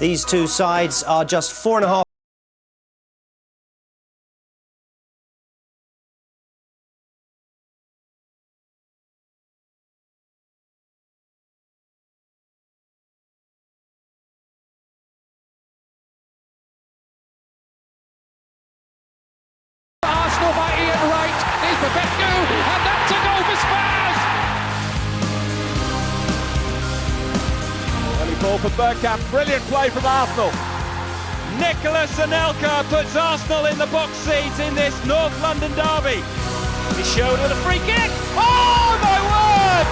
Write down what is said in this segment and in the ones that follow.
These two sides are just 4.5. Arsenal by Ian Wright. Here's Defoe, and that's a goal for Spurs. Early ball for Bergkamp. Brilliant play from Arsenal. Nicholas Anelka puts Arsenal in the box seat in this North London derby. He showed with a free kick. Oh my word!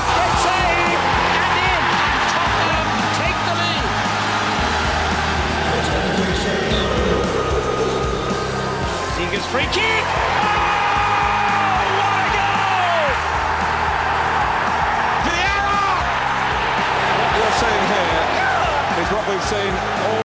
Great save and in, and Tottenham take the lead. Seeger's free kick. Oh, what a goal! Vieira! What you're seeing here is what we've seen all.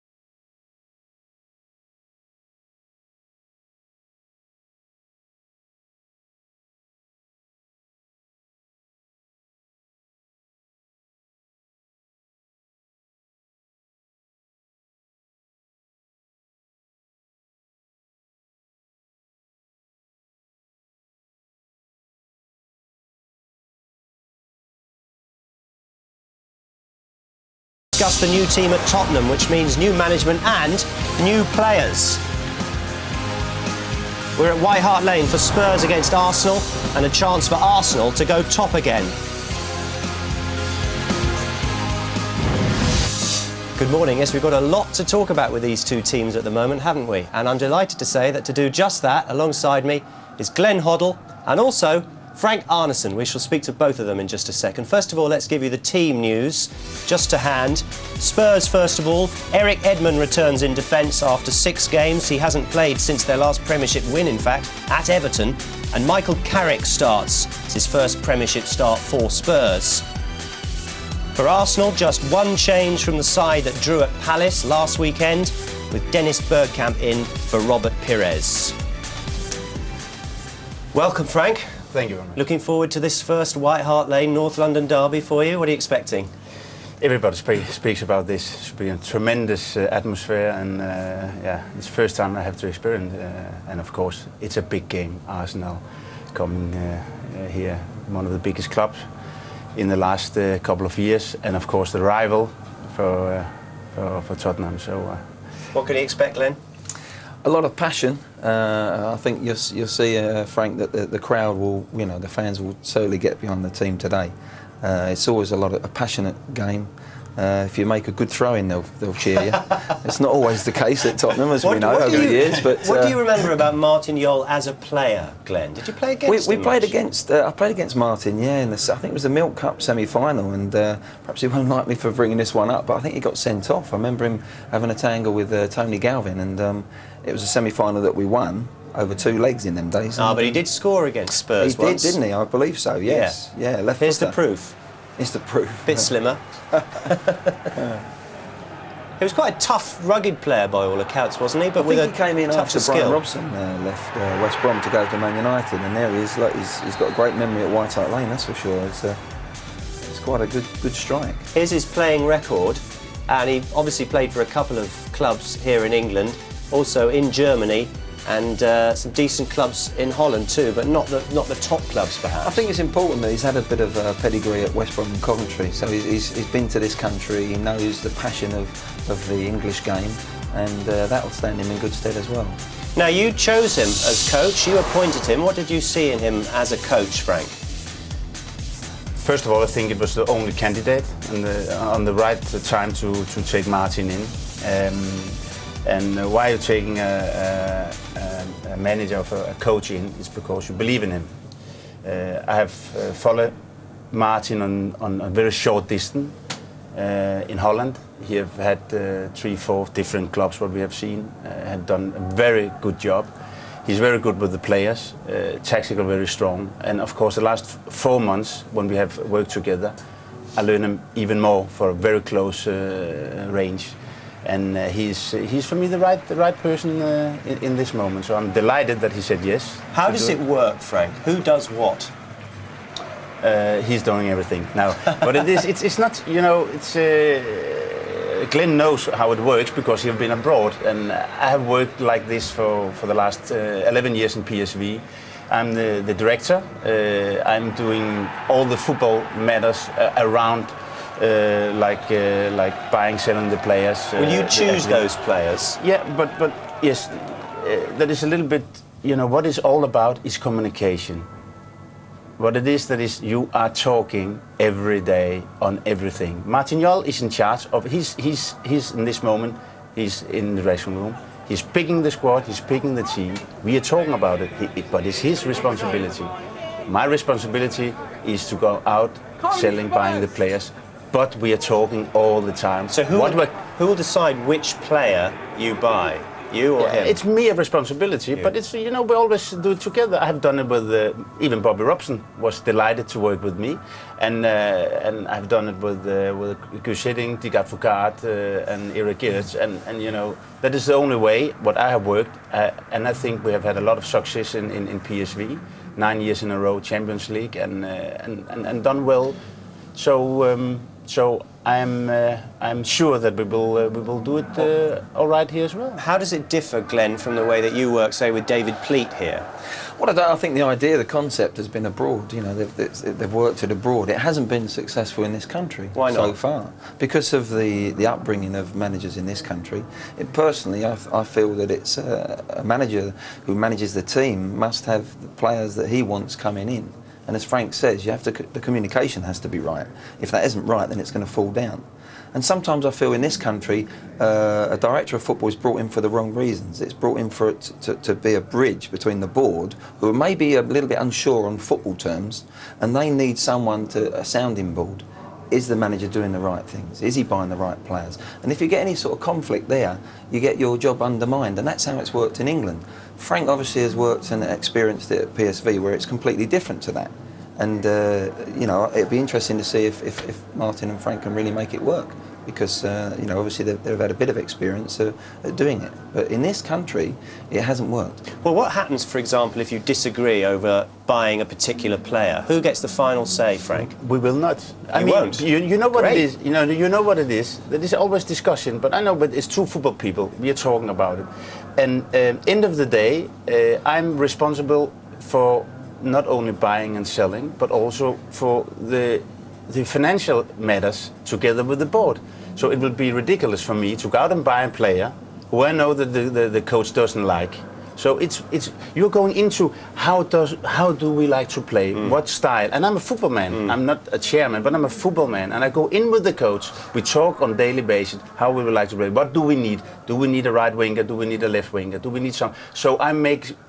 Discuss the new team at Tottenham, which means new management and new players. We're at White Hart Lane for Spurs against Arsenal and a chance for Arsenal to go top again. Good morning. Yes, we've got a lot to talk about with these two teams at the moment, haven't we? And I'm delighted to say that to do just that, alongside me is Glenn Hoddle and also Frank Arneson. We shall speak to both of them in just a second. First of all, let's give you the team news just to hand. Spurs, first of all. Eric Edman returns in defence after 6 games. He hasn't played since their last Premiership win, in fact, at Everton. And Michael Carrick starts. It's his first Premiership start for Spurs. For Arsenal, just one change from the side that drew at Palace last weekend, with Dennis Bergkamp in for Robert Pires. Welcome, Frank. Thank you very much. Looking forward to this first White Hart Lane North London derby for you. What are you expecting? Everybody speaks about this. It should be a tremendous atmosphere, and yeah, it's the first time I have to experience. And of course, it's a big game. Arsenal coming here, one of the biggest clubs in the last couple of years, and of course the rival for Tottenham. So, what can you expect, Glenn? A lot of passion. I think you'll see, Frank, that the crowd will, the fans will certainly get behind the team today. It's always a passionate game. If you make a good throw-in, they'll cheer you. It's not always the case at Tottenham, as we know over the years. But what do you remember about Martin Jol as a player, Glenn? Did you play against him? We played against. I played against Martin, yeah. I think it was the Milk Cup semi-final, and perhaps he won't like me for bringing this one up, but I think he got sent off. I remember him having a tangle with Tony Galvin, and it was a semi-final that we won over 2 legs in them days. But he did score against Spurs once. He did, didn't he? I believe so. Yes. Yeah. Left. Here's the proof. It's the proof. Bit slimmer. He was quite a tough, rugged player by all accounts, wasn't he? But I think he came in after skill. Brian Robson left West Brom to go to Man United, and there he is. He's got a great memory at White Hart Lane, that's for sure. It's quite a good strike. Here's his playing record, and he obviously played for a couple of clubs here in England, also in Germany, and some decent clubs in Holland too, but not the top clubs perhaps. I think it's important that he's had a bit of a pedigree at West Brom and Coventry, so he's been to this country, he knows the passion of the English game, and that'll stand him in good stead as well. Now, you chose him as coach, you appointed him. What did you see in him as a coach, Frank? first of all, I think it was the only candidate and on the right time to take Martin in. And why you're taking a manager of a coach in is because you believe in him. I have followed Martin on a very short distance in Holland. He have had 3-4 different clubs, what we have seen, had done a very good job. He's very good with the players, tactical very strong, and of course the last 4 months when we have worked together, I learned him even more for a very close range. And he's for me the right person in this moment. So I'm delighted that he said yes. How does it work, Frank? Who does what? He's doing everything now, but it's not, you know, it's Glenn knows how it works because he's been abroad, and I have worked like this for the last 11 years in PSV. I'm the director. I'm doing all the football matters around, like buying, selling the players. Will you choose those players? Yeah, but yes, that is a little bit. You know what it's all about is communication. What it is, that is, you are talking every day on everything. Martin Jol is in charge of. He's in this moment. He's in the dressing room. He's picking the squad. He's picking the team. We are talking about it, but it's his responsibility. My responsibility is to go out, selling, buying the players. But we are talking all the time. So who will decide which player you buy? You or him? It's me a responsibility, but it's, you know, we always do it together. I have done it with even Bobby Robson was delighted to work with me, and I've done it with Gus Hiddink, Dick Advocaat, and Eric Gerrits, and you know that is the only way what I have worked, and I think we have had a lot of success in PSV, 9 years in a row, Champions League, and done well. So I'm sure that we will do it all right here as well. How does it differ, Glenn, from the way that you work, say, with David Pleat here? Well, I think the idea, the concept has been abroad. You know, they've worked it abroad. It hasn't been successful in this country. Why not? So far, because of the upbringing of managers in this country. Personally, I feel that it's a manager who manages the team must have the players that he wants coming in. And as Frank says, the communication has to be right. If that isn't right, then it's going to fall down. And sometimes I feel in this country, a director of football is brought in for the wrong reasons. It's brought in for it to be a bridge between the board, who may be a little bit unsure on football terms, and they need someone a sounding board. Is the manager doing the right things? Is he buying the right players? And if you get any sort of conflict there, you get your job undermined, and that's how it's worked in England. Frank obviously has worked and experienced it at PSV, where it's completely different to that. And you know, it'd be interesting to see if Martin and Frank can really make it work, because you know, obviously they've had a bit of experience at doing it. But in this country, it hasn't worked. Well, what happens, for example, if you disagree over buying a particular player? Who gets the final say, Frank? We will not. You won't? You know what Great. it is. You know what it is. There is always discussion, but I know, but it's two football people. We are talking about it, and end of the day, I'm responsible for not only buying and selling, but also for the financial matters together with the board. So it would be ridiculous for me to go out and buy a player who I know that the coach doesn't like. So it's you're going into how do we like to play, what style. And I'm a football man. I'm not a chairman, but I'm a football man. And I go in with the coach. We talk on a daily basis how we would like to play. What do we need? Do we need a right winger? Do we need a left winger? Do we need some? So I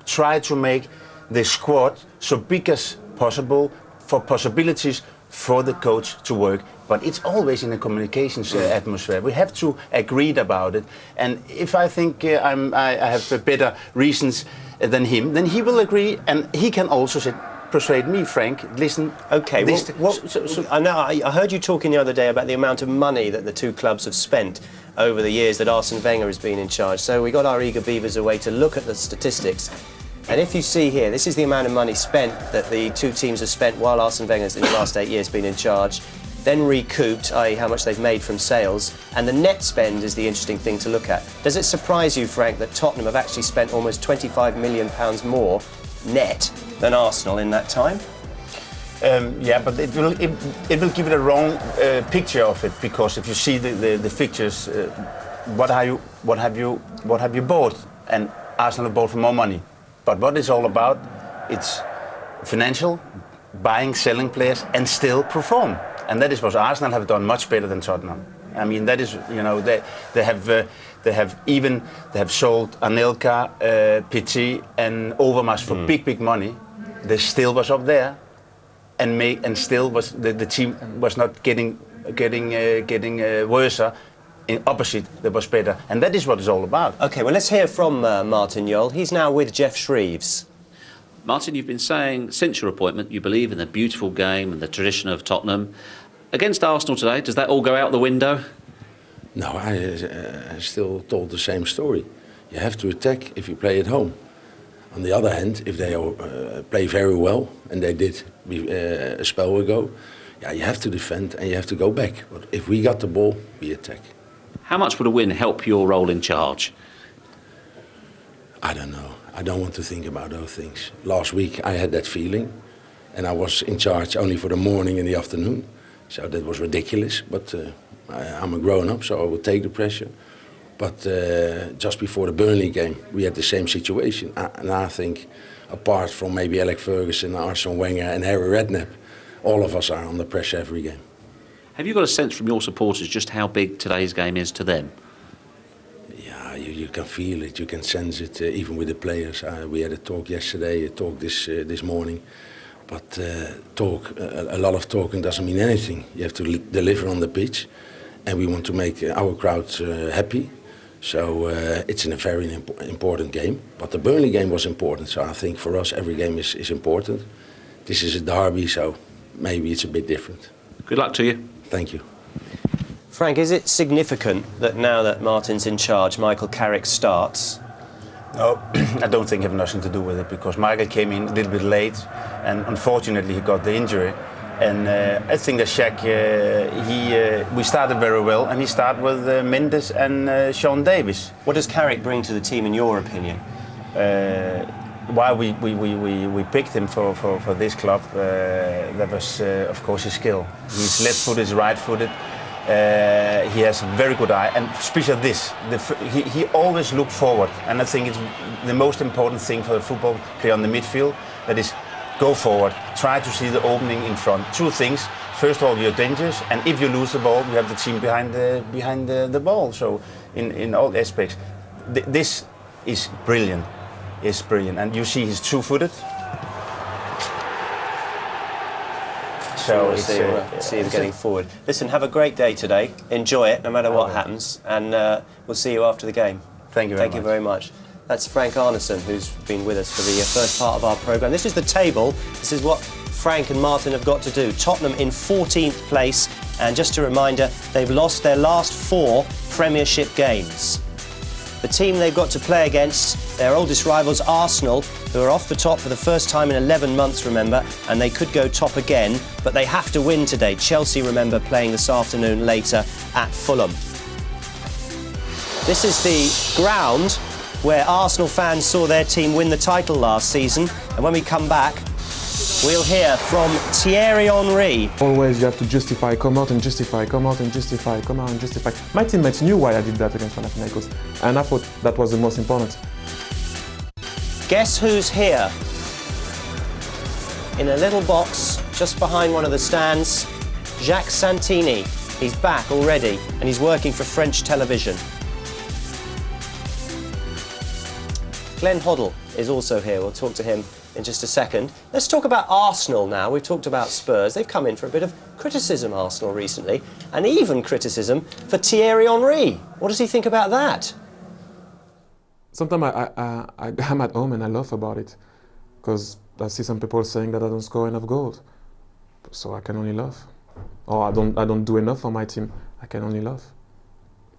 try to make the squad so big as possible for possibilities for the coach to work. But it's always in a communications atmosphere. We have to agree about it. And if I think I have better reasons than him, then he will agree, and he can also persuade me, Frank. Listen. Okay. I heard you talking the other day about the amount of money that the two clubs have spent over the years that Arsene Wenger has been in charge. So we got our eager beavers away to look at the statistics. And if you see here, this is the amount of money spent that the two teams have spent while Arsene Wenger's in the last 8 years been in charge, then recouped, i.e. how much they've made from sales, and the net spend is the interesting thing to look at. Does it surprise you, Frank, that Tottenham have actually spent almost £25 million more net than Arsenal in that time? Yeah, but it will give it a wrong picture of it, because if you see the fixtures, what have you bought? And Arsenal have bought for more money. But what it's all about, it's financial, buying, selling players, and still perform. And that is what Arsenal have done much better than Tottenham. I mean, that is, you know, they have sold Anelka, Petit, and Overmars for big money. They still was up there, and still was the team was not getting worse. In opposite, that was better, and that is what it's all about. Okay, well, let's hear from Martin Jol. He's now with Jeff Shreves. Martin, you've been saying since your appointment you believe in the beautiful game and the tradition of Tottenham. Against Arsenal today, does that all go out the window? No, I still told the same story. You have to attack if you play at home. On the other hand, if they play very well, and they did a spell ago, yeah, you have to defend and you have to go back. But if we got the ball, we attack. How much would a win help your role in charge? I don't know. I don't want to think about those things. Last week I had that feeling, and I was in charge only for the morning and the afternoon. So that was ridiculous, but I'm a grown-up, so I will take the pressure. But just before the Burnley game, we had the same situation. And I think, apart from maybe Alex Ferguson, Arsene Wenger and Harry Redknapp, all of us are under pressure every game. Have you got a sense from your supporters just how big today's game is to them? Yeah, you can feel it, you can sense it, even with the players. We had a talk yesterday, a talk this morning. But a lot of talking doesn't mean anything. You have to deliver on the pitch, and we want to make our crowds happy. So it's a very important game. But the Burnley game was important, so I think for us every game is important. This is a derby, so maybe it's a bit different. Good luck to you. Thank you. Frank, is it significant that now that Martin's in charge, Michael Carrick starts? No, I don't think it has nothing to do with it, because Michael came in a little bit late and unfortunately he got the injury. And I think that Shaq, we started very well, and he started with Mendes and Sean Davis. What does Carrick bring to the team in your opinion? Why we picked him for this club, that was of course his skill. He's left-footed, right-footed. He has a very good eye, and especially this. He always looks forward, and I think it's the most important thing for a football player on the midfield. That is, go forward, try to see the opening in front. Two things. First of all, you're dangerous, and if you lose the ball, you have the team behind the ball. So in all aspects, this is brilliant. It's brilliant, and you see he's two-footed. So see him getting forward. Listen, have a great day today. Enjoy it, no matter what happens, and we'll see you after the game. Thank you very much. Thank you very much. That's Frank Arneson, who's been with us for the first part of our programme. This is the table. This is what Frank and Martin have got to do. Tottenham in 14th place, and just a reminder, they've lost their last 4 Premiership games. The team they've got to play against, their oldest rivals Arsenal, who are off the top for the first time in 11 months, remember, and they could go top again, but they have to win today. Chelsea, remember, playing this afternoon later at Fulham. This is the ground where Arsenal fans saw their team win the title last season, and when we come back, we'll hear from Thierry Henry. Always you have to justify, come out and justify, come out and justify, come out and justify. My teammates knew why I did that against Panathinaikos, and I thought that was the most important. Guess who's here? In a little box just behind one of the stands, Jacques Santini. He's back already, and he's working for French television. Glenn Hoddle is also here. We'll talk to him in just a second. Let's talk about Arsenal now. We've talked about Spurs. They've come in for a bit of criticism, Arsenal, recently, and even criticism for Thierry Henry. What does he think about that? Sometimes I'm at home and I laugh about it, because I see some people saying that I don't score enough goals. So I can only laugh. Or I don't do enough for my team. I can only laugh.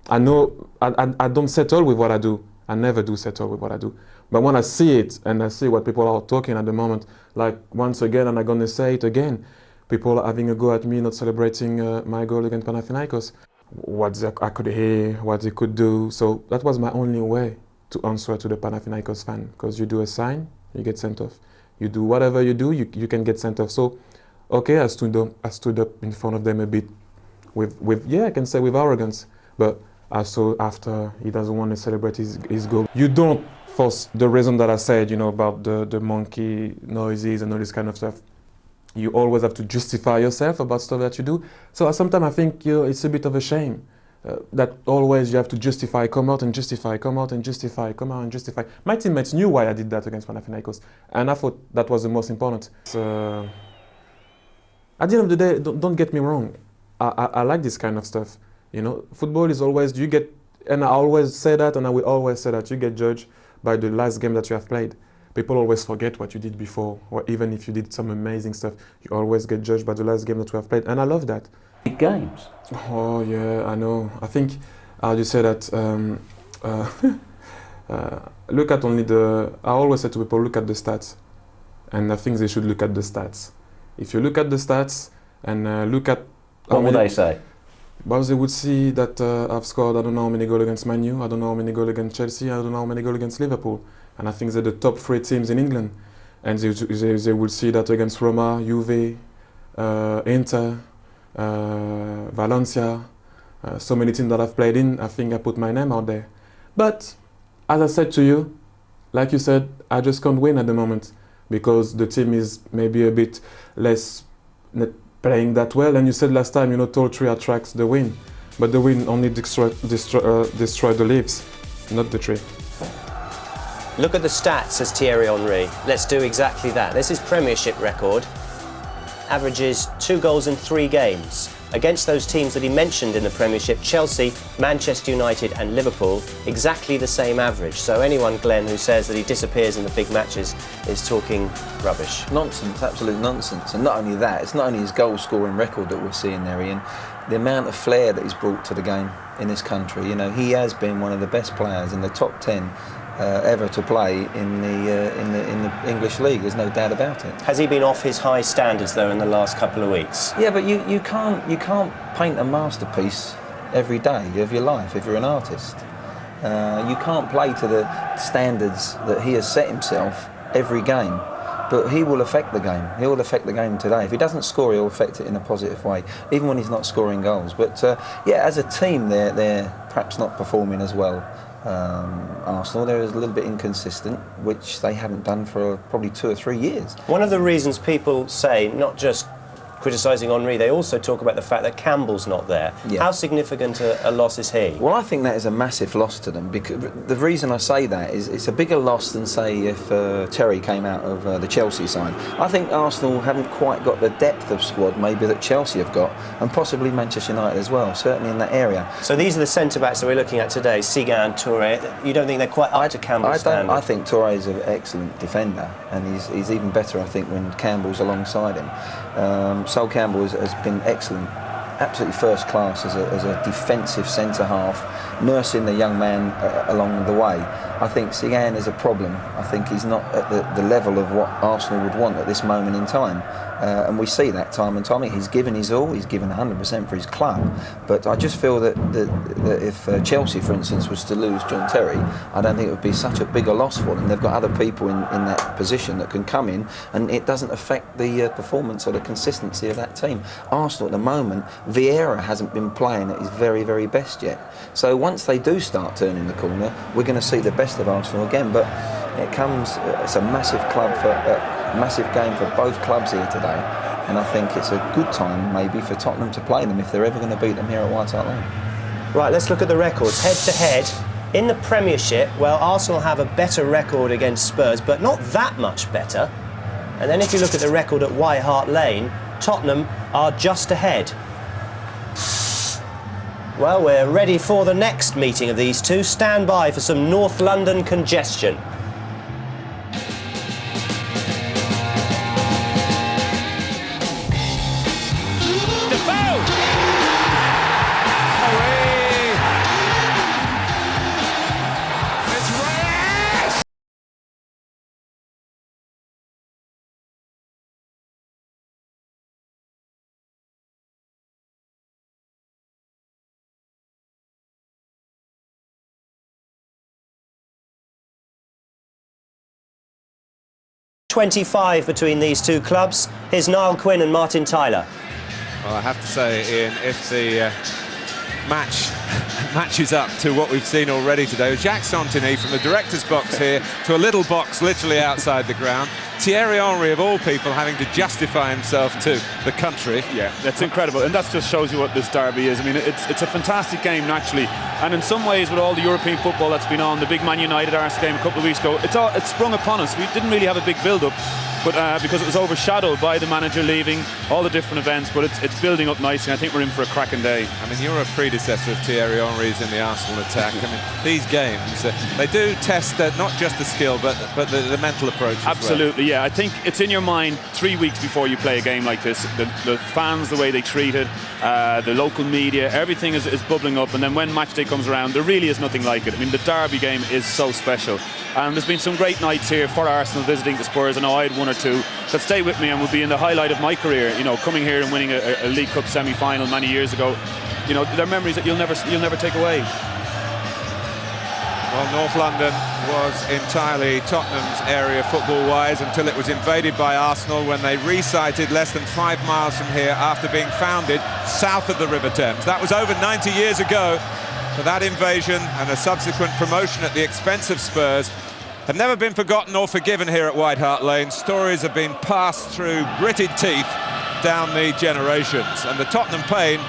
I know I don't settle with what I do. I never do settle with what I do. But when I see it and I see what people are talking at the moment, like once again, and I'm going to say it again, people are having a go at me not celebrating my goal against Panathinaikos. What I could hear, what they could do. So that was my only way to answer to the Panathinaikos fan. Because you do a sign, you get sent off. You do whatever you do, you can get sent off. So, okay, I stood up in front of them a bit with I can say with arrogance. But I saw after he doesn't want to celebrate his goal. You don't, for the reason that I said, about the monkey noises and all this kind of stuff. You always have to justify yourself about stuff that you do. So sometimes I think it's a bit of a shame that always you have to justify, come out and justify, come out and justify, come out and justify. My teammates knew why I did that against Panathinaikos, and I thought that was the most important. At the end of the day, don't get me wrong. I like this kind of stuff. Football is always, and I always say that, and I will always say that, you get judged by the last game that you have played. People always forget what you did before, or even if you did some amazing stuff, you always get judged by the last game that you have played, and I love that. Big games. Oh yeah, I know. I think, how do you say that, look at only I always say to people, look at the stats, and I think they should look at the stats. If you look at the stats, and look at... What will they say? But they would see that I've scored, I don't know how many goals against Man U, I don't know how many goals against Chelsea, I don't know how many goals against Liverpool. And I think they're the top 3 teams in England. And they will see that against Roma, Juve, Inter, Valencia, so many teams that I've played in. I think I put my name out there. But as I said to you, like you said, I just can't win at the moment because the team is maybe a bit less playing that well. And you said last time, you know, tall tree attracts the wind, but the wind only destroy the leaves, not the tree. Look at the stats, says Thierry Henry. Let's do exactly that. This is Premiership record. Averages 2 goals in 3 games. Against those teams that he mentioned in the Premiership, Chelsea, Manchester United and Liverpool, exactly the same average. So anyone, Glenn, who says that he disappears in the big matches is talking rubbish. Nonsense, absolute nonsense. And not only that, it's not only his goal-scoring record that we're seeing there, Ian, the amount of flair that he's brought to the game in this country. You know, he has been one of the best players in the top 10 ever to play in the English league. There's no doubt about it. Has he been off his high standards though in the last couple of weeks? Yeah, but you can't paint a masterpiece every day of your life if you're an artist. You can't play to the standards that he has set himself every game. But he will affect the game. He will affect the game today. If he doesn't score, he'll affect it in a positive way, even when he's not scoring goals. But yeah, as a team, they're perhaps not performing as well. Arsenal, they're a little bit inconsistent, which they haven't done for probably 2 or 3 years. One of the reasons people say, not just criticising Henry, they also talk about the fact that Campbell's not there. Yeah. How significant a loss is he? Well, I think that is a massive loss to them, because the reason I say that is it's a bigger loss than, say, if Terry came out of the Chelsea side. I think Arsenal haven't quite got the depth of squad maybe that Chelsea have got, and possibly Manchester United as well, certainly in that area. So these are the centre-backs that we're looking at today, Sigan, Touré. You don't think they're quite up to Campbell's standard? I think Touré is an excellent defender, and he's even better, I think, when Campbell's alongside him. Sol Campbell has been excellent, absolutely first class as a defensive centre-half, nursing the young man along the way. I think Sigan is a problem. I think he's not at the level of what Arsenal would want at this moment in time. And we see that time and time again. He's given his all, he's given 100% for his club. But I just feel that if Chelsea, for instance, was to lose John Terry, I don't think it would be such a bigger loss for them. They've got other people in that position that can come in, and it doesn't affect the performance or the consistency of that team. Arsenal at the moment, Vieira hasn't been playing at his very, very best yet. So once they do start turning the corner, we're going to see the best of Arsenal again. But it's a massive club massive game for both clubs here today, and I think it's a good time maybe for Tottenham to play them if they're ever going to beat them here at White Hart Lane. Right, let's look at the records. Head to head, in the Premiership, well, Arsenal have a better record against Spurs, but not that much better. And then if you look at the record at White Hart Lane, Tottenham are just ahead. Well, we're ready for the next meeting of these two. Stand by for some North London congestion. Defoe! Away! It's Reyes! .25 between these two clubs. Here's Niall Quinn and Martin Tyler. Well, I have to say, Ian, if the match matches up to what we've seen already today, with Jacques Santini from the director's box here to a little box literally outside the ground, Thierry Henry, of all people, having to justify himself to the country. Yeah, that's incredible, and that just shows you what this derby is. I mean, it's a fantastic game naturally, and in some ways, with all the European football that's been on, the big Man United Arsenal game a couple of weeks ago, it's sprung upon us. We didn't really have a big build-up, but because it was overshadowed by the manager leaving, all the different events, but it's building up nicely. I think we're in for a cracking day. I mean, you're a predecessor of Thierry Henry's in the Arsenal attack. I mean, these games, they do test not just the skill, but the mental approach as Absolutely, well. yeah. I think it's in your mind 3 weeks before you play a game like this. The fans, the way they treat it, the local media, everything is bubbling up. And then when match day comes around, there really is nothing like it. I mean, the derby game is so special. And there's been some great nights here for Arsenal visiting the Spurs. I know I had 1 or 2 that stay with me and will be in the highlight of my career. You know, coming here and winning a League Cup semi-final many years ago. you know, they're memories that you'll never take away. Well, North London was entirely Tottenham's area football-wise until it was invaded by Arsenal when they resited less than 5 miles from here after being founded south of the River Thames. That was over 90 years ago. So that invasion and a subsequent promotion at the expense of Spurs have never been forgotten or forgiven here at White Hart Lane. Stories have been passed through gritted teeth down the generations, and the Tottenham pain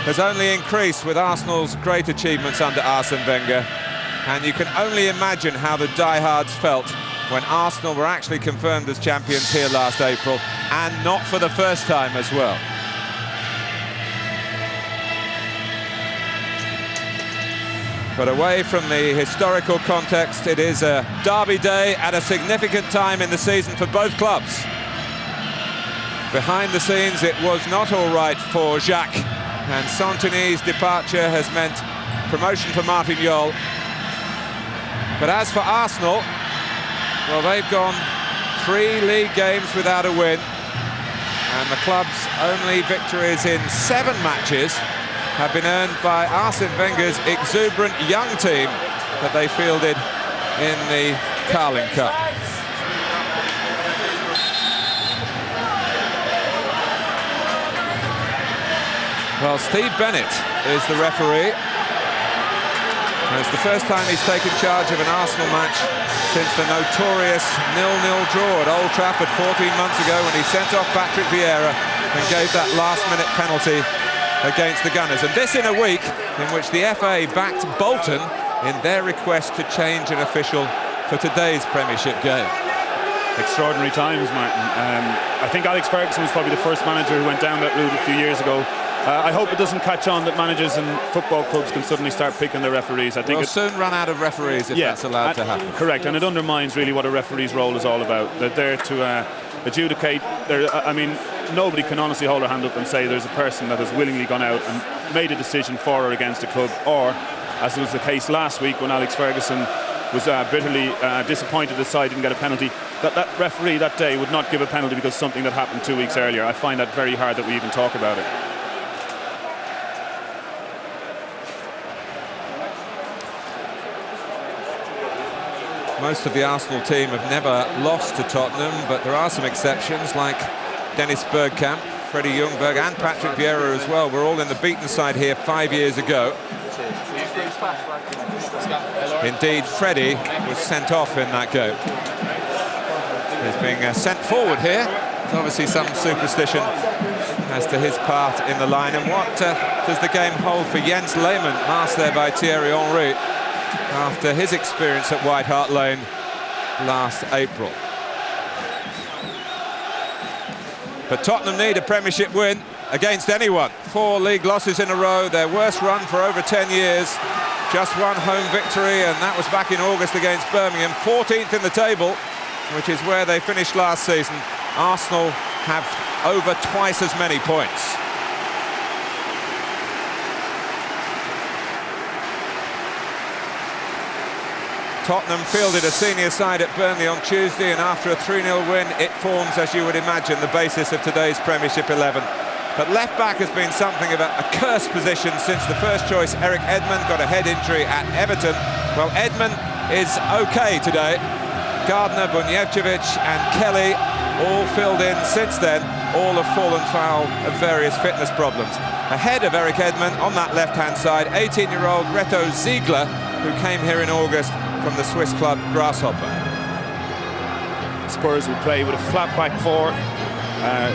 has only increased with Arsenal's great achievements under Arsene Wenger. And you can only imagine how the diehards felt when Arsenal were actually confirmed as champions here last April, and not for the first time as well. But away from the historical context, it is a derby day at a significant time in the season for both clubs. Behind the scenes, it was not all right for Jacques, and Santigny's departure has meant promotion for Martin Jol. But as for Arsenal, well, they've gone 3 league games without a win, and the club's only victories in 7 matches have been earned by Arsene Wenger's exuberant young team that they fielded in the Carling Cup. Well, Steve Bennett is the referee. And it's the first time he's taken charge of an Arsenal match since the notorious 0-0 draw at Old Trafford 14 months ago when he sent off Patrick Vieira and gave that last-minute penalty against the Gunners. And this in a week in which the FA backed Bolton in their request to change an official for today's Premiership game. Extraordinary times, Martin. I think Alex Ferguson was probably the first manager who went down that route a few years ago. I hope it doesn't catch on that managers and football clubs can suddenly start picking their referees. I think we'll soon run out of referees if that's allowed to happen. Correct, and it undermines really what a referee's role is all about. They're there to adjudicate. I mean, nobody can honestly hold their hand up and say there's a person that has willingly gone out and made a decision for or against a club, or, as was the case last week when Alex Ferguson was bitterly disappointed the side didn't get a penalty, that referee that day would not give a penalty because something that happened 2 weeks earlier. I find that very hard that we even talk about it. Most of the Arsenal team have never lost to Tottenham, but there are some exceptions like Dennis Bergkamp, Freddie Ljungberg and Patrick Vieira as well. We're all in the beaten side here 5 years ago. Indeed, Freddie was sent off in that game. He's being sent forward here. There's obviously some superstition as to his part in the line. And what does the game hold for Jens Lehmann, masked there by Thierry Henry, after his experience at White Hart Lane last April? But Tottenham need a Premiership win against anyone. 4 league losses in a row, their worst run for over 10 years. Just 1 home victory, and that was back in August against Birmingham. 14th in the table, which is where they finished last season. Arsenal have over twice as many points. Tottenham fielded a senior side at Burnley on Tuesday, and after a 3-0 win, it forms, as you would imagine, the basis of today's Premiership 11. But left-back has been something of a cursed position since the first choice, Eric Edmond, got a head injury at Everton. Well, Edmond is OK today. Gardner, Bunjevcevic and Kelly all filled in since then. All have fallen foul of various fitness problems. Ahead of Eric Edmond on that left-hand side, 18-year-old Reto Ziegler, who came here in August from the Swiss club Grasshopper. Spurs will play with a flat back 4.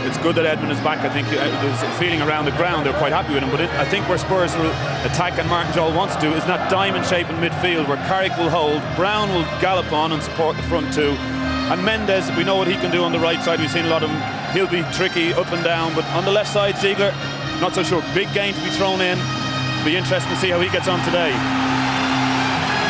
It's good that Edmund is back. I think there's a feeling around the ground they're quite happy with him, but I think where Spurs will attack and Martin Jol wants to do is in that diamond shape in midfield where Carrick will hold, Brown will gallop on and support the front 2, and Mendes, we know what he can do on the right side. We've seen a lot of him. He'll be tricky up and down, but on the left side, Ziegler, not so sure. Big game to be thrown in. Be interesting to see how he gets on today.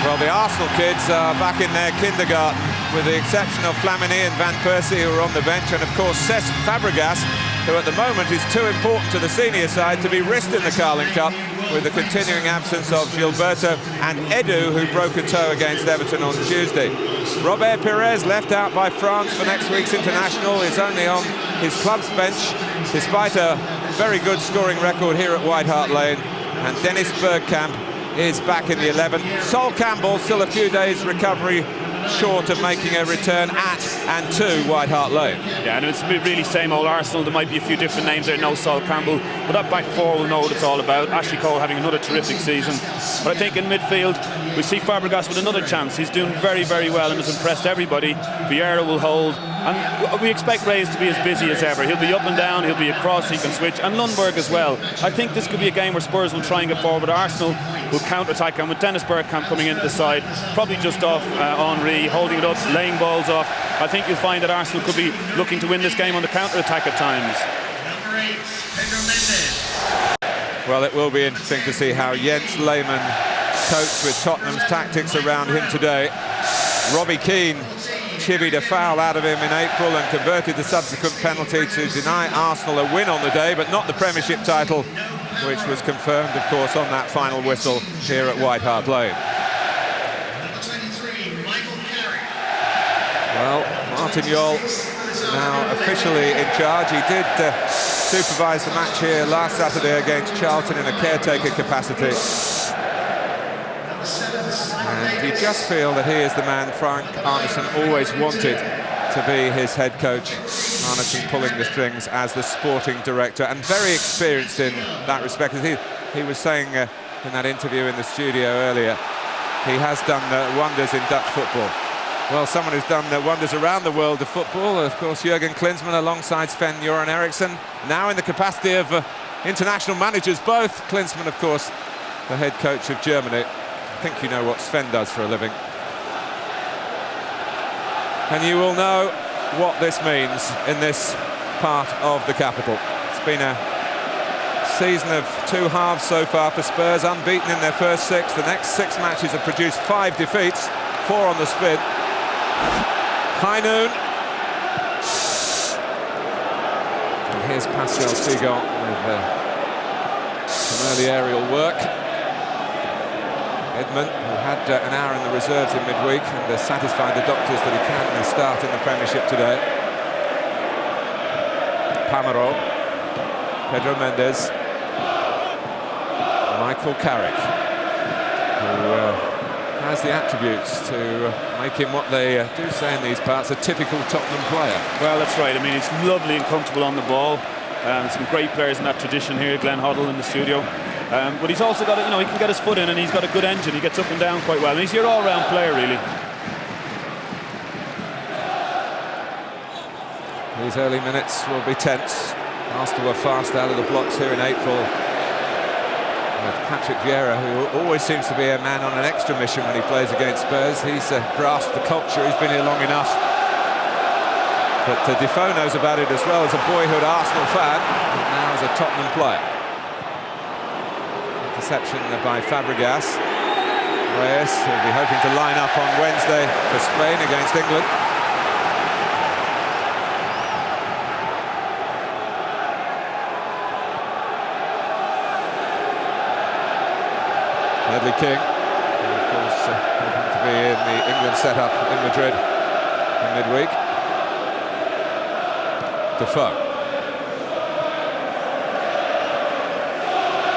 Well, the Arsenal kids are back in their kindergarten, with the exception of Flamini and Van Persie, who are on the bench, and of course Cesc Fabregas, who at the moment is too important to the senior side to be risked in the Carling Cup, with the continuing absence of Gilberto and Edu, who broke a toe against Everton on Tuesday. Robert Pires, left out by France for next week's international, is only on his club's bench, despite a very good scoring record here at White Hart Lane. and Dennis Bergkamp is back in the 11. Sol Campbell still a few days recovery short of making a return at and to White Hart Lane. Yeah, and it's really same old Arsenal. There might be a few different names there, no Sol Campbell, but that back four will know what it's all about. Ashley Cole having another terrific season. But I think in midfield, we see Fabregas with another chance. He's doing very, very well and has impressed everybody. Vieira will hold, and we expect Reyes to be as busy as ever. He'll be up and down, he'll be across, he can switch, and Ljungberg as well. I think this could be a game where Spurs will try and get forward. Arsenal will counter-attack, and with Dennis Bergkamp coming into the side, probably just off Henry, holding it up, laying balls off, I think you'll find that Arsenal could be looking to win this game on the counter-attack at times. Well, it will be interesting to see how Jens Lehmann copes with Tottenham's tactics around him today. Robbie Keane chivied a foul out of him in April and converted the subsequent penalty to deny Arsenal a win on the day, but not the Premiership title, which was confirmed, of course, on that final whistle here at White Hart Lane. Well, Martin Jol now officially in charge. He did supervise the match here last Saturday against Charlton in a caretaker capacity. And you just feel that he is the man Frank Arnesen always wanted to be his head coach. Arnesen pulling the strings as the sporting director, and very experienced in that respect. He was saying in that interview in the studio earlier, he has done wonders in Dutch football. Well, someone who's done wonders around the world of football, of course, Jurgen Klinsmann alongside Sven-Göran Eriksson, now in the capacity of international managers both. Klinsmann, of course, the head coach of Germany. I think you know what Sven does for a living. And you will know what this means in this part of the capital. It's been a season of two halves so far for Spurs, unbeaten in their first six. The next 6 matches have produced 5 defeats, 4 on the spin. High noon. And here's Pascal Sigon with some early aerial work. Edmund, who had an hour in the reserves in midweek and satisfied the doctors that he can start in the Premiership today. Pamaro, Pedro Mendes, Michael Carrick, who has the attributes to make him what they do say in these parts, a typical Tottenham player. Well, that's right. I mean, he's lovely and comfortable on the ball. Some great players in that tradition here, Glenn Hoddle in the studio. But he's also got, he can get his foot in, and he's got a good engine. He gets up and down quite well, and he's your all-round player, really. These early minutes will be tense. Arsenal were fast out of the blocks here in April. With Patrick Vieira, who always seems to be a man on an extra mission when he plays against Spurs. He's grasped the culture, he's been here long enough. But Defoe knows about it as well as a boyhood Arsenal fan, and now as a Tottenham player. Interception by Fabregas. Reyes will be hoping to line up on Wednesday for Spain against England. Ledley King, who of course hoping to be in the England setup in Madrid in midweek. Defoe.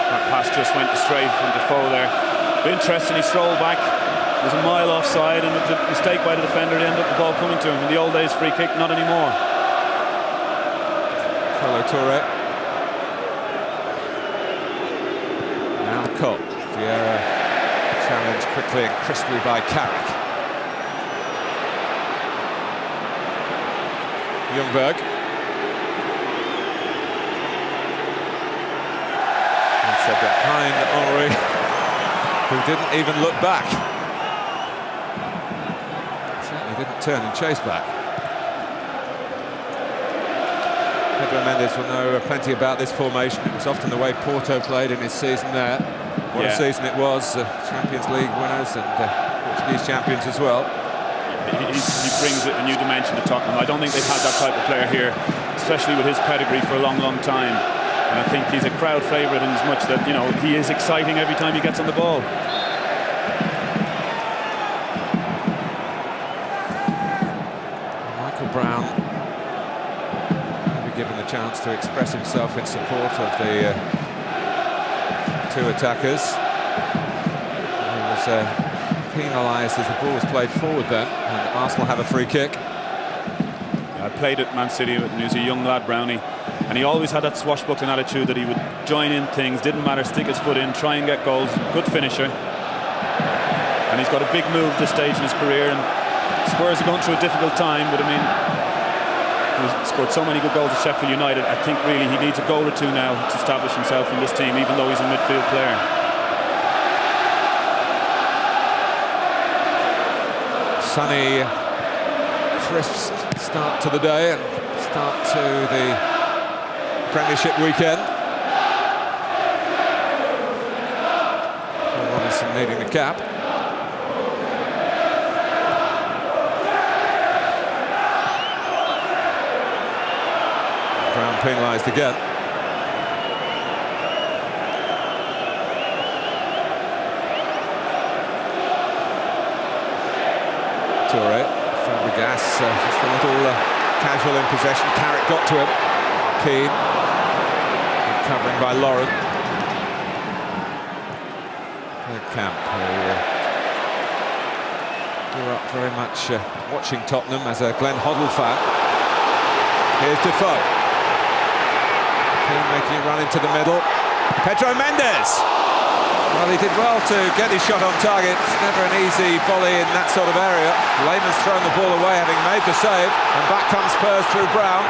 That pass just went straight from Defoe there. Interesting, he strolled back. It was a mile offside, and the mistake by the defender ended up the ball coming to him. In the old days, free kick, not anymore. Colo Touré. Now Cole. Vieira challenged quickly and crisply by Carrick. Ljungberg. Behind Henry, who didn't even look back. Certainly didn't turn and chase back. Pedro Mendes will know plenty about this formation. It was often the way Porto played in his season there. What a season it was. Champions League winners and Portuguese champions as well. He brings a new dimension to Tottenham. I don't think they've had that type of player here, especially with his pedigree for a long, long time. And I think he's a crowd favourite in as much that, he is exciting every time he gets on the ball. Michael Brown will be given the chance to express himself in support of the two attackers. He was penalised as the ball was played forward then, and Arsenal have a free kick. I played at Man City when he was a young lad, Brownie, and he always had that swashbuckling attitude that he would join in things, didn't matter, stick his foot in, try and get goals. Good finisher. And he's got a big move this stage in his career, and Spurs are going through a difficult time, but I mean, he's scored so many good goals at Sheffield United. I think really he needs a goal or two now to establish himself in this team, even though he's a midfield player. Sunny, crisp start to the day and start to the Premiership weekend. Paul Robinson needing the cap. Brown penalised again. Toure, Fabregas, just a little casual in possession. Carrick got to him. Keane, covering by Lauren. Camp, who grew up very much watching Tottenham as a Glenn Hoddle fan. Here's Defoe. Keane making a run into the middle. Pedro Mendes. Well, he did well to get his shot on target. It's never an easy volley in that sort of area. Lehmann's thrown the ball away, having made the save, and back comes Pires through Brown.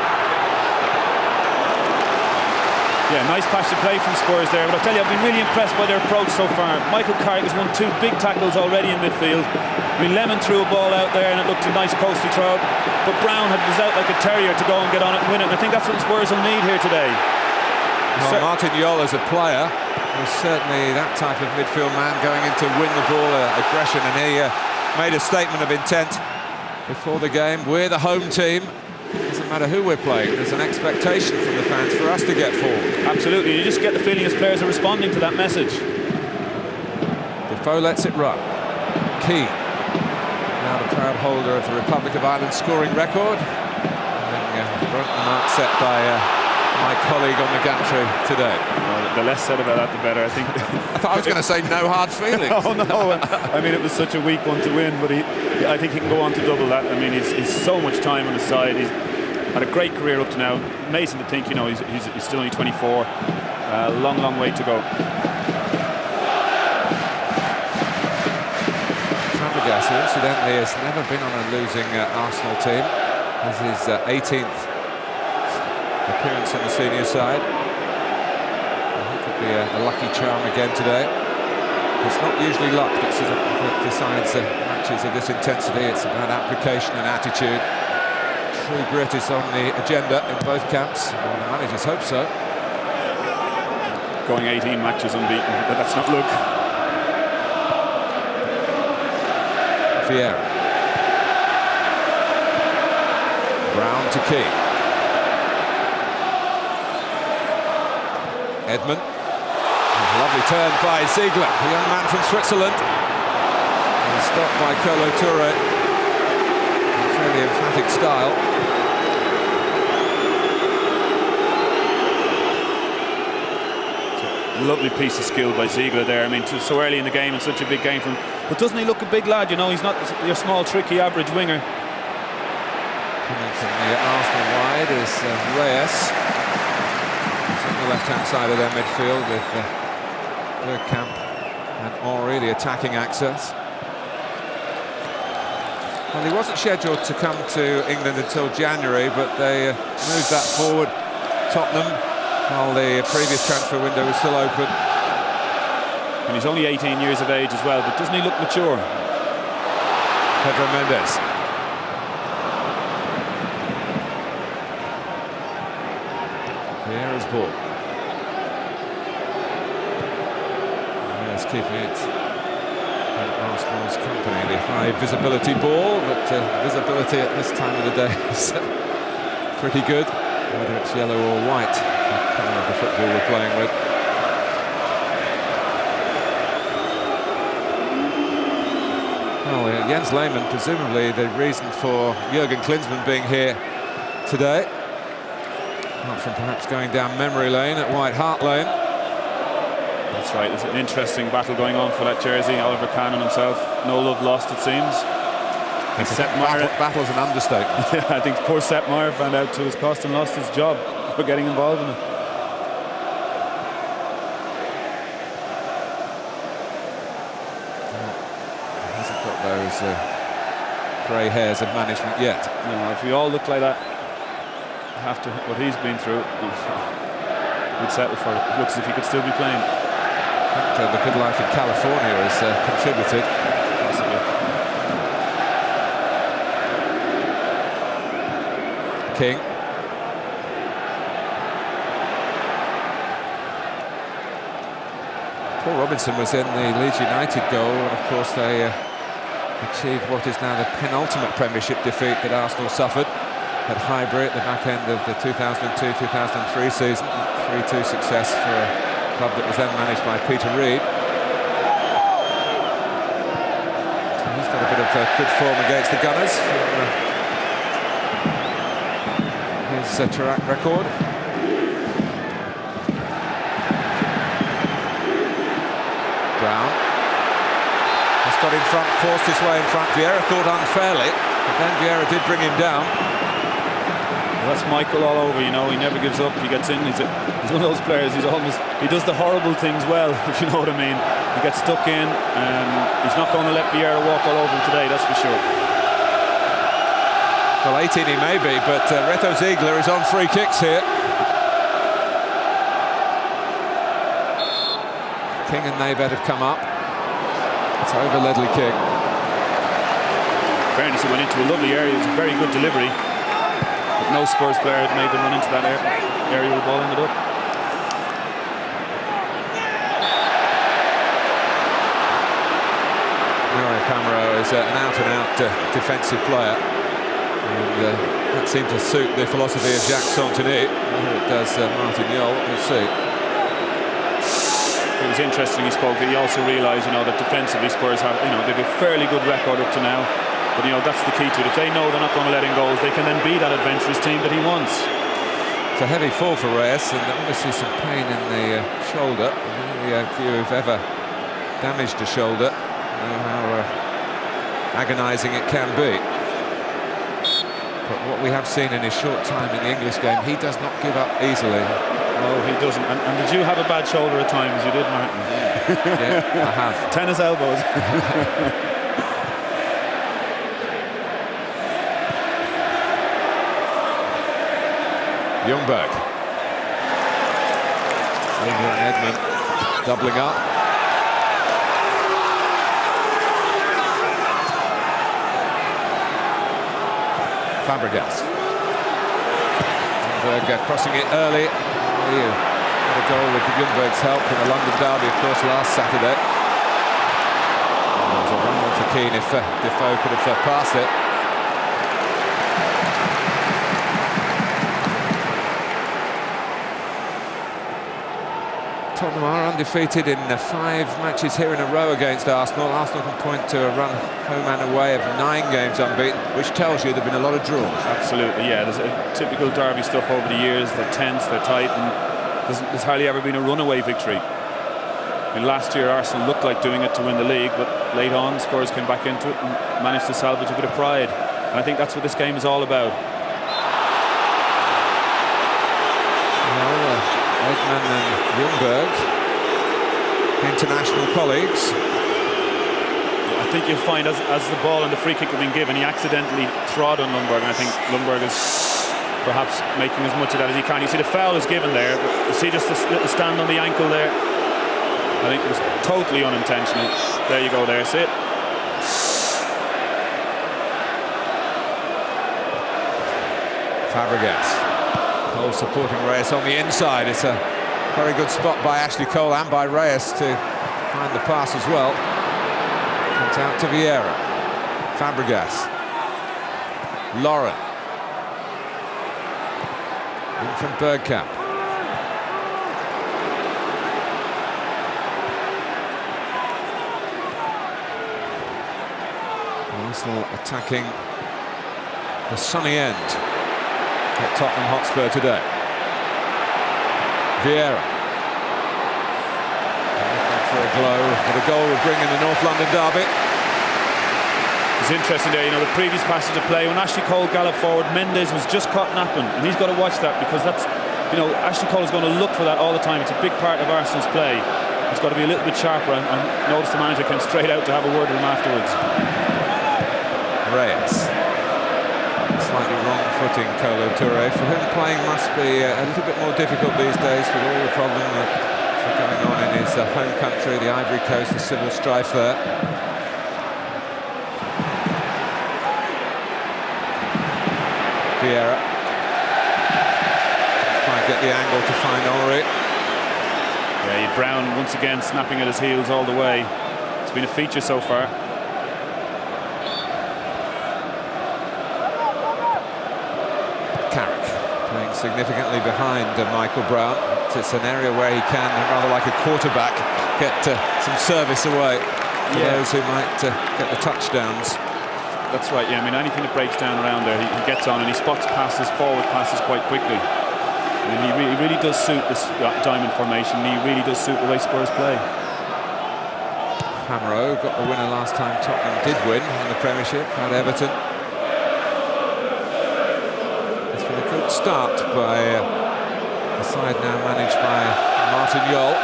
Yeah, nice patch to play from Spurs there, but I'll tell you, I've been really impressed by their approach so far. Michael Carrick has won 2 big tackles already in midfield. I mean, Lehmann threw a ball out there and it looked a nice coastal throw, but Brown was out like a terrier to go and get on it and win it, and I think that's what Spurs will need here today. Well, Martin Jol as a player was certainly that type of midfield man going in to win the ball, aggression, and he made a statement of intent before the game. We're the home team. Doesn't matter who we're playing, there's an expectation from the fans for us to get forward. Absolutely, you just get the feeling as players are responding to that message. Defoe lets it run. Keane, now the proud holder of the Republic of Ireland scoring record. Having broken the mark set by my colleague on the gantry today. Well, the less said about that, the better, I think. I thought I was going to say no hard feelings. Oh no, I mean, it was such a weak one to win, but I think he can go on to double that. I mean, he's so much time on his side. He's had a great career up to now. Amazing to think, you know, he's still only 24. Long way to go. Fabregas, who incidentally has never been on a losing Arsenal team. This is his 18th appearance on the senior side. It could be a lucky charm again today. It's not usually luck that decides matches of this intensity. It's about application and attitude. True grit is on the agenda in both camps. Well, the managers hope so. Going 18 matches unbeaten, but that's not luck. Vieira. Brown to Keane. Edmund. Lovely turn by Ziegler, the young man from Switzerland. And stopped by Kolo Toure. In fairly emphatic style. Lovely piece of skill by Ziegler there. I mean, so early in the game and such a big game from him. But doesn't he look a big lad? You know, he's not your small, tricky, average winger. Coming from the Arsenal wide is Reyes. On the left-hand side of their midfield with Bergkamp and Henry, the attacking access. Well, he wasn't scheduled to come to England until January, but they moved that forward, Tottenham, while the previous transfer window was still open. And he's only 18 years of age as well, but doesn't he look mature? Pedro Mendes. Vieira's ball. Yes, keeping it in Arsenal's company. The high visibility ball, but visibility at this time of the day is pretty good, whether it's yellow or white, the colour of the football we're playing with. Well, Jens Lehmann, presumably the reason for Jurgen Klinsmann being here today, apart from perhaps going down memory lane at White Hart Lane. That's right, there's an interesting battle going on for that jersey. Oliver Kahn and himself, no love lost it seems. Battle's an understatement. Yeah, I think poor Sepp Meyer found out to his cost and lost his job for getting involved in it. He hasn't got those grey hairs of management yet. No, if we all look like that after what he's been through, we'd settle for it. Looks as if he could still be playing. I think the good life in California has contributed. Possibly. King. Paul Robinson was in the Leeds United goal, and of course they achieved what is now the penultimate Premiership defeat that Arsenal suffered at Highbury at the back end of the 2002-2003 season. 3-2 success for a club that was then managed by Peter Reid. So he's got a bit of good form against the Gunners from his track record. Brown has got in front, forced his way in front. Vieira thought unfairly, but then Vieira did bring him down. Well, that's Michael all over, you know. He never gives up. He gets in. He's one of those players. He does the horrible things well, if you know what I mean. He gets stuck in. He's not going to let Vieira walk all over him today, that's for sure. Well, 18 he may be, but Reto Ziegler is on free kicks here. King and Naybed have come up. It's over Ledley King. Fairness, he went into a lovely area. It was a very good delivery. But no Spurs player had maybe run into that area where the ball ended up. Mario Camero is an out-and-out defensive player. And that seemed to suit the philosophy of Jacques Santini. Whether it does Martin Jol, we'll see. It was interesting he spoke. He also realised, you know, that defensively Spurs have, you know, they've a fairly good record up to now. But, you know, that's the key to it. If they know they're not going to let in goals, they can then be that adventurous team that he wants. It's a heavy fall for Reyes, and obviously some pain in the shoulder. Any of you who've ever damaged a shoulder know how agonising it can be. But what we have seen in his short time in the English game, he does not give up easily. No, he doesn't. And did you have a bad shoulder at times? You did, Martin. Yeah, I have. Tennis elbows. Ljungberg. Ziegler and Edmund doubling up. Fabregas. Ljungberg crossing it early. Had a goal with Ljungberg's help in the London derby, of course, last Saturday. It was a run for Keane if Defoe could have passed it. Tottenham are undefeated in 5 matches here in a row against Arsenal. Arsenal can point to a run home and away of 9 games unbeaten, which tells you there have been a lot of draws. Absolutely, yeah. There's a typical derby stuff over the years. They're tense, they're tight, and there's hardly ever been a runaway victory. I mean, last year Arsenal looked like doing it to win the league, but late on Spurs came back into it and managed to salvage a bit of pride. And I think that's what this game is all about. Edman and Ljungberg, international colleagues. I think you'll find as the ball and the free kick have been given, he accidentally trod on Ljungberg, and I think Ljungberg is perhaps making as much of that as he can. You see the foul is given there, but you see just this little stand on the ankle there. I think it was totally unintentional. There you go, there, see it? Fabregas. Cole supporting Reyes on the inside. It's a very good spot by Ashley Cole and by Reyes to find the pass as well. Comes out to Vieira. Fabregas. Lauren. In from Bergkamp. Arsenal attacking the sunny end at Tottenham Hotspur today. Vieira. for a glow, for the goal would bring in the North London derby. It's interesting there, you know, the previous passage of play, when Ashley Cole galloped forward, Mendes was just caught napping, and he's got to watch that, because that's, you know, Ashley Cole is going to look for that all the time. It's a big part of Arsenal's play. He's got to be a little bit sharper, and notice the manager came straight out to have a word with him afterwards. Reyes. Slightly wrong footing, Kolo Touré, for whom playing must be a little bit more difficult these days with all the problem that's going on in his home country, the Ivory Coast, the civil strife there. Vieira. Try and get the angle to find Henry. Yeah, Brown once again snapping at his heels all the way. It's been a feature so far. Playing significantly behind Michael Brown. It's an area where he can, rather like a quarterback, get some service away for those who might get the touchdowns. That's right, yeah. I mean, anything that breaks down around there, he gets on and he spots passes, forward passes quite quickly. I mean, he really does suit this diamond formation. He really does suit the way Spurs play. Hamro got the winner last time Tottenham did win in the Premiership at Everton. Good start by the side now managed by Martin Jol.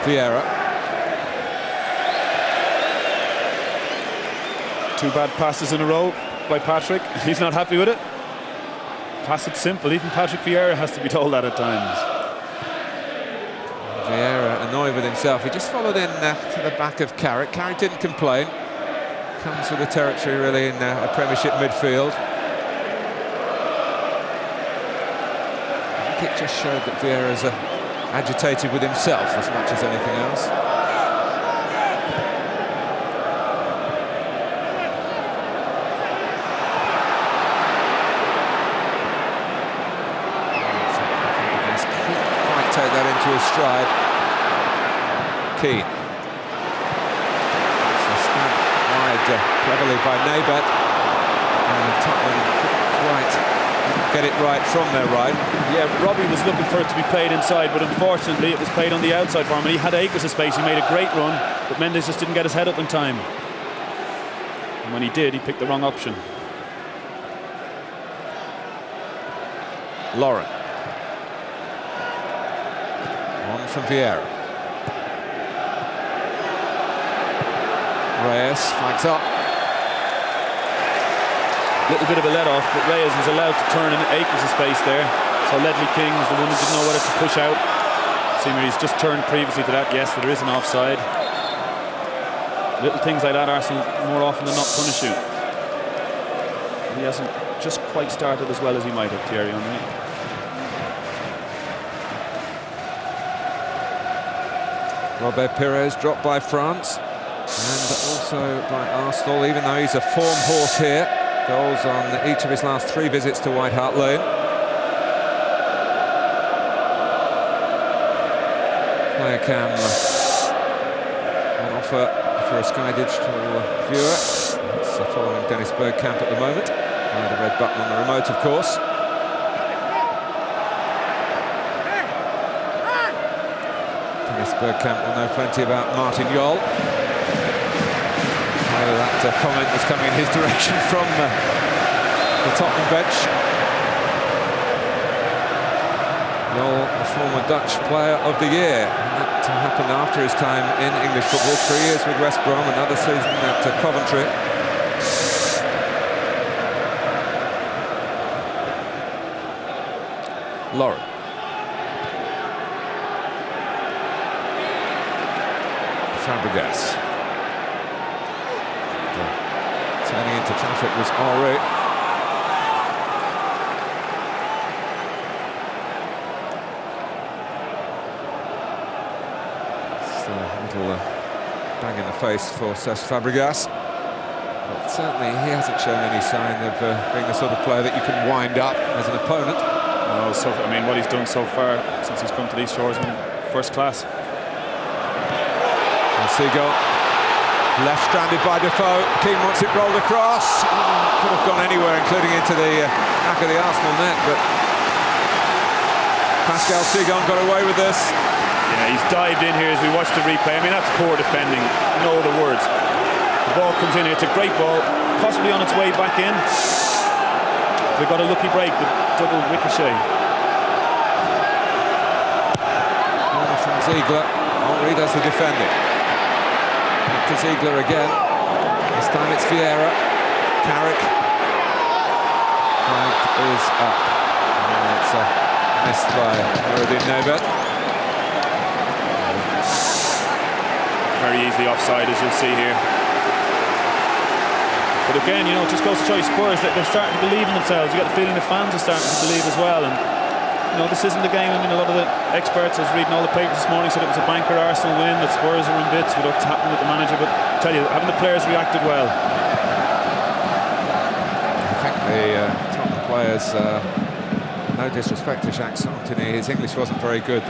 Vieira. Two bad passes in a row by Patrick. He's not happy with it. Pass it simple. Even Patrick Vieira has to be told that at times. Vieira annoyed with himself. He just followed in to the back of Carrick. Carrick didn't complain. Comes with the territory really in a Premiership midfield. I think it just showed that Vieira's agitated with himself as much as anything else. Can't quite take that into his stride. Keane. Cleverly by Nabet, and Tottenham couldn't get it right from their right. Yeah, Robbie was looking for it to be played inside, but unfortunately it was played on the outside for him, and he had acres of space. He made a great run, but Mendes just didn't get his head up in time. And when he did, he picked the wrong option. Lauren. On from Vieira. Reyes flags up. Little bit of a let-off, but Reyes was allowed to turn in acres of space there. So Ledley Kings, the woman, didn't know whether to push out. He's just turned previously to that. Yes, there is an offside. Little things like that Arsenal more often than not punish you. He hasn't just quite started as well as he might have, Thierry Henry. Robert Pires dropped by France. And also by Arsenal, even though he's a form horse here. Goals on each of his last 3 visits to White Hart Lane. Player cam on offer for a Sky Digital viewer. It's following Dennis Bergkamp at the moment. The red button on the remote, of course. Dennis Bergkamp will know plenty about Martin Jol. That comment was coming in his direction from the Tottenham bench. Jol, the former Dutch Player of the Year. And that happened after his time in English football. 3 years with West Brom, another season at Coventry. Lauren. Fabregas. Turning into traffic was Henry. It's a little bang in the face for Cesc Fabregas. But certainly he hasn't shown any sign of being the sort of player that you can wind up as an opponent. No, so I mean, what he's done so far since he's come to these shores, first class. And Seagull. Left stranded by Defoe. Keane wants it rolled across. Could have gone anywhere, including into the back of the Arsenal net, but Pascal Sigon got away with this. Yeah, he's dived in here as we watch the replay. I mean, that's poor defending, no other words. The ball comes in here, it's a great ball, possibly on its way back in. They got a lucky break, the double ricochet. Corner from Ziegler. Henry does the defending. Back to Ziegler again. This time it's Vieira. Carrick. Flag is up. And it's missed by Nuruddin Nebet. Very easily offside, as you'll see here. But again, you know, it just goes to show you Spurs that they're starting to believe in themselves. You get the feeling the fans are starting to believe as well. And you know, this isn't the game. I mean, a lot of the experts, I was reading all the papers this morning, said it was a banker Arsenal win, that Spurs are in bits with what's happening with the manager. But I tell you, having the players reacted well. I think the Tottenham players, no disrespect to Jacques Santini, his English wasn't very good.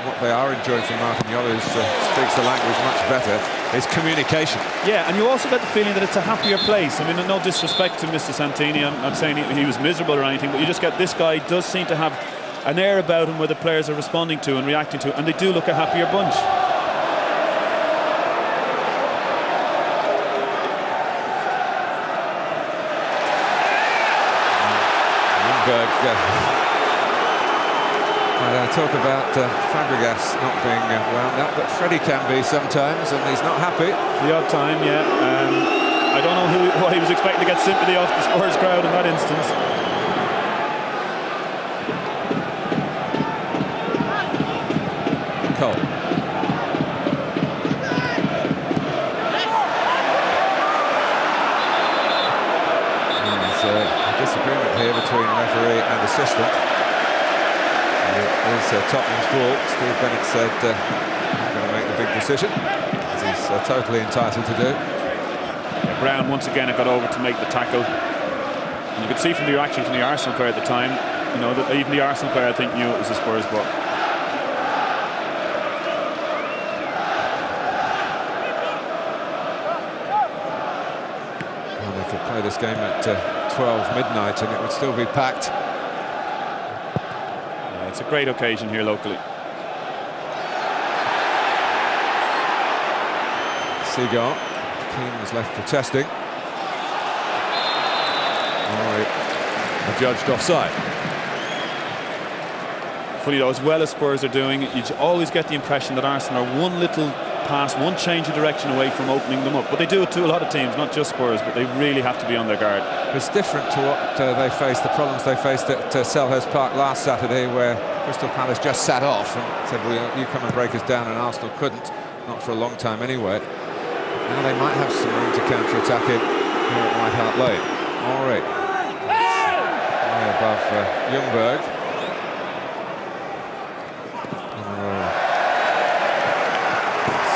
What they are enjoying from Martin Jol, who speaks the language much better, is communication. Yeah, and you also get the feeling that it's a happier place. I mean, no disrespect to Mr. Santini, I'm not saying he was miserable or anything, but you just get this guy does seem to have an air about him where the players are responding to and reacting to, and they do look a happier bunch. Ljungberg. Talk about Fabregas not being wound up, but Freddie can be sometimes, and he's not happy. The odd time, yeah. I don't know why he was expecting to get sympathy off the Spurs crowd in that instance. Cole. There's a disagreement here between referee and assistant. It is Tottenham's ball. Steve Bennett said he's going to make the big decision, as he's totally entitled to do. Yeah, Brown once again got over to make the tackle. And you could see from the reaction from the Arsenal player at the time, you know, that even the Arsenal player I think knew it was a Spurs ball. Well, they could play this game at 12 midnight and it would still be packed. It's a great occasion here locally. Seagull. Keane was left protesting. Judged offside. Funny though, as well as Spurs are doing, you always get the impression that Arsenal are one little pass, one change of direction away from opening them up. But they do it to a lot of teams, not just Spurs, but they really have to be on their guard. It's different to what they faced, the problems they faced at Selhurst Park last Saturday, where Crystal Palace just sat off and said, well, you come and break us down, and Arsenal couldn't, not for a long time anyway. Now they might have some room to counter-attack it here at White Hart Lane. Henry. Way above Ljungberg.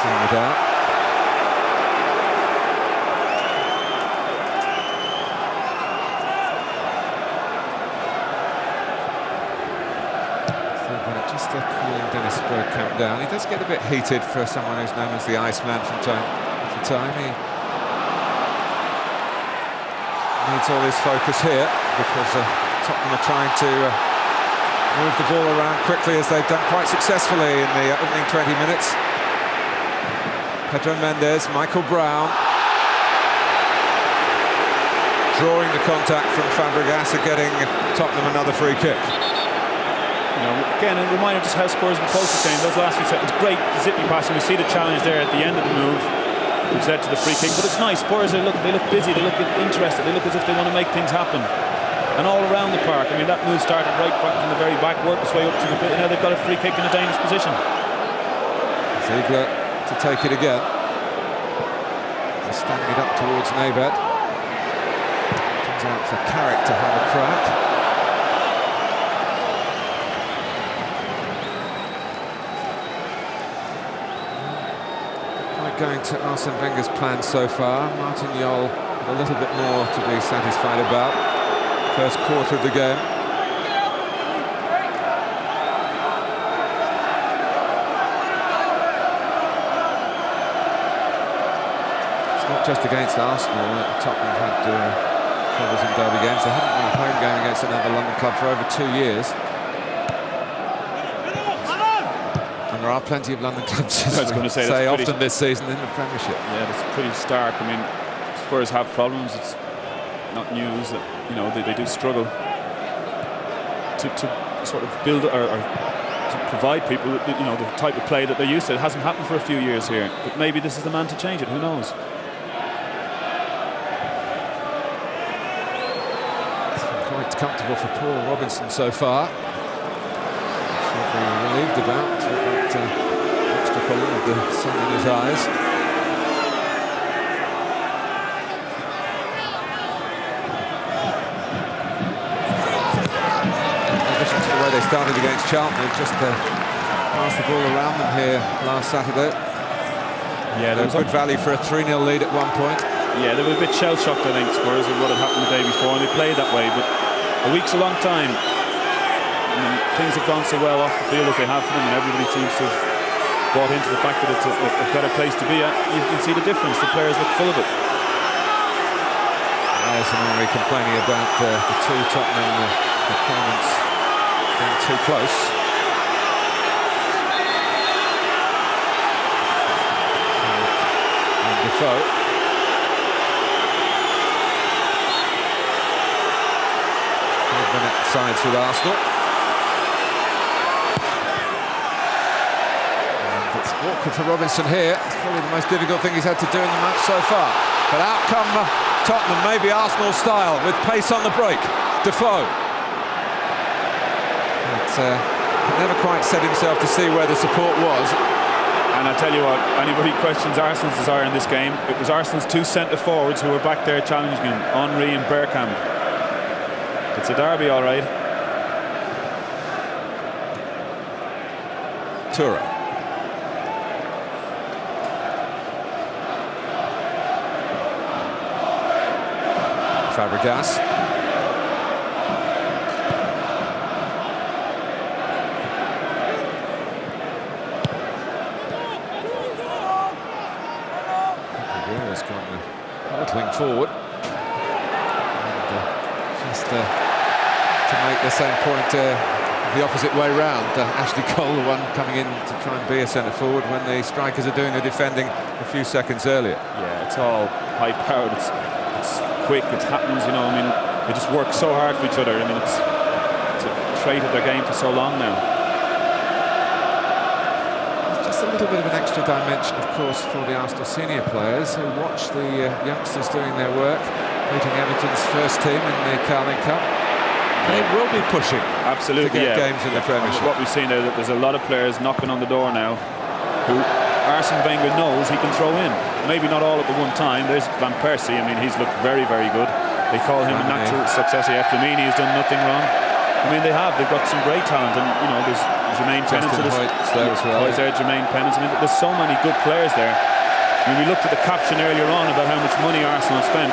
Seeing it out. Just calling Dennis Bergkamp down. He does get a bit heated for someone who's known as the Iceman from time to time. He needs all his focus here because Tottenham are trying to move the ball around quickly, as they've done quite successfully in the opening 20 minutes. Pedro Mendes, Michael Brown drawing the contact from Fabregas and getting Tottenham another free kick. You know, again, a reminder just how Spurs were close to saying those last few seconds. Great zippy passing. We see the challenge there at the end of the move, which led to the free kick. But it's nice. Spurs they look busy. They look interested. They look as if they want to make things happen. And all around the park. I mean, that move started right back from the very back, worked its way up to the bit. Now they've got a free kick in a dangerous position. Ziegler to take it again. He's standing it up towards Nebet. Comes out for Carrick to have a crack. Going to Arsene Wenger's plan so far. Martin Jol a little bit more to be satisfied about. First quarter of the game. It's not just against Arsenal that Tottenham have had troubles in derby games. They haven't won a home game against another London club for over 2 years. there are plenty of London clubs, I was going to say often this season in the Premiership. Yeah, that's pretty stark. I mean, Spurs have problems. It's not news that, you know, they do struggle to sort of build or to provide people, you know, the type of play that they're used to. It hasn't happened for a few years here, but maybe this is the man to change it. Who knows? It's been quite comfortable for Paul Robinson so far. Should be relieved about that obstacle with the sun in his eyes. They started against Charlton. They've just passed the ball around them here last Saturday. Yeah, there was good value for a 3-0 lead at one point. Yeah, they were a bit shell-shocked, I think, Spurs, with what had happened the day before, and they played that way. But a week's a long time. I mean, things have gone so well off the field as they have for them, and everybody seems to have bought into the fact that it's a better place to be at. You can see the difference. The players look full of it. Alison Henry complaining about the two Tottenham opponents being too close. And Defoe. 5-minute sides with Arsenal. And it's awkward for Robinson here. It's probably the most difficult thing he's had to do in the match so far. But out come Tottenham, maybe Arsenal style, with pace on the break. Defoe. Could never quite set himself to see where the support was. And I tell you what, anybody questions Arsenal's desire in this game, it was Arsenal's two centre forwards who were back there challenging him, Henry and Bergkamp. It's a derby, all right. Toure. Fabregas. Vieira's gone hurtling forward. And just to make the same point the opposite way round. Ashley Cole, the one coming in to try and be a centre forward when the strikers are doing the defending a few seconds earlier. Yeah, it's all high-powered. It's quick. It happens. You know, I mean, they just work so hard for each other. I mean, it's a trait of their game for so long now. Just a little bit of an extra dimension, of course, for the Arsenal senior players who watch the youngsters doing their work, beating Everton's first team in the Carling Cup. They will be pushing absolutely to get games in the Premiership. What we've seen there, that there's a lot of players knocking on the door now who Arsene Wenger knows he can throw in. Maybe not all at the one time. There's Van Persie. I mean, he's looked very, very good. They call him a natural successor. Flamini has done nothing wrong. I mean, they've got some great talent, and you know, there's Jermaine Pennant. There as well. Jermaine Pennant. I mean, there's so many good players there. I mean, we looked at the caption earlier on about how much money Arsenal spent,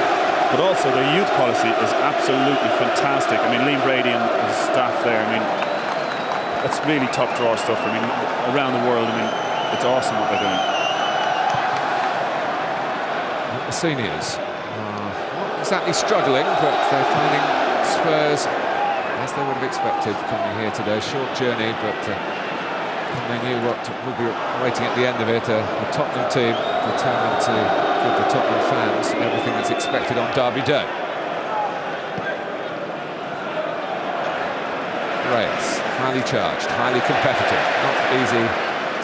but also their youth policy is absolutely fantastic. I mean, Liam Brady and his staff there. I mean, that's really top drawer stuff. I mean, around the world. I mean, it's awesome what they're doing. The seniors are not exactly struggling, but they're finding Spurs, as they would have expected, coming here today. Short journey, but they knew what would be waiting at the end of it. A Tottenham team determined to give the Tottenham fans everything that's expected on Derby Day. Race, highly charged, highly competitive, not easy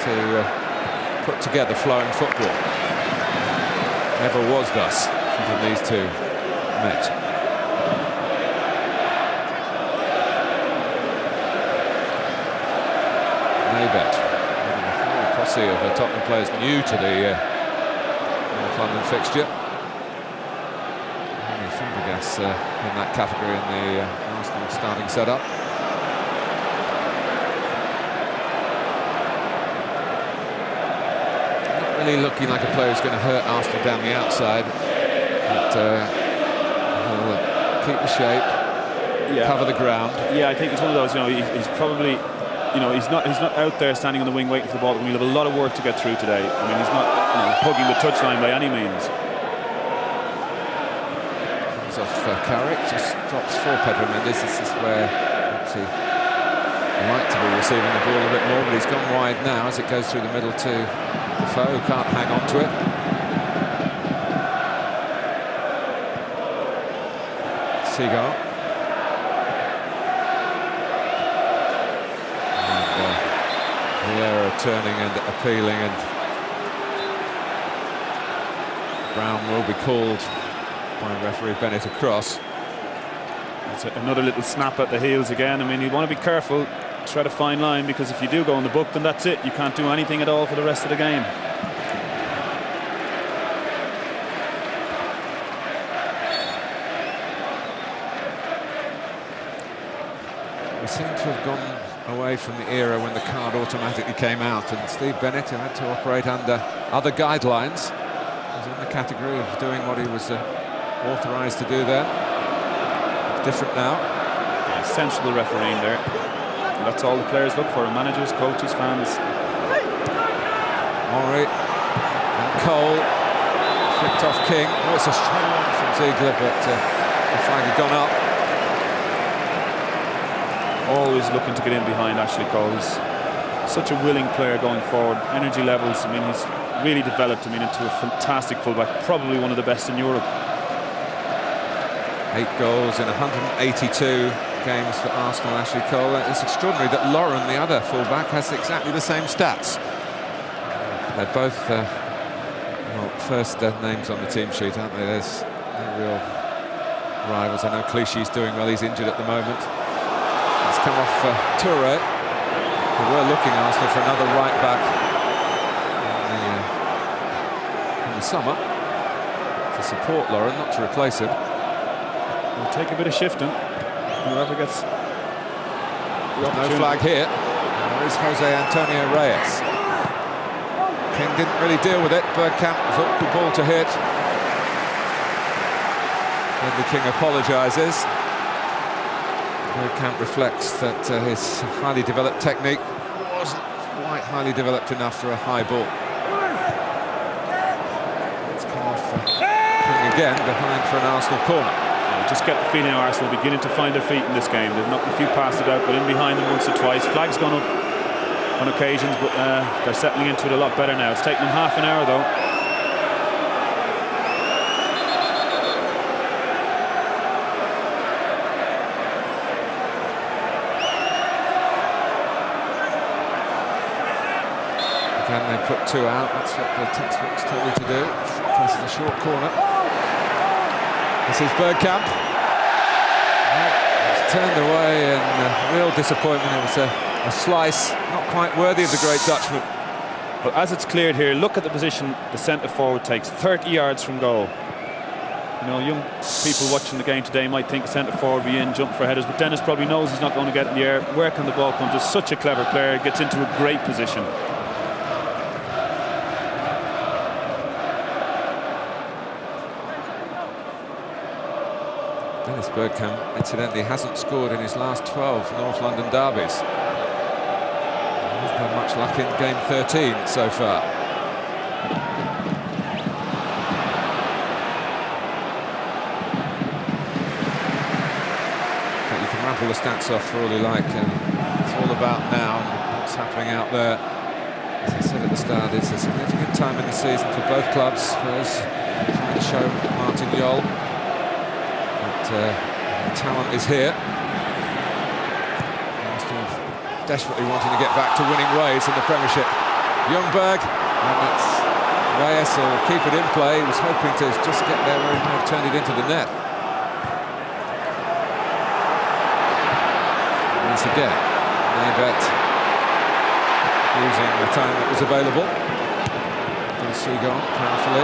to put together flowing football. Never was thus when these two met. Maybet, a whole posse of Tottenham players new to the North London fixture. Only Fabregas in that category in the Arsenal starting setup. Really looking like a player who's going to hurt Arsenal down the outside, but he'll keep the shape, cover the ground. Yeah, I think it's one of those. You know, he's probably, you know, he's not out there standing on the wing waiting for the ball. But we'll have a lot of work to get through today. I mean, he's not, you know, hugging the touchline by any means. Comes off Carrick, just drops for Pedro Mendes. This is where he like to be receiving the ball a bit more, but he's gone wide now as it goes through the middle to Defoe, who can't hang on to it. Seagull. And Vieira turning and appealing, and Brown will be called by referee Bennett across. It's another little snap at the heels again. I mean, you want to be careful, tread a fine line, because if you do go in the book, then that's it. You can't do anything at all for the rest of the game. We seem to have gone away from the era when the card automatically came out, and Steve Bennett, who had to operate under other guidelines, was in the category of doing what he was authorised to do there. It's different now. Yeah, sensible refereeing there. And that's all the players look for, managers, coaches, fans. Henry and Cole flicked off King. Oh, it's a strong one from Ziegler, but the flag had gone up. Always looking to get in behind Ashley Cole. He's such a willing player going forward. Energy levels, I mean, he's really developed, I mean, into a fantastic fullback, probably one of the best in Europe. 8 goals in 182 games for Arsenal, Ashley Cole. It's extraordinary that Lauren, the other fullback, has exactly the same stats. They're both well, first names on the team sheet, aren't they? There's no real rivals. I know Clichy's doing well, he's injured at the moment. It's come off Toure, who were looking, Arsenal, for another right back in the summer to support Lauren, not to replace him. It'll take a bit of shifting. Whoever gets the no flag here. There is Jose Antonio Reyes. King didn't really deal with it. Bergkamp was up the ball to hit. Then the King apologises. Bergkamp reflects that his highly developed technique wasn't quite highly developed enough for a high ball. It's come off King again, behind for an Arsenal corner. Just get the feeling Arsenal beginning to find their feet in this game. They've knocked a few passes out, but in behind them once or twice. Flag's gone up on occasions, but they're settling into it a lot better now. It's taken them half an hour though. Again, they put 2 out. That's what the textbooks tell you to do. Presses a short corner. This is Bergkamp. It's turned away in real disappointment. It was a slice not quite worthy of the great Dutchman. But as it's cleared here, look at the position the centre forward takes, 30 yards from goal. You know, young people watching the game today might think the centre forward will be in, jump for headers, but Dennis probably knows he's not going to get in the air. Where can the ball come? Just such a clever player, gets into a great position. Dennis Bergkamp, incidentally, hasn't scored in his last 12 North London derbies. He hasn't had much luck in game 13 so far. But you can rattle the stats off for all you like, and it's all about now and what's happening out there. As I said at the start, it's a significant time in the season for both clubs. Spurs trying to show Martin Jol the talent is here. Arsenal desperately wanting to get back to winning ways in the Premiership. Ljungberg, and that's Reyes will keep it in play. He was hoping to just get there where he might have turned it into the net. Once again, Naybet using the time that was available. Seagull powerfully.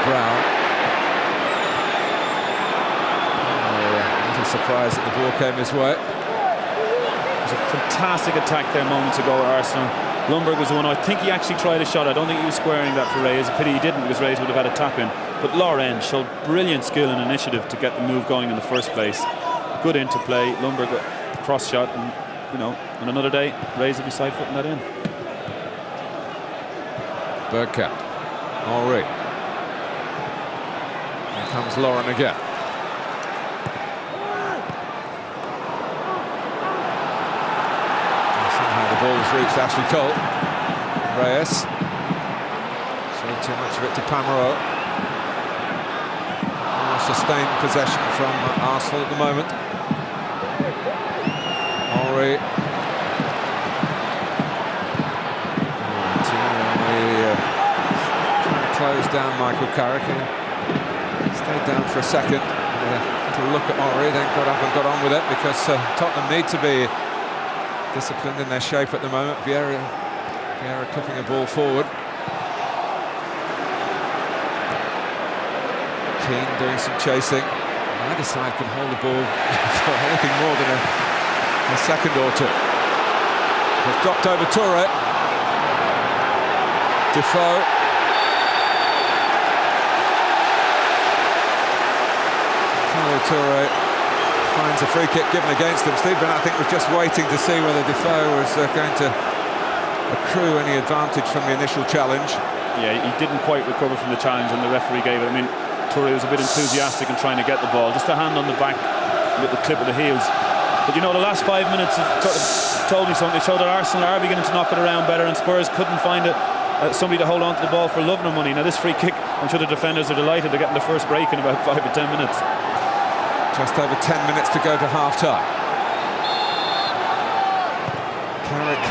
Brown. Surprised that the ball came his way. It was a fantastic attack there moments ago at Arsenal. Ljungberg was the one, I think he actually tried a shot. I don't think he was squaring that for Reyes. It's a pity he didn't, because Reyes would have had a tap in. But Lauren showed brilliant skill and initiative to get the move going in the first place. Good interplay. Ljungberg got a cross shot, and you know, on another day, Reyes will be side footing that in. Bergkamp. Henry. Here comes Lauren again. has reached Ashley Cole. Reyes. Showing too much of it to Pamarot. Sustained possession from Arsenal at the moment. Henry. Trying to close down Michael Carrick. Stayed down for a second to look at Henry, then got up and got on with it because Tottenham need to be disciplined in their shape at the moment. Vieira clipping a ball forward. Keane doing some chasing. Either side can hold the ball for anything more than a second or two. Has dropped over Toure. Defoe. Toure finds a free kick given against him. Steve Bennett, I think, was just waiting to see whether Defoe was going to accrue any advantage from the initial challenge. Yeah, he didn't quite recover from the challenge and the referee gave it. I mean, Toure was a bit enthusiastic in trying to get the ball. Just a hand on the back, a little clip of the heels. But you know, the last 5 minutes have told me something. They showed that Arsenal are beginning to knock it around better, and Spurs couldn't find somebody to hold on to the ball for love nor money. Now this free kick, I'm sure the defenders are delighted they're getting the first break in about 5 or 10 minutes. Just over 10 minutes to go to half-time. Carrick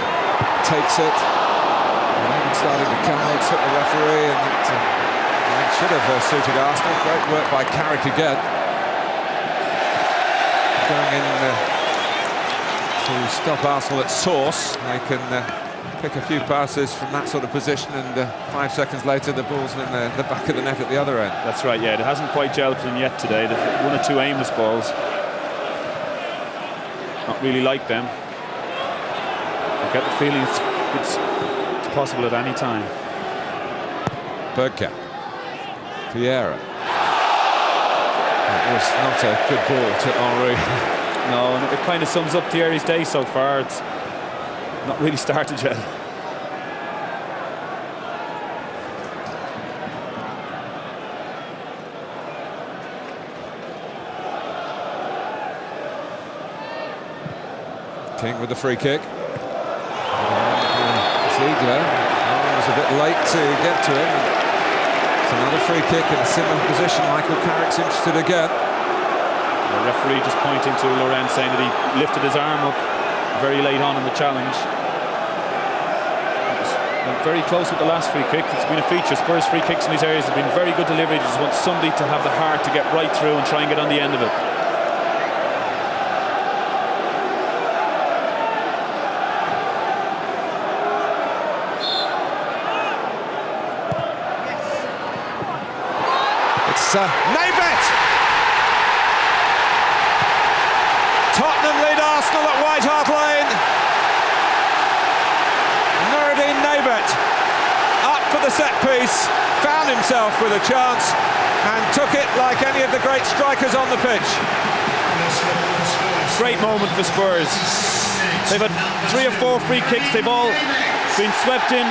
takes it. And starting to come, it's hit the referee, and it should have suited Arsenal. Great work by Carrick again. Going in to stop Arsenal at source. They can pick a few passes from that sort of position, and 5 seconds later the ball's in the back of the net at the other end. That's right, yeah. It hasn't quite gelled for them yet today. They've 1 or 2 aimless balls. Not really like them. I get the feeling it's possible at any time. Bergkamp. Vieira. That was not a good ball to Henry. No, and it kind of sums up Thierry's day so far. It's not really started yet. King with the free kick. Ziegler was a bit late to get to him. It's another free kick in a similar position. Michael Carrick's interested again. The referee just pointing to Lorenz, saying that he lifted his arm up very late on in the challenge. Went very close with the last free kick. It's been a feature. Spurs free kicks in these areas have been very good delivery. They just want somebody to have the heart to get right through and try and get on the end of it. Naybet! Tottenham lead Arsenal at White Hart Lane. Nuruddin Naybet up for the set piece, found himself with a chance and took it like any of the great strikers on the pitch. Great moment for Spurs. They've had 3 or 4 free kicks. They've all been swept in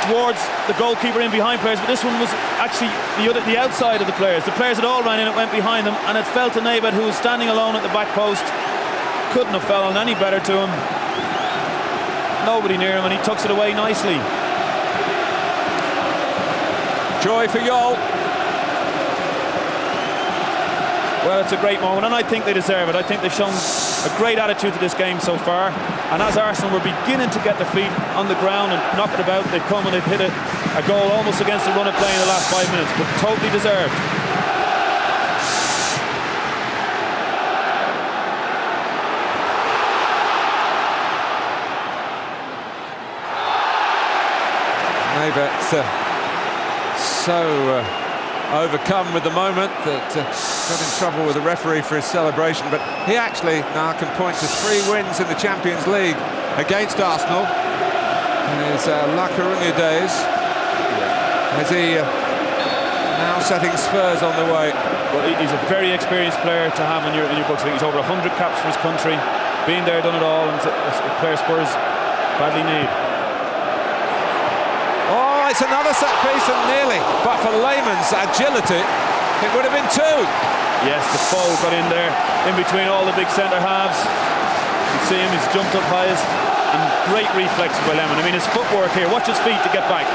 towards the goalkeeper in behind players, but this one was actually the outside of the players. The players had all ran in, it went behind them, and it fell to Naybet, who was standing alone at the back post. Couldn't have fallen any better to him. Nobody near him, and he tucks it away nicely. Joy for Yol. Well, it's a great moment, and I think they deserve it. I think they've shown a great attitude to this game so far, and as Arsenal were beginning to get their feet on the ground and knock it about, they've come and they've hit a goal almost against the run of play in the last 5 minutes, but totally deserved. Naybet so overcome with the moment that got in trouble with the referee for his celebration, but he actually now can point to 3 wins in the Champions League against Arsenal in his La Coruña days. As he now setting Spurs on the way. Well, he's a very experienced player to have in your books. I think he's over 100 caps for his country, been there, done it all, and it's a player Spurs badly need. Oh, it's another set piece, and nearly, but for Lehmann's agility, it would have been 2. Yes, Defoe got in there, in between all the big centre halves. You can see him, he's jumped up highest. And great reflexes by Lemon. I mean, his footwork here, watch his feet to get back.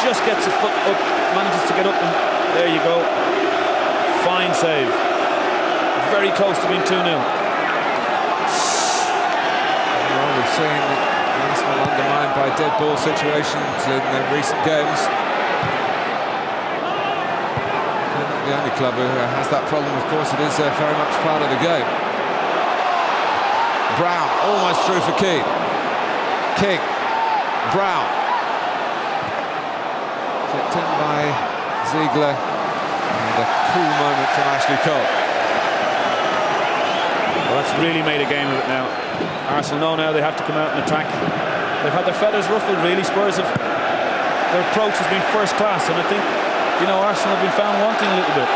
Just gets his foot up, manages to get up, and there you go. Fine save. Very close to being 2-0. Well, we've seen Arsenal undermined by dead ball situations in recent games. They're not the only club who has that problem, of course. It is very much part of the game. Brown almost through for Keane. King, Brown. Kicked in by Ziegler. And a cool moment from Ashley Cole. Well, that's really made a game of it now. Arsenal know now they have to come out and attack. They've had their feathers ruffled, really. Spurs have... Their approach has been first class, and I think, you know, Arsenal have been found wanting a little bit.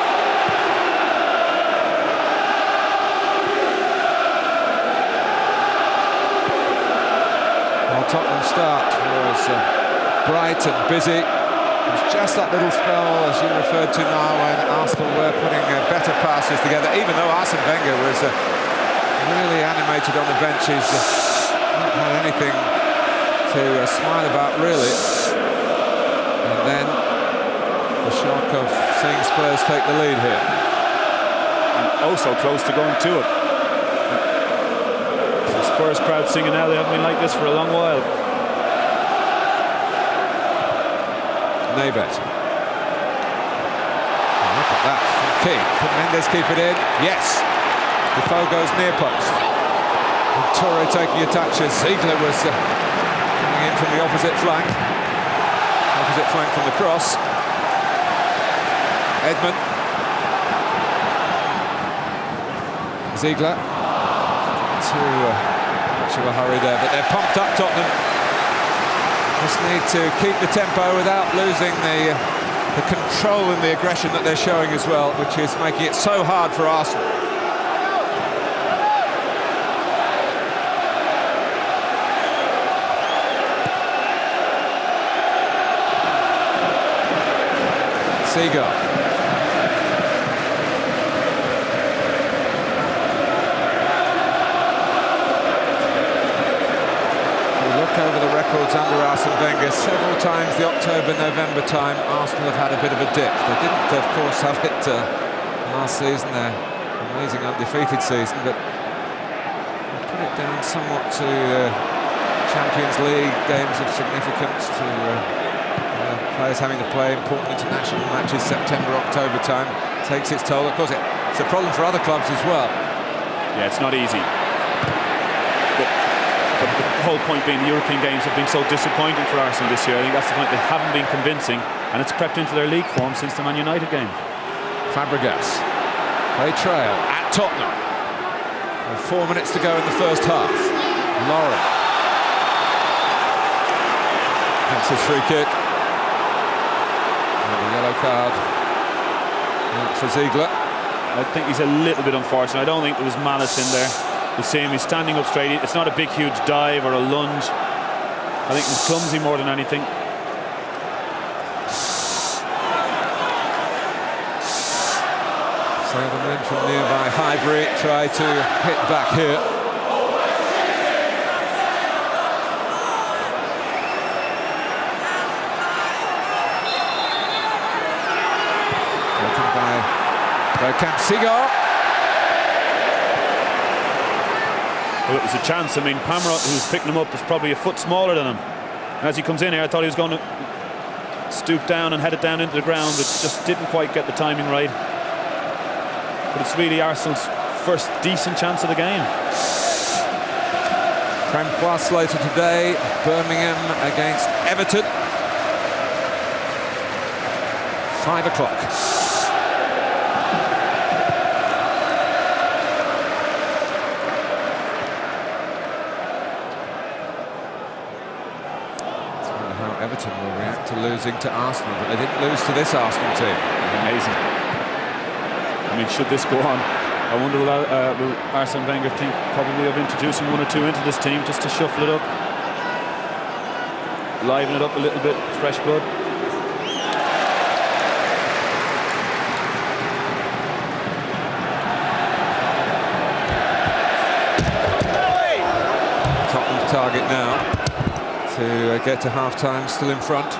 Well, Tottenham's start was bright and busy. It was just that little spell, as you referred to now, when Arsenal were putting better passes together, even though Arsene Wenger was really animated on the bench. He's not had anything to smile about, really. And then the shock of seeing Spurs take the lead here. And also close to going to it. The Spurs crowd singing now, they haven't been like this for a long while. Navet. Oh, look at that from King. Can Mendes keep it in? Yes. Defoe goes near post. And Torre taking your touches. Ziegler was coming in from the opposite flank. Opposite flank from the cross. Edmund. Ziegler. Too much of a hurry there, but they're pumped up, Tottenham. Just need to keep the tempo without losing the control and the aggression that they're showing as well, which is making it so hard for Arsenal. Seagull. Over the records under Arsene Wenger, several times the October-November time, Arsenal have had a bit of a dip. They didn't, of course, have it last season, their amazing undefeated season, but they put it down somewhat to Champions League games of significance, to players having to play important international matches. September, October time takes its toll. Of course, it's a problem for other clubs as well. Yeah, it's not easy. But the whole point being the European games have been so disappointing for Arsenal this year. I think that's the point. They haven't been convincing, and it's crept into their league form since the Man United game. Fabregas. They trail at Tottenham. And 4 minutes to go in the first half. Lauren. That's his free kick. And a yellow card for Ziegler. I think he's a little bit unfortunate. I don't think there was malice in there. You see him, he's standing up straight. It's not a big, huge dive or a lunge. I think he's clumsy more than anything. Sailed in from nearby Highbury, tried to hit back here. Taken by Bergkamp. Seagull. Well, it was a chance. I mean, Pamela, who's picking him up, is probably a foot smaller than him. And as he comes in here, I thought he was going to stoop down and head it down into the ground, but just didn't quite get the timing right. But it's really Arsenal's first decent chance of the game. Prem later today, Birmingham against Everton. 5 o'clock. Everton will react to losing to Arsenal, but they didn't lose to this Arsenal team. Amazing. I mean, should this go on, I wonder will Arsene Wenger think probably of introducing 1 or 2 into this team just to shuffle it up, liven it up a little bit, fresh blood. target now to get to half-time still in front.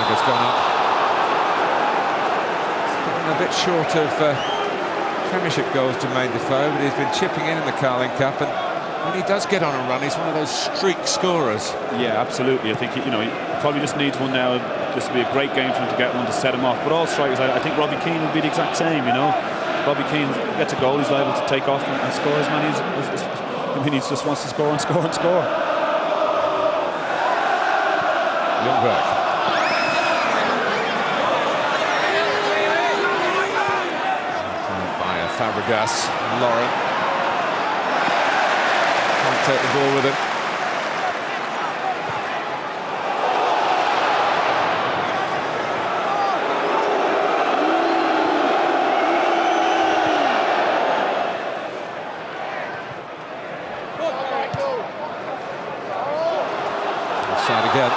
Has gone up. It's a bit short of Premiership goals to Defoe, but he's been chipping in the Carling Cup, and when he does get on a run, he's one of those streak scorers. Yeah, absolutely. I think he probably just needs one now. This would be a great game for him to get one to set him off. But all strikers, I think Robbie Keane would be the exact same. Robbie Keane gets a goal, he's liable to take off and score as many as he just wants to score and score and score. Ljungberg. Fabregas, Lauren can't take the ball with him. Offside again.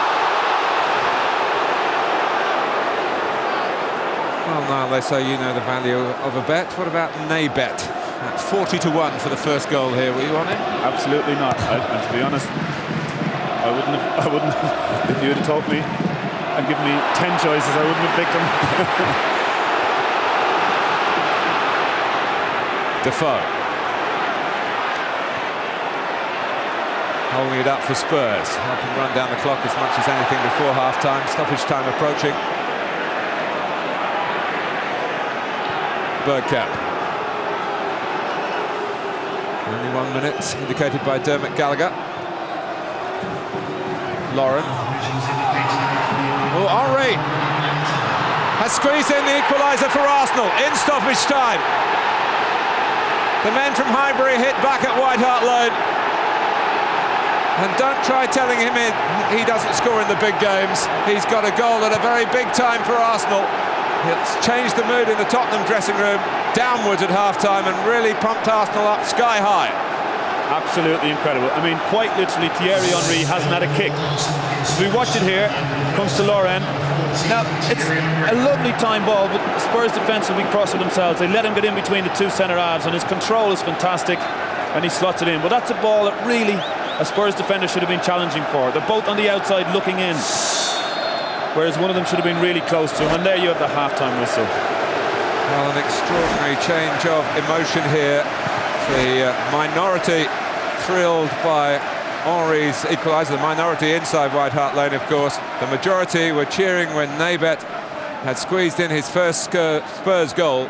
Well, now they say you know the value of a bet. What about nay bet? That's 40 to 1 for the first goal here. Were you on it? Absolutely not. And to be honest, I wouldn't have. If you had told me and given me 10 choices, I wouldn't have picked them. Defoe. Holding it up for Spurs. Helping run down the clock as much as anything before half-time. Stoppage time approaching. Bergkamp. Only 1 minute, indicated by Dermot Gallagher. Lauren. Oh, Henry has squeezed in the equaliser for Arsenal in stoppage time. The men from Highbury hit back at White Hart Lane. And don't try telling him he doesn't score in the big games. He's got a goal at a very big time for Arsenal. It's changed the mood in the Tottenham dressing room downwards at half-time and really pumped Arsenal up sky high. Absolutely incredible. I mean, quite literally, Thierry Henry hasn't had a kick. So we watch it here, comes to Lauren. Now, it's a lovely time ball, but Spurs defence will be cross with themselves. They let him get in between the two centre-halves, and his control is fantastic, and he slots it in. But that's a ball that really a Spurs defender should have been challenging for. They're both on the outside looking in, whereas one of them should have been really close to him, and there you have the half-time whistle. Well, an extraordinary change of emotion here. The minority thrilled by Henry's equaliser, the minority inside White Hart Lane, of course. The majority were cheering when Naybet had squeezed in his first Spurs goal.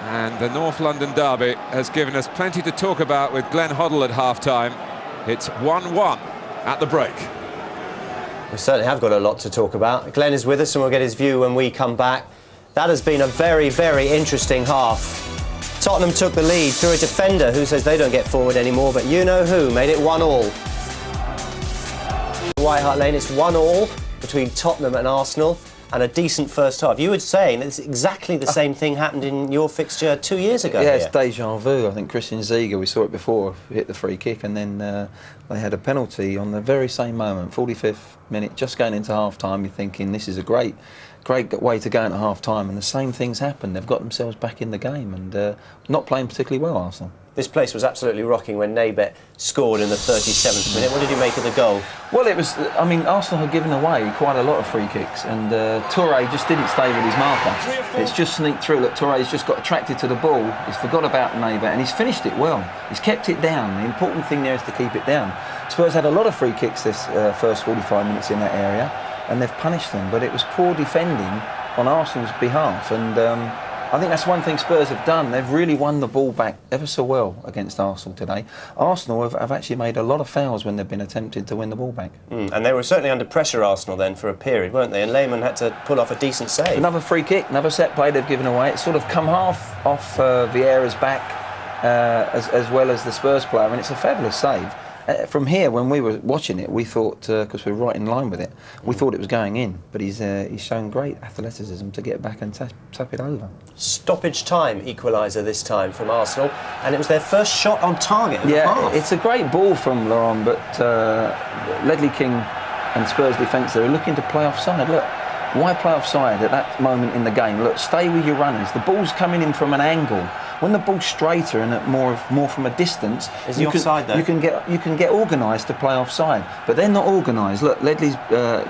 And the North London derby has given us plenty to talk about with Glenn Hoddle at half-time. It's 1-1 at the break. We certainly have got a lot to talk about. Glenn is with us and we'll get his view when we come back. That has been a very, very interesting half. Tottenham took the lead through a defender who says they don't get forward anymore, but you know who made it 1-1. White Hart Lane, it's 1-1 between Tottenham and Arsenal, and a decent first half. You were saying that it's exactly the same thing happened in your fixture 2 years ago. Yeah, it's deja vu. I think Christian Ziege, we saw it before, hit the free kick, and then they had a penalty on the very same moment, 45th minute, just going into half-time. You're thinking this is a great way to go into half-time, and the same things happened. They've got themselves back in the game and not playing particularly well, Arsenal. This place was absolutely rocking when Naybet scored in the 37th minute. What did you make of the goal? Well, it was, I mean, Arsenal had given away quite a lot of free kicks, and Touré just didn't stay with his marker. It's just sneaked through. Look, Touré's just got attracted to the ball. He's forgot about Naybet, and he's finished it well. He's kept it down. The important thing there is to keep it down. Spurs had a lot of free kicks this first 45 minutes in that area, and they've punished them, but it was poor defending on Arsenal's behalf, and I think that's one thing Spurs have done. They've really won the ball back ever so well against Arsenal today. Arsenal have actually made a lot of fouls when they've been attempted to win the ball back. And they were certainly under pressure, Arsenal, then, for a period, weren't they? And Lehmann had to pull off a decent save. Another free kick, another set play they've given away. It's sort of come half off Vieira's back as well as the Spurs player, and it's a fabulous save. From here, when we were watching it, we thought, because we were right in line with it, we thought it was going in. But he's shown great athleticism to get back and tap it over. Stoppage time equaliser this time from Arsenal, and it was their first shot on target. Yeah, it's a great ball from Laurent, but Ledley King and Spurs defence, they're looking to play offside. Look, why play offside at that moment in the game? Look, stay with your runners. The ball's coming in from an angle. When the ball's straighter and more from a distance, is he offside though? You can get organised to play offside, but they're not organised. Look, Ledley's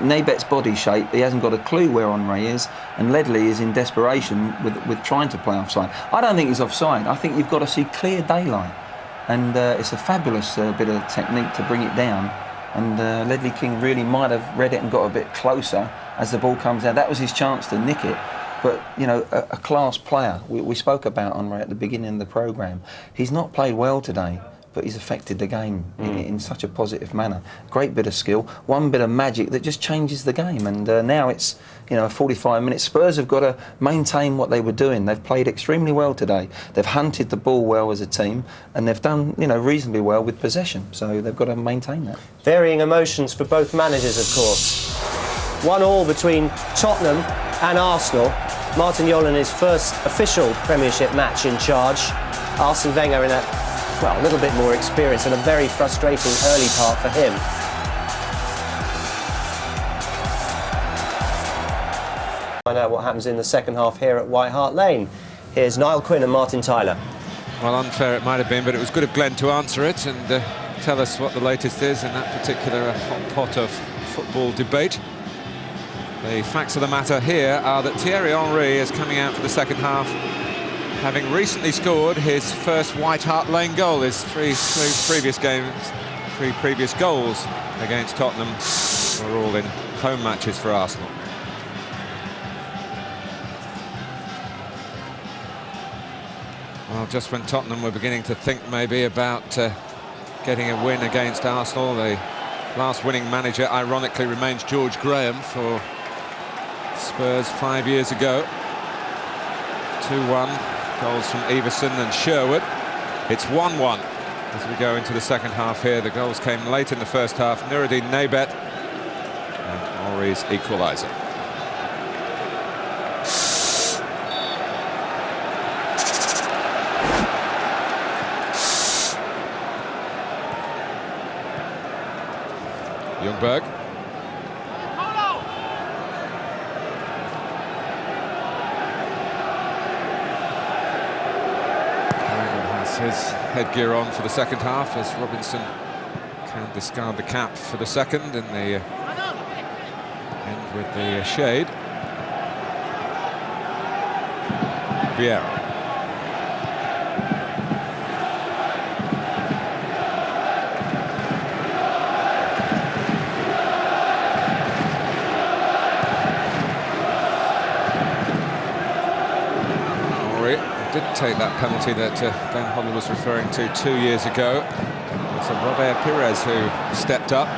Nabet's body shape. He hasn't got a clue where Henry is, and Ledley is in desperation with trying to play offside. I don't think he's offside. I think you've got to see clear daylight, and it's a fabulous bit of technique to bring it down. And Ledley King really might have read it and got a bit closer as the ball comes out. That was his chance to nick it. But, you know, a class player. We spoke about Henry at the beginning of the programme. He's not played well today, but he's affected the game in such a positive manner. Great bit of skill, one bit of magic that just changes the game. And now it's, you know, 45 minutes. Spurs have got to maintain what they were doing. They've played extremely well today. They've hunted the ball well as a team, and they've done, you know, reasonably well with possession. So they've got to maintain that. Varying emotions for both managers, of course. 1-1 between Tottenham and Arsenal. Martin Jol in his first official Premiership match in charge. Arsene Wenger in a little bit more experience and a very frustrating early part for him. Find out what happens in the second half here at White Hart Lane. Here's Niall Quinn and Martin Tyler. Well, unfair it might have been, but it was good of Glenn to answer it and tell us what the latest is in that particular hot pot of football debate. The facts of the matter here are that Thierry Henry is coming out for the second half, having recently scored his first White Hart Lane goal. His three previous goals against Tottenham were all in home matches for Arsenal. Well, just when Tottenham were beginning to think maybe about getting a win against Arsenal, the last winning manager ironically remains George Graham for Spurs 5 years ago. 2-1, goals from Everson and Sherwood. It's 1-1 as we go into the second half here. The goals came late in the first half. Nuruddin Nabet and Henry's equaliser. Ljungberg. His headgear on for the second half as Robinson can discard the cap for the second in the end with the shade. Vieira. Didn't take that penalty that Ben Hoddle was referring to 2 years ago. It's Robert Pires who stepped up.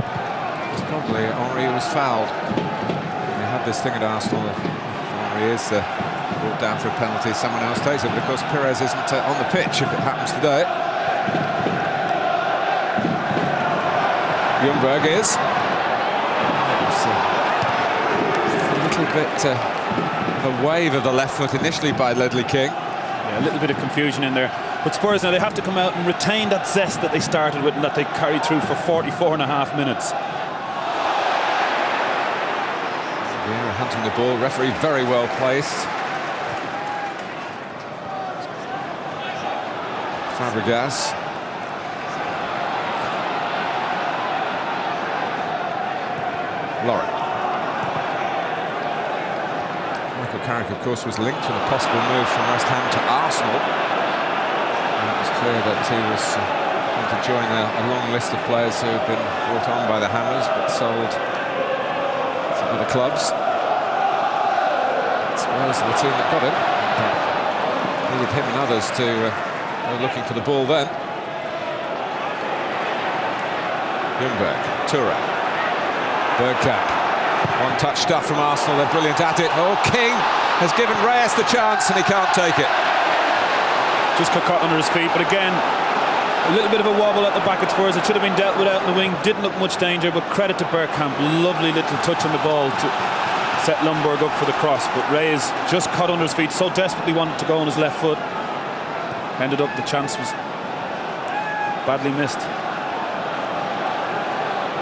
It's probably Henry who was fouled. We had this thing at Arsenal. Henry is brought down for a penalty, someone else takes it, but of course Pires isn't on the pitch if it happens today. Ljungberg is. It's a little bit of a wave of the left foot initially by Ledley King. A little bit of confusion in there, but Spurs now, they have to come out and retain that zest that they started with and that they carried through for 44.5 minutes. Vieira hunting the ball, referee very well placed. Fabregas. Lauren. Carrick, of course, was linked with a possible move from West Ham to Arsenal. And it was clear that he was going to join a long list of players who had been brought on by the Hammers but sold to other clubs. Spurs were the team that got him. Needed him and others to go looking for the ball then. Ljungberg, Toure, Bergkamp. One-touch stuff from Arsenal, they're brilliant at it. Oh, King has given Reyes the chance and he can't take it. Just got caught under his feet, but again, A little bit of a wobble at the back at Spurs. It should have been dealt with out in the wing. Didn't look much danger, but credit to Bergkamp. Lovely little touch on the ball to set Ljungberg up for the cross. But Reyes just caught under his feet, so desperately wanted to go on his left foot. Ended up the chance was badly missed.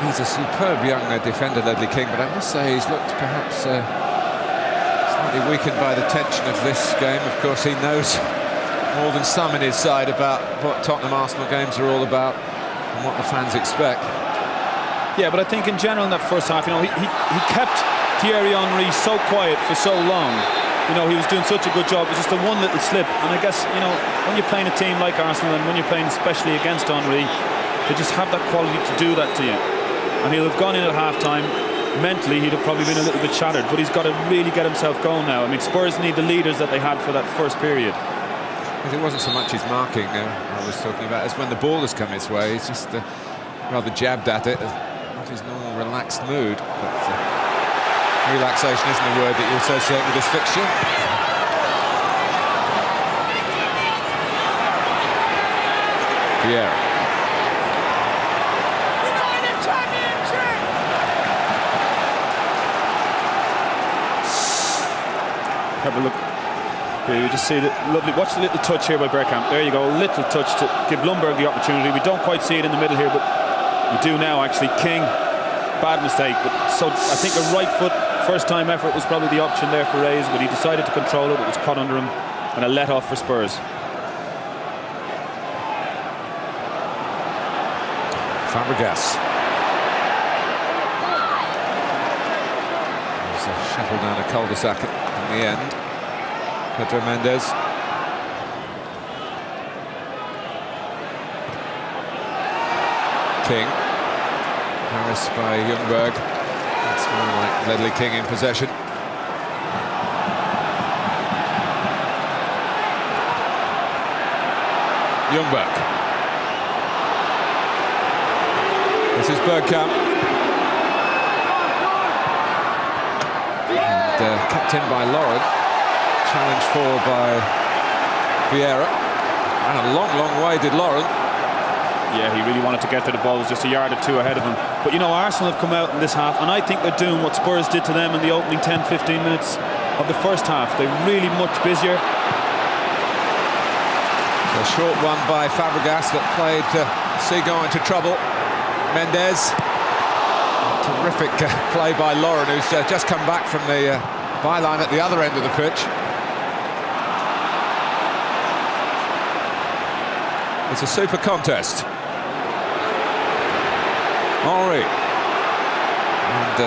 He's a superb young defender, Ledley King, but I must say he's looked perhaps slightly weakened by the tension of this game. Of course, he knows more than some in his side about what Tottenham Arsenal games are all about and what the fans expect. Yeah, but I think in general in that first half, he kept Thierry Henry so quiet for so long. He was doing such a good job. It was just a one little slip, and I guess when you're playing a team like Arsenal and when you're playing especially against Henry, they just have that quality to do that to you. And he'll have gone in at half-time. Mentally, he'd have probably been a little bit shattered, but he's got to really get himself going now. I mean, Spurs need the leaders that they had for that first period. It wasn't so much his marking I was talking about as when the ball has come his way. He's just rather jabbed at it, not his normal relaxed mood. But relaxation isn't a word that you associate with this fixture. Vieira. Have a look. Here you just see the lovely. Watch the little touch here by Bergkamp. There you go, a little touch to give Ljungberg the opportunity. We don't quite see it in the middle here, but we do now. Actually, King, bad mistake. But so I think a right foot first time effort was probably the option there for Reyes, but he decided to control it. It was caught under him, and a let off for Spurs. Fabregas. There's a shuttle down a cul-de-sac in the end. Pedro Mendes. King. Pires by Ljungberg. That's more like Ledley King in possession. Ljungberg. This is Bergkamp. And kept in by Lauren. Challenged for by Vieira. And a long, long way did Lauren. Yeah, he really wanted to get to the ball. It was just a yard or two ahead of him. But Arsenal have come out in this half, and I think they're doing what Spurs did to them in the opening 10-15 minutes of the first half. They're really much busier. A short one by Fabregas that played Seagull into trouble. Mendes. Terrific play by Lauren, who's just come back from the byline at the other end of the pitch. It's a super contest. Henry. And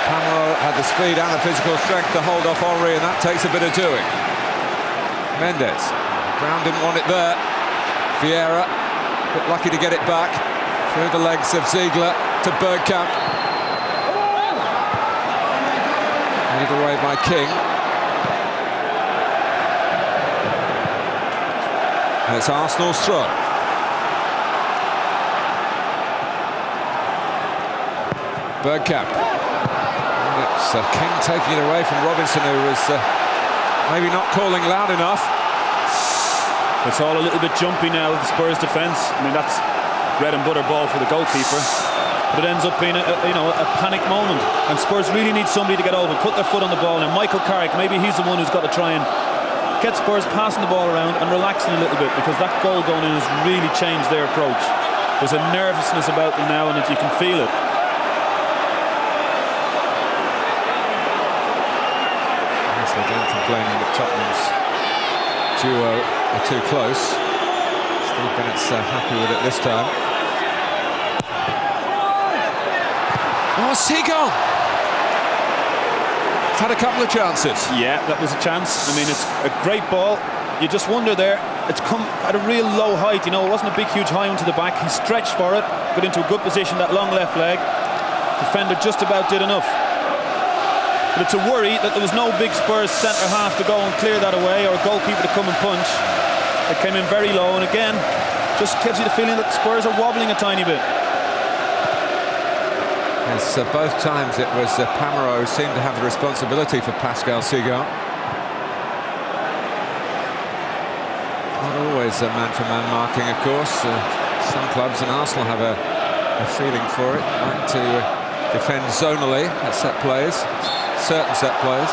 Pamero had the speed and the physical strength to hold off Henry, and that takes a bit of doing. Mendes. Brown didn't want it there. Vieira, but lucky to get it back through the legs of Ziegler to Bergkamp. Lead away by King. And it's Arsenal's throw. Bergkamp. And it's King taking it away from Robinson, who was maybe not calling loud enough. It's all a little bit jumpy now with the Spurs defence. I mean, that's bread and butter ball for the goalkeeper. But it ends up being a panic moment. And Spurs really need somebody to get over, put their foot on the ball. Now Michael Carrick, maybe he's the one who's got to try and get Spurs passing the ball around and relaxing a little bit, because that goal going in has really changed their approach. There's a nervousness about them now, and you can feel it. Yes, they're again complaining that Tottenham's duo are too close. Steve Bennett's happy with it this time. Oh, Seagull! He's had a couple of chances. Yeah, that was a chance. I mean, it's a great ball. You just wonder there, it's come at a real low height. It wasn't a big, huge high into the back. He stretched for it, got into a good position, that long left leg. Defender just about did enough. But it's a worry that there was no big Spurs centre-half to go and clear that away, or a goalkeeper to come and punch. It came in very low, and again, just gives you the feeling that the Spurs are wobbling a tiny bit. Yes, both times it was Pamero who seemed to have the responsibility for Pascal Seagull. Not always always man-for-man marking, of course. Some clubs, and Arsenal have a feeling for it, like to defend zonally at set plays, certain set plays.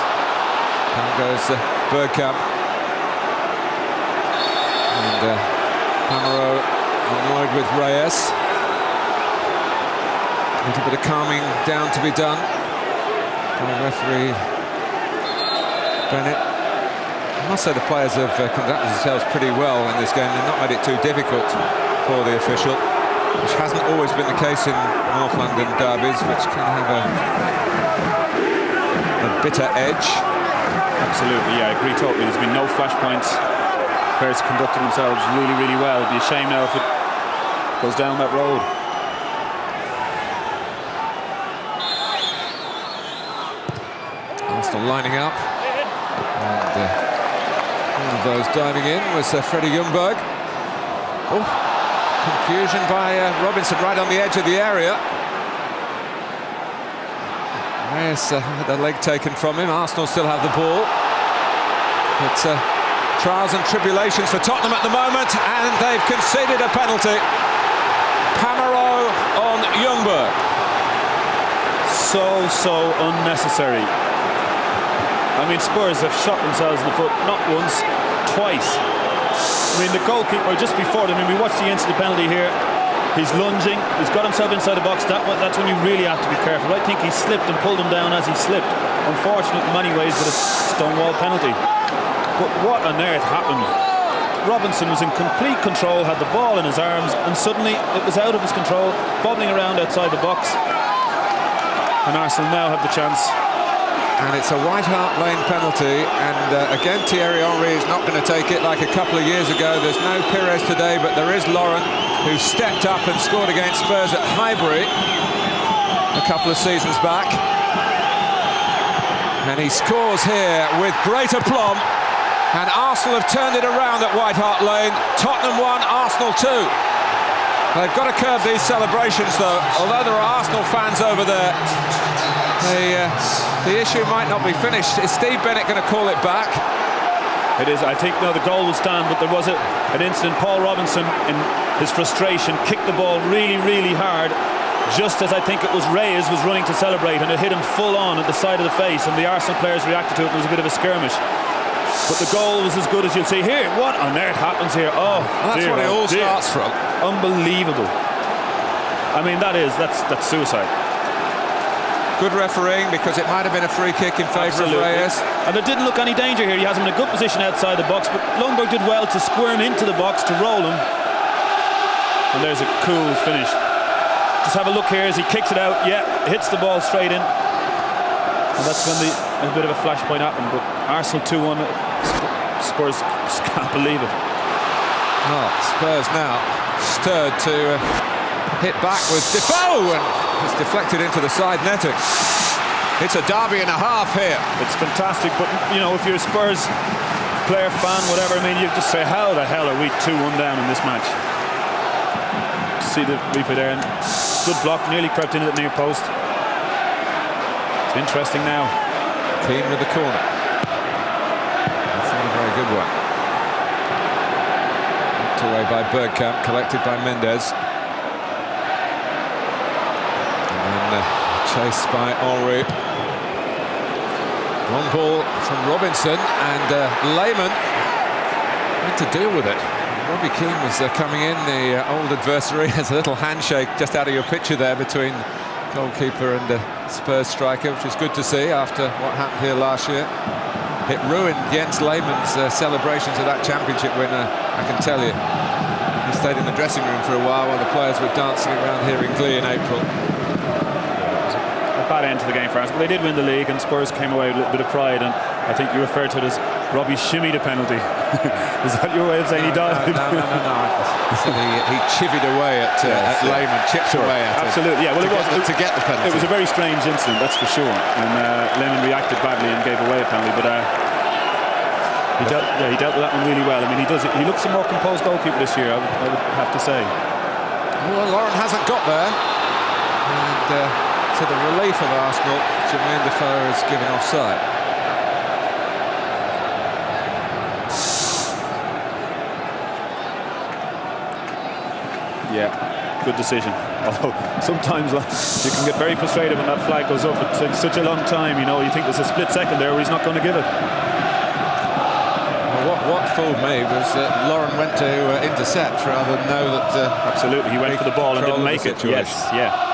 Down goes Bergkamp. And Pires annoyed with Reyes. A little bit of calming down to be done by referee Bennett. I must say the players have conducted themselves pretty well in this game. They've not made it too difficult for the official, which hasn't always been the case in North London derbies, which can have a bitter edge. Absolutely, yeah, I agree totally. There's been no flashpoints. Players conducted themselves really, really well. It'd be a shame now if it goes down that road. Arsenal lining up. And one of those diving in was Freddie Ljungberg. Oh, confusion by Robinson right on the edge of the area. Reyes had the leg taken from him. Arsenal still have the ball. It's trials and tribulations for Tottenham at the moment, and they've conceded a penalty. Pamero on Ljungberg. So unnecessary. I mean, Spurs have shot themselves in the foot not once, twice. I mean, the goalkeeper just before them, I mean, we watched the instant penalty here. He's lunging, he's got himself inside the box. That's when you really have to be careful. I think he slipped and pulled him down as he slipped. Unfortunate in many ways, but a stonewall penalty. But what on earth happened? Robinson was in complete control, had the ball in his arms, and suddenly it was out of his control, bobbling around outside the box. And Arsenal now have the chance. And it's a White Hart Lane penalty, and again Thierry Henry is not going to take it like a couple of years ago. There's no Pires today, but there is Lauren, who stepped up and scored against Spurs at Highbury a couple of seasons back. And he scores here with great aplomb, and Arsenal have turned it around at White Hart Lane. Tottenham 1, Arsenal 2. They've got to curb these celebrations, though. Although there are Arsenal fans over there, the issue might not be finished. Is Steve Bennett going to call it back? It is. I think now the goal will stand, but there was an incident. Paul Robinson, in his frustration, kicked the ball really, really hard, just as I think it was Reyes was running to celebrate, and it hit him full on at the side of the face, and the Arsenal players reacted to it, and there was a bit of a skirmish. But the goal was as good as you'll see here. What on earth happens here? Oh, that's what it all starts from. Unbelievable. I mean, that's suicide. Good refereeing, because it might have been a free kick in favour of Reyes. And there didn't look any danger here. He has him in a good position outside the box, but Ljungberg did well to squirm into the box to roll him. And there's a cool finish. Just have a look here as he kicks it out. Yeah, hits the ball straight in. And that's when a bit of a flashpoint happened. But Arsenal 2-1. Spurs can't believe it. Well, Spurs now stirred to hit back with Defoe, and it's deflected into the side netting. It's a derby and a half here. It's fantastic, but you know, if you're a Spurs player, fan, whatever, I mean, you just say, how the hell are we 2-1 down in this match? See the replay there, and good block, nearly crept into the near post. It's interesting now. Keane with the corner. That's not a very good one. Knocked away by Bergkamp, collected by Mendes. Chased by Henry. Long ball from Robinson, and Lehmann had to deal with it. Robbie Keane was coming in, the old adversary. Has a little handshake just out of your picture there between goalkeeper and Spurs striker, which is good to see after what happened here last year. It ruined Jens Lehmann's celebrations of that championship win, I can tell you. He stayed in the dressing room for a while the players were dancing around here in glee in April. Bad end to the game for us, but they did win the league, and Spurs came away with a little bit of pride. And I think you referred to it as Robbie shimmied a penalty. Is that your way of saying he dived? No. So he chivied away at Lehmann, chipped away at absolutely, yeah. Well, to get the penalty. It was a very strange incident, that's for sure. And Lehmann reacted badly and gave away a penalty, but he dealt with that one really well. I mean, he looks a more composed goalkeeper this year, I would have to say. Well, Lauren hasn't got there, and to the relief of Arsenal, Jermaine Defoe is given offside. Yeah, good decision. Although sometimes you can get very frustrated when that flag goes up. It takes such a long time, you know. You think there's a split second there where he's not going to give it. Well, what fooled me was that Lauren went to intercept rather than know that. Absolutely, he went for the ball and didn't make it. Yes, yeah.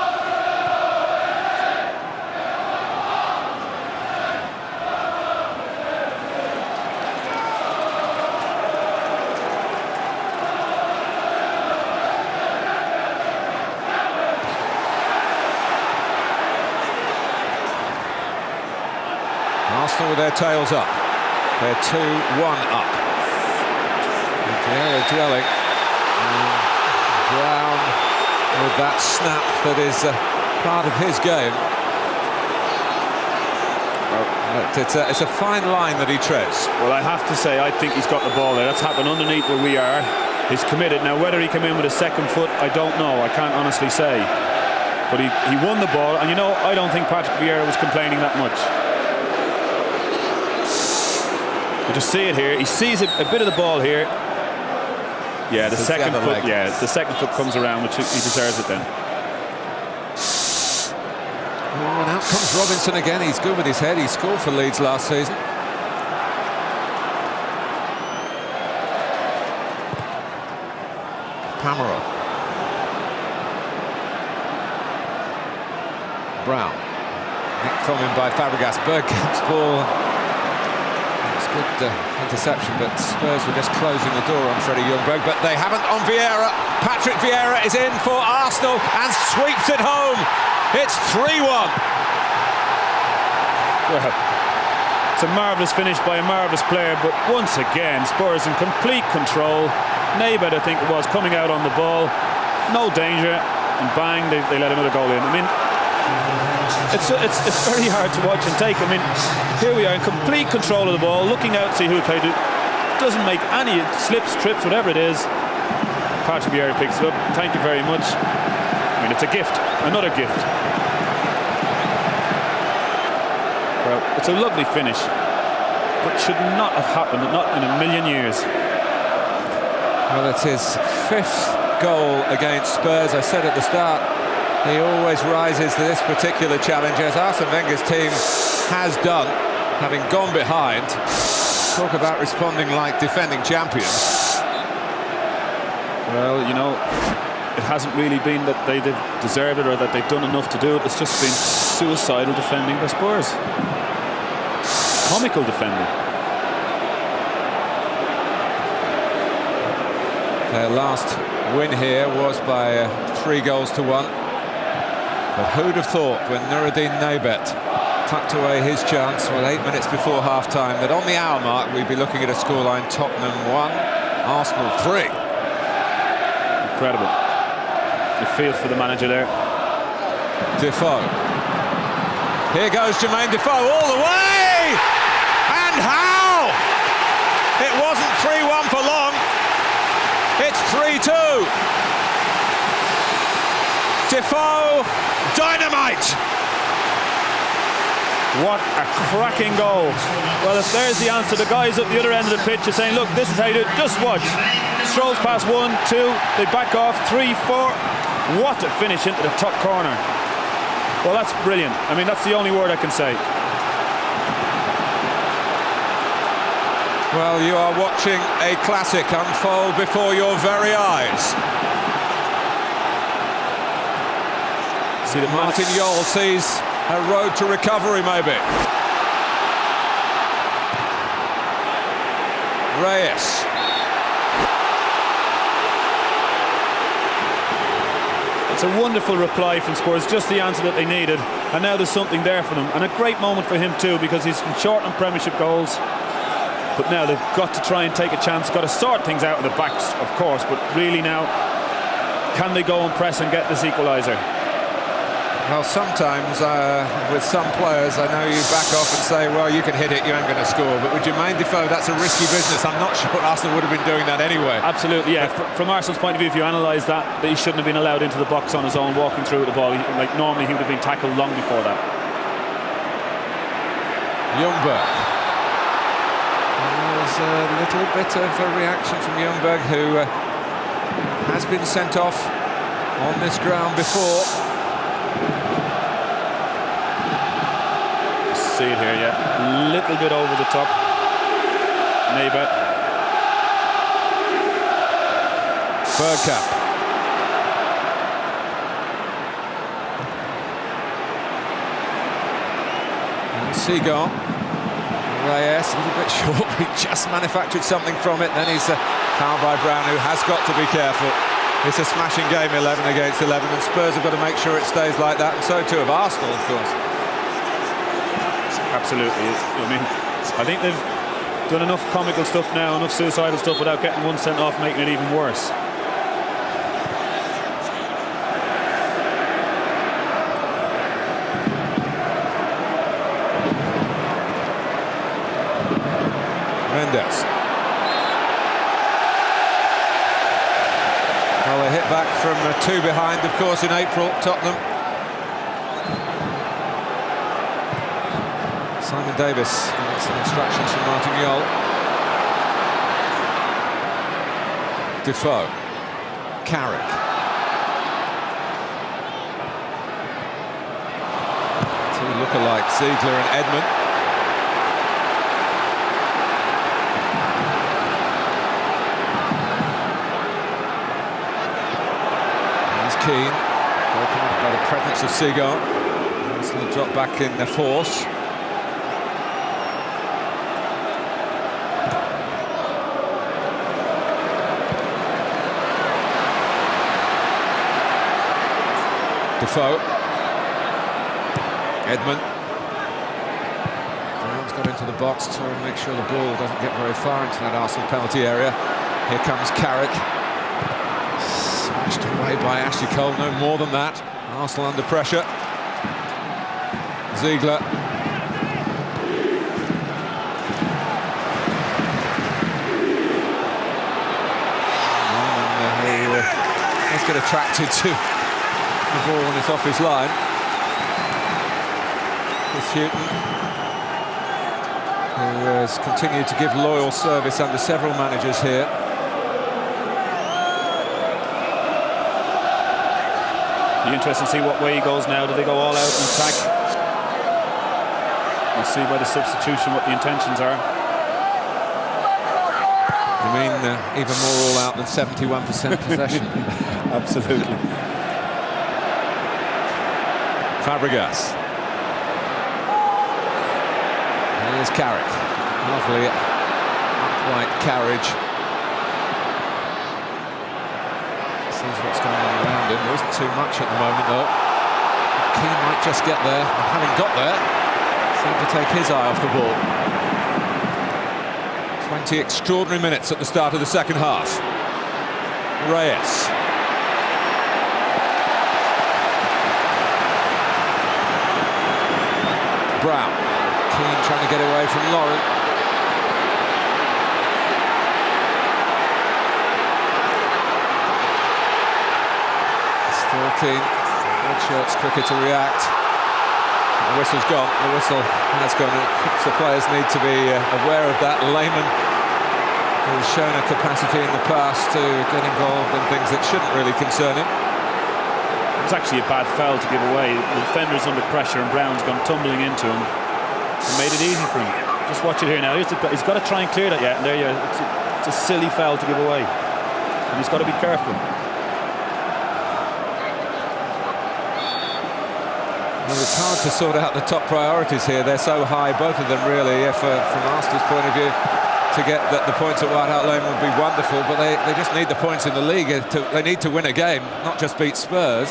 Arsenal with their tails up. They're 2-1 up. Vieira dwelling. And Brown with that snap that is part of his game. But it's a fine line that he treads. Well, I have to say, I think he's got the ball there. That's happened underneath where we are. He's committed. Now, whether he came in with a second foot, I don't know. I can't honestly say. But he won the ball. And, you know, I don't think Patrick Vieira was complaining that much. You just see it here. He sees a bit of the ball here. Yeah, the second foot. Yeah, the second foot comes around, which he deserves it then. Oh, and out comes Robinson again. He's good with his head. He scored for Leeds last season. Pamero. Brown. Nicked from him by Fabregas. Bergkamp's ball. Good interception, but Spurs were just closing the door on Freddie Ljungberg, but they haven't on Vieira. Patrick Vieira is in for Arsenal and sweeps it home. It's 3-1. Well, it's a marvellous finish by a marvellous player, but once again, Spurs in complete control. Naibet, I think it was, coming out on the ball. No danger, and bang, they let another goal in. I mean, it's very hard to watch and take. I mean, here we are in complete control of the ball, looking out to see who played it. Doesn't make any slips, trips, whatever it is. Patrick Vieira picks it up. Thank you very much. I mean, it's a gift, another gift. Well, it's a lovely finish, but should not have happened, not in a million years. Well, it's his 5th goal against Spurs. I said at the start, he always rises to this particular challenge, as Arsene Wenger's team has done, having gone behind. Talk about responding like defending champions. Well, you know, it hasn't really been that they deserved it or that they've done enough to do it. It's just been suicidal defending by Spurs. Comical defending. Their last win here was by 3-1. But who'd have thought when Nuruddin Naibet tucked away his chance with 8 minutes before half-time that on the hour mark we'd be looking at a scoreline: Tottenham 1, Arsenal 3. Incredible. The feel for the manager there. Defoe. Here goes Jermaine Defoe all the way! And how? It wasn't 3-1 for long. It's 3-2. Defoe, dynamite! What a cracking goal. Well, if there's the answer, the guys at the other end of the pitch are saying, look, this is how you do it, just watch. Strolls past 1, 2, they back off, 3, 4. What a finish into the top corner. Well, that's brilliant. I mean, that's the only word I can say. Well, you are watching a classic unfold before your very eyes. See that Martin Jol sees a road to recovery, maybe. Reyes. It's a wonderful reply from Spurs, just the answer that they needed, and now there's something there for them, and a great moment for him too, because he's been short on Premiership goals, but now they've got to try and take a chance, got to sort things out of the backs, of course, but really now, can they go and press and get this equaliser? Well, sometimes with some players, I know you back off and say, well, you can hit it, you ain't going to score. But with Jermaine Defoe, that's a risky business. I'm not sure Arsenal would have been doing that anyway. Absolutely, yeah. From Arsenal's point of view, if you analyse that, he shouldn't have been allowed into the box on his own, walking through with the ball. Like, normally he would have been tackled long before that. Ljungberg. There's a little bit of a reaction from Ljungberg, who has been sent off on this ground before. See it here, yeah. Little bit over the top. Neighbour. Bergkamp. And Seagull. Reyes, a little bit short, he just manufactured something from it. Then he's fouled by Brown, who has got to be careful. It's a smashing game, 11 against 11, and Spurs have got to make sure it stays like that, and so too have Arsenal, of course. Absolutely. I mean, I think they've done enough comical stuff now, enough suicidal stuff without getting one sent off, making it even worse. Mendes. Well, they hit back from 2 behind, of course, in April, Tottenham. Simon Davis getting some instructions from Martin Jol. Defoe. Carrick. Two look-alike, Ziegler and Edmund. Keane, broken up by the presence of Seagull. Arsenal drop back in their force. Defoe. Edmund. Brown's got into the box to make sure the ball doesn't get very far into that Arsenal penalty area. Here comes Carrick. Smashed away by Ashley Cole, no more than that. Arsenal under pressure. Ziegler. Let's get attracted to the ball when it's off his line. It's Houghton, who has continued to give loyal service under several managers here. Be interesting to see what way he goes now. Do they go all out and attack? We'll see by the substitution what the intentions are. You mean even more all out than 71% possession? Absolutely. Fabregas. Here's Carrick. Lovely upright carriage. Sees what's going on around him. There isn't too much at the moment, though. Keane might just get there, and having got there, seemed to take his eye off the ball. 20 extraordinary minutes at the start of the second half. Reyes. Brown. Keane trying to get away from Lauren. Still Keane. Red shirt's quicker to react. The whistle's gone. The whistle has gone. The players need to be aware of that. Lehmann has shown a capacity in the past to get involved in things that shouldn't really concern him. It's actually a bad foul to give away. The defender's under pressure and Brown's gone tumbling into him and made it easy for him. Just watch it here now. He's got to try and clear that. Yeah, and there you go. It's a silly foul to give away, and he's got to be careful. Well, it's hard to sort out the top priorities here. They're so high, both of them really. From Arsenal's point of view, to get the points at White Hart Lane would be wonderful, but they just need the points in the league. They need to win a game, not just beat Spurs.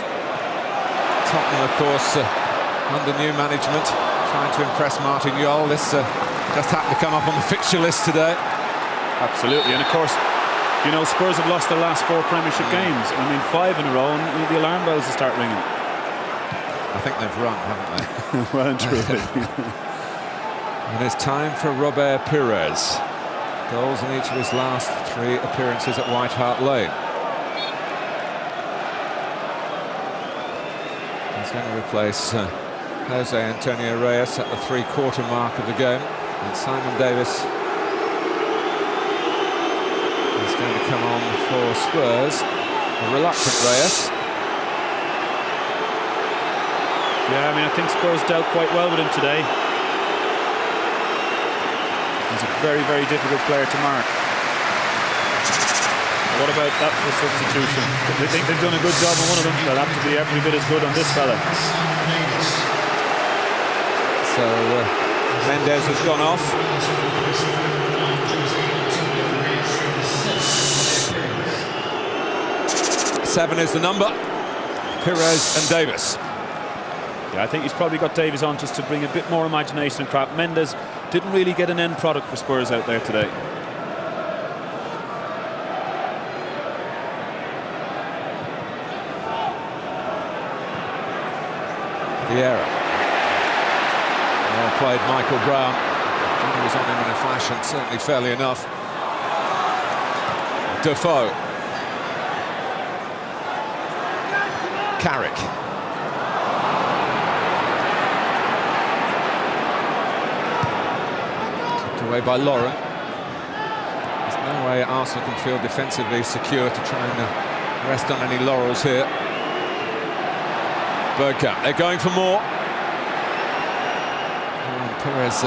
Tottenham, of course, under new management, trying to impress Martin Jol. This just happened to come up on the fixture list today. Absolutely, and of course, you know, Spurs have lost their last 4 Premiership games. I mean, 5 in a row, and the alarm bells will start ringing. I think they've run, haven't they? Well and truly. And it's time for Robert Pires. Goals in each of his last 3 appearances at White Hart Lane. He's going to replace Jose Antonio Reyes at the 3/4 mark of the game. And Simon Davis is going to come on for Spurs. A reluctant Reyes. Yeah, I mean, I think Spurs dealt quite well with him today. He's a very, very difficult player to mark. What about that for substitution? If they think they've done a good job on one of them, they'll have to be every bit as good on this fella. So Mendes has gone off. Seven is the number. Pires and Davis. Yeah, I think he's probably got Davies on just to bring a bit more imagination and crap. Mendes didn't really get an end product for Spurs out there today. Vieira. Well played, Michael Brown. He was on him in a fashion, certainly fairly enough. Defoe. Carrick. Kicked away by Lauren. There's no way Arsenal can feel defensively secure to try and rest on any laurels here. Bergkamp, they're going for more. And Pires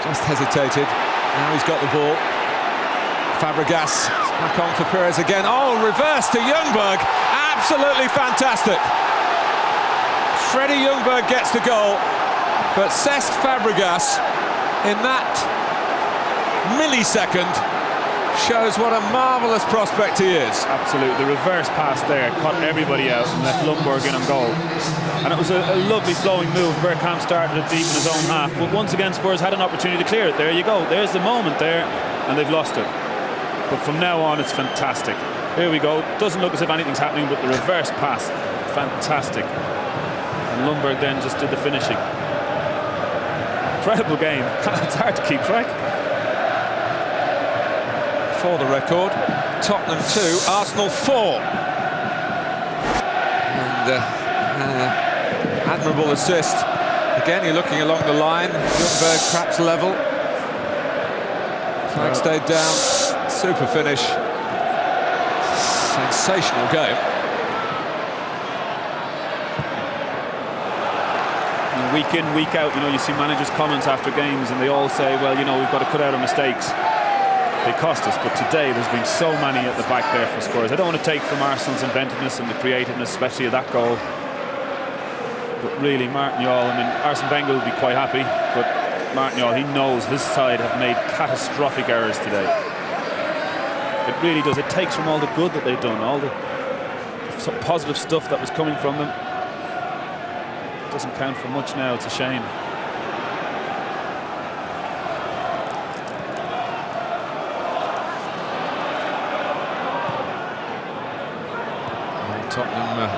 just hesitated. Now he's got the ball. Fabregas back on for Pires again. Oh, reverse to Ljungberg. Absolutely fantastic. Freddie Ljungberg gets the goal, but Cesc Fabregas in that millisecond shows what a marvellous prospect he is. Absolutely, the reverse pass there caught everybody out and left Ljungberg in on goal. And it was a lovely flowing move. Bergkamp started it deep in his own half, but once again Spurs had an opportunity to clear it. There you go, there's the moment there, and they've lost it. But from now on it's fantastic. Here we go, doesn't look as if anything's happening, but the reverse pass, fantastic. And Ljungberg then just did the finishing. Incredible game, it's hard to keep track. For the record, Tottenham 2, Arsenal 4. And admirable assist. Again, you're looking along the line. Ljungberg perhaps level. Flag stayed down. Super finish. Sensational game. Week in, week out, you know, you see managers' comments after games and they all say, well, you know, we've got to cut out our mistakes. They cost us, but today there's been so many at the back there for Spurs. I don't want to take from Arsenal's inventiveness and the creativeness, especially of that goal. But really, Martial, I mean, Arsene Wenger will be quite happy, but Martial, he knows his side have made catastrophic errors today. It really does. It takes from all the good that they've done, all the positive stuff that was coming from them. It doesn't count for much now, it's a shame. Tottenham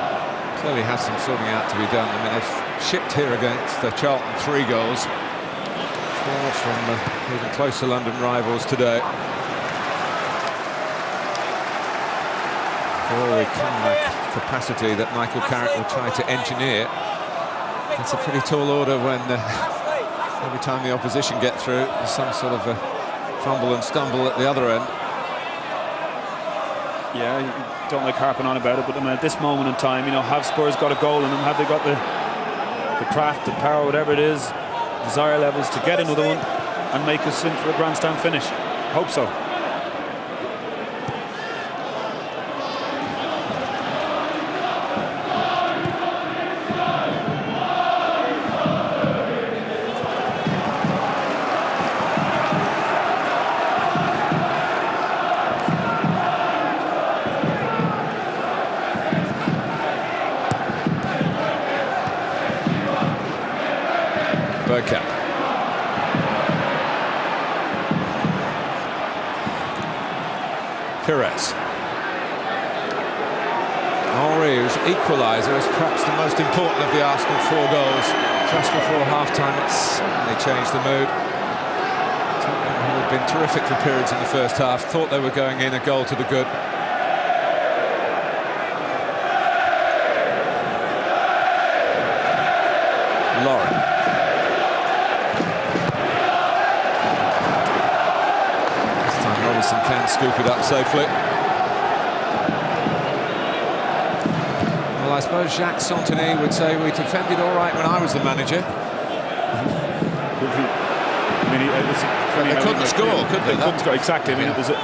clearly has some sorting out to be done. I mean, they've shipped here against Charlton 3 goals. 4 from even closer London rivals today. For all the comeback capacity that Michael Carrick will try to engineer, it's a pretty tall order when every time the opposition get through, there's some sort of a fumble and stumble at the other end. Yeah, you don't like harping on about it, but I mean, at this moment in time, you know, have Spurs got a goal in them? Have they got the craft, the power, whatever it is, desire levels to get another one and make us in for a grandstand finish? Hope so. Bergkamp. Pires. Henry's equalizer is perhaps the most important of the Arsenal 4 goals. Just before half-time, it certainly changed the mood. Tottenham, who had been terrific for periods in the first half, thought they were going in, a goal to the good. Lauren. Can scoop it up safely. Well, I suppose Jacques Santini would say we defended all right when I was the manager. They couldn't score, could they? They couldn't score, exactly. I mean, it was a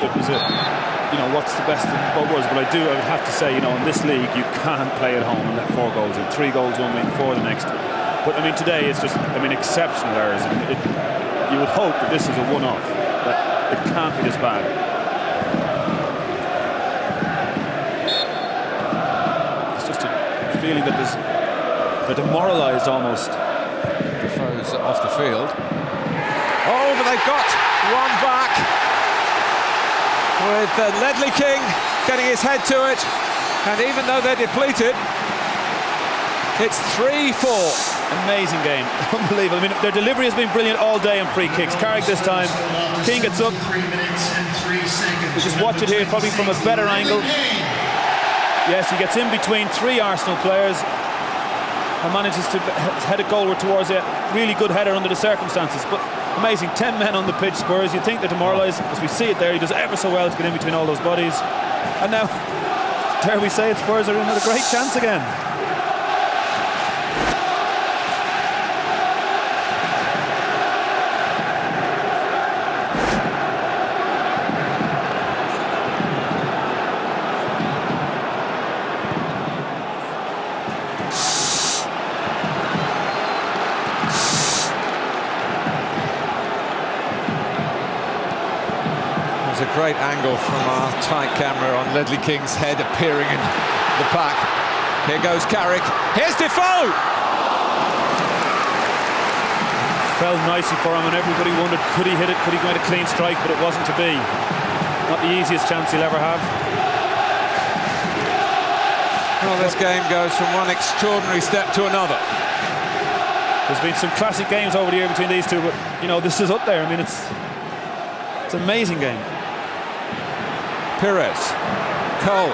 you know, what's the best of both worlds? But I would have to say, you know, in this league, you can't play at home and let 4 goals in. 3 goals one week, 4 the next. But I mean, today it's just, I mean, exceptional errors. You would hope that this is a one-off, that it can't be this bad. It's just a feeling that they're demoralised almost. Defoe's off the field. Oh, but they've got one back with Ledley King getting his head to it, and even though they're depleted, it's 3-4. Amazing game, unbelievable. I mean, their delivery has been brilliant all day on free kicks. Carrick this time, King gets up. We just watch it here, probably from a better angle. Yes, he gets in between 3 Arsenal players and manages to head a goalward towards a really good header under the circumstances. But amazing, 10 men on the pitch, Spurs. You'd think they're demoralised. As we see it there, he does ever so well to get in between all those bodies. And now, dare we say it, Spurs are in with a great chance again. A great angle from our tight camera on Ledley King's head appearing in the pack. Here goes Carrick. Here's Defoe! Fell nicely for him, and everybody wondered, could he hit it? Could he get a clean strike? But it wasn't to be. Not the easiest chance he'll ever have. Well, this game goes from one extraordinary step to another. There's been some classic games over the year between these two, but you know, this is up there. I mean, it's an amazing game. Pires, Cole.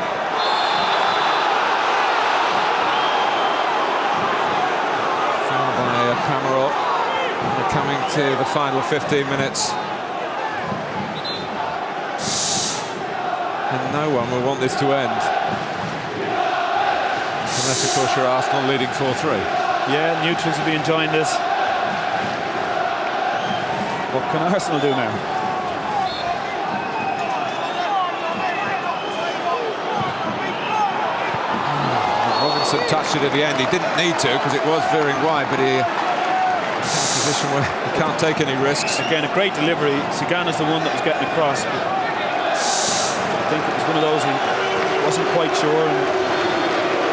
Foul by Cameron. We're coming to the final 15 minutes. And no one will want this to end. Unless, of course, you're Arsenal leading 4-3. Yeah, neutrals will be enjoying this. What can Arsenal do now? Touched it at the end. He didn't need to because it was veering wide, but he in a position where he can't take any risks. Again, a great delivery. Sagana's the one that was getting across. But I think it was one of those who wasn't quite sure and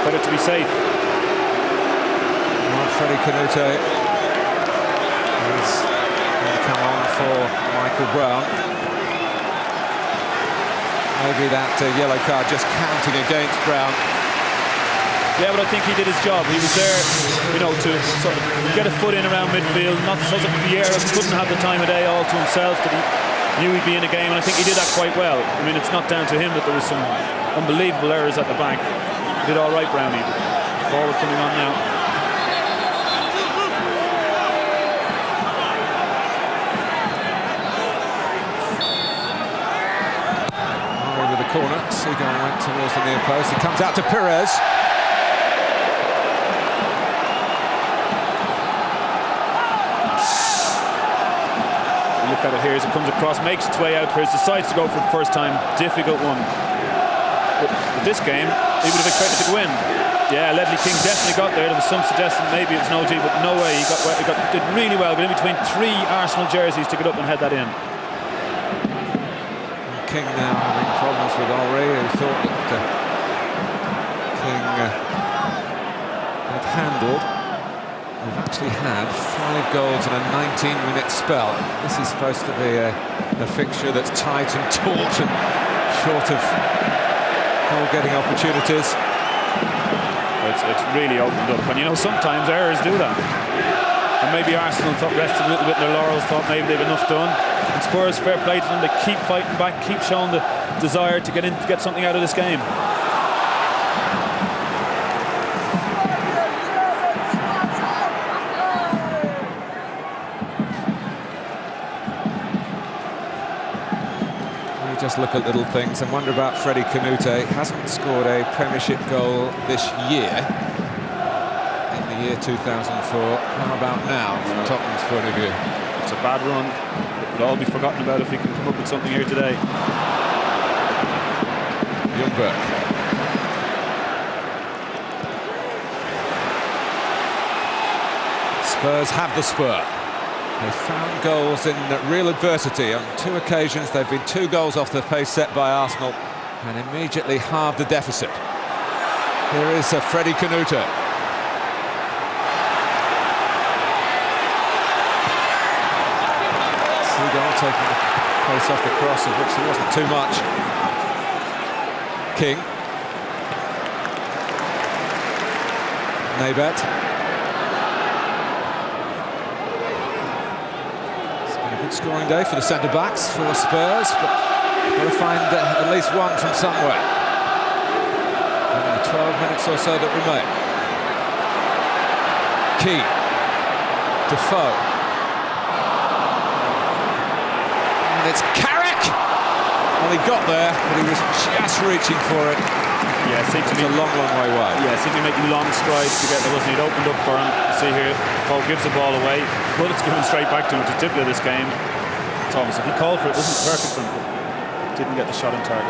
better to be safe. Well, Freddie Canute is going to come on for Michael Brown. Maybe that yellow card just counting against Brown. Yeah, but I think he did his job. He was there, you know, to sort of get a foot in around midfield. Not so that Vieira couldn't have the time of day all to himself, but he knew he'd be in a game, and I think he did that quite well. I mean, it's not down to him that there was some unbelievable errors at the back. He did all right, Brownie. Forward coming on now. With the corner, Seagull went towards the near post. He comes out to Pires. Look at it here as it comes across, makes its way out. Pires decides to go for the first time. Difficult one. But this game, he would have expected to win. Yeah, Ledley King definitely got there. There was some suggestion maybe it was an OG, but no way. He did really well. Got in between 3 Arsenal jerseys to get up and head that in. King now having problems with Henry, who thought that King had handled. We've actually had 5 goals in a 19-minute spell. This is supposed to be a fixture that's tight and taut and short of goal-getting opportunities. It's really opened up, and you know, sometimes errors do that. And maybe Arsenal thought rested a little bit in their laurels, thought maybe they've enough done. And Spurs, fair play to them, they keep fighting back, keep showing the desire to get in, to get something out of this game. just look at little things and wonder about Freddie Canute. Hasn't scored a Premiership goal this year, in the year 2004. How about now, from Tottenham's point of view? It's a bad run. It will all be forgotten about if he can come up with something here today. Ljungberg. Spurs have the spur. They found goals in real adversity. On 2 occasions they've been 2 goals off the pace set by Arsenal and immediately halved the deficit. Here is Freddie Canute. Seagull taking the pace off the cross, of which there wasn't too much. King. Naybet. It's been a good scoring day for the centre-backs for Spurs, but got to find at least one from somewhere. In the 12 minutes or so that remain. Key. Defoe. And it's Carrick! Well, he got there, but he was just reaching for it. Yeah, seemed to be a long way wide. Yeah, seemed to be making long strides to get there, wasn't he? It opened up for him. See here, Defoe gives the ball away. Bullets given straight back to him. It's a typical of this game. Thomas, if he called for it, wasn't perfect for him, but didn't get the shot on target.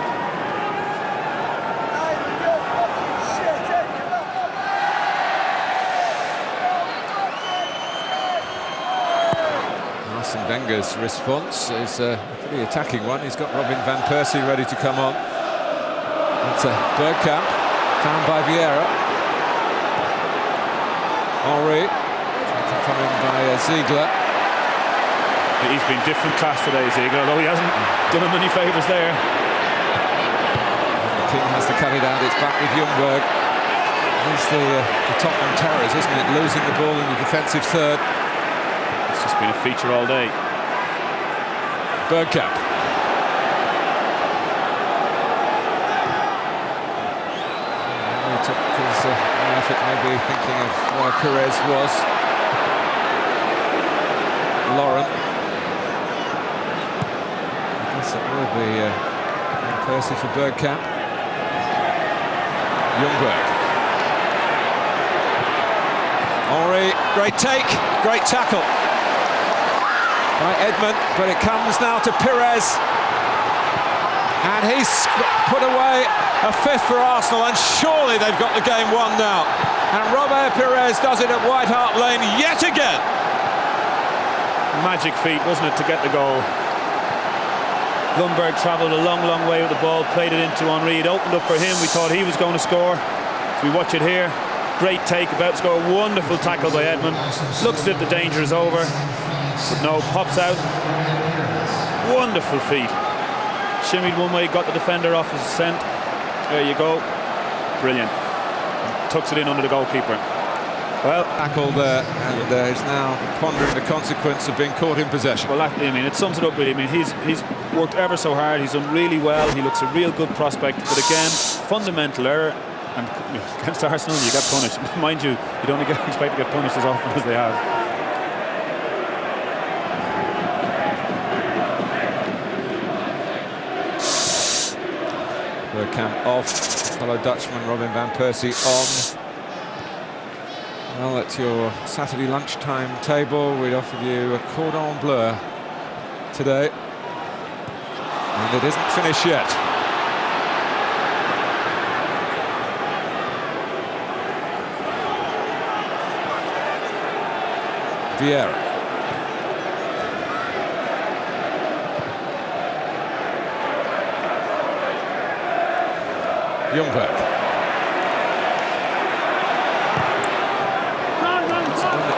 Arsene Wenger's response is a pretty attacking one. He's got Robin van Persie ready to come on. It's Bergkamp, found by Vieira. Henry, come in by Ziegler. He's been different class today, Ziegler, although he hasn't done him any favours there. And the King has to cut it out. It's back with Ljungberg. It's the Tottenham Terrors, isn't it? Losing the ball in the defensive third. It's just been a feature all day. Bergkamp. He took his effort, maybe thinking of where Pires was. Lauren. I guess it will be Percy for Bergkamp. Ljungberg. Henry, great take, great tackle by Edmund, but it comes now to Pires. And he's put away a 5th for Arsenal, and surely they've got the game won now. And Robert Pires does it at White Hart Lane yet again. Magic feat, wasn't it, to get the goal? Ljungberg travelled a long, long way with the ball, played it into Henry. It opened up for him. We thought he was going to score. So we watch it here. Great take, about to score. Wonderful tackle by Edmund. Looks as if the danger is over, but no, pops out. Wonderful feat. Shimmied one way, got the defender off his scent. There you go. Brilliant. And tucks it in under the goalkeeper. Well, tackle there, and is now pondering the consequence of being caught in possession. Well, I mean, it sums it up really. I mean, he's worked ever so hard. He's done really well. He looks a real good prospect. But again, fundamental error. And against Arsenal, you get punished. Mind you, you don't expect to get punished as often as they have. Bergkamp off, fellow Dutchman Robin van Persie on. Well, at your Saturday lunchtime table, we'd offered you a cordon bleu today, and it isn't finished yet. Vieira. Ljungberg.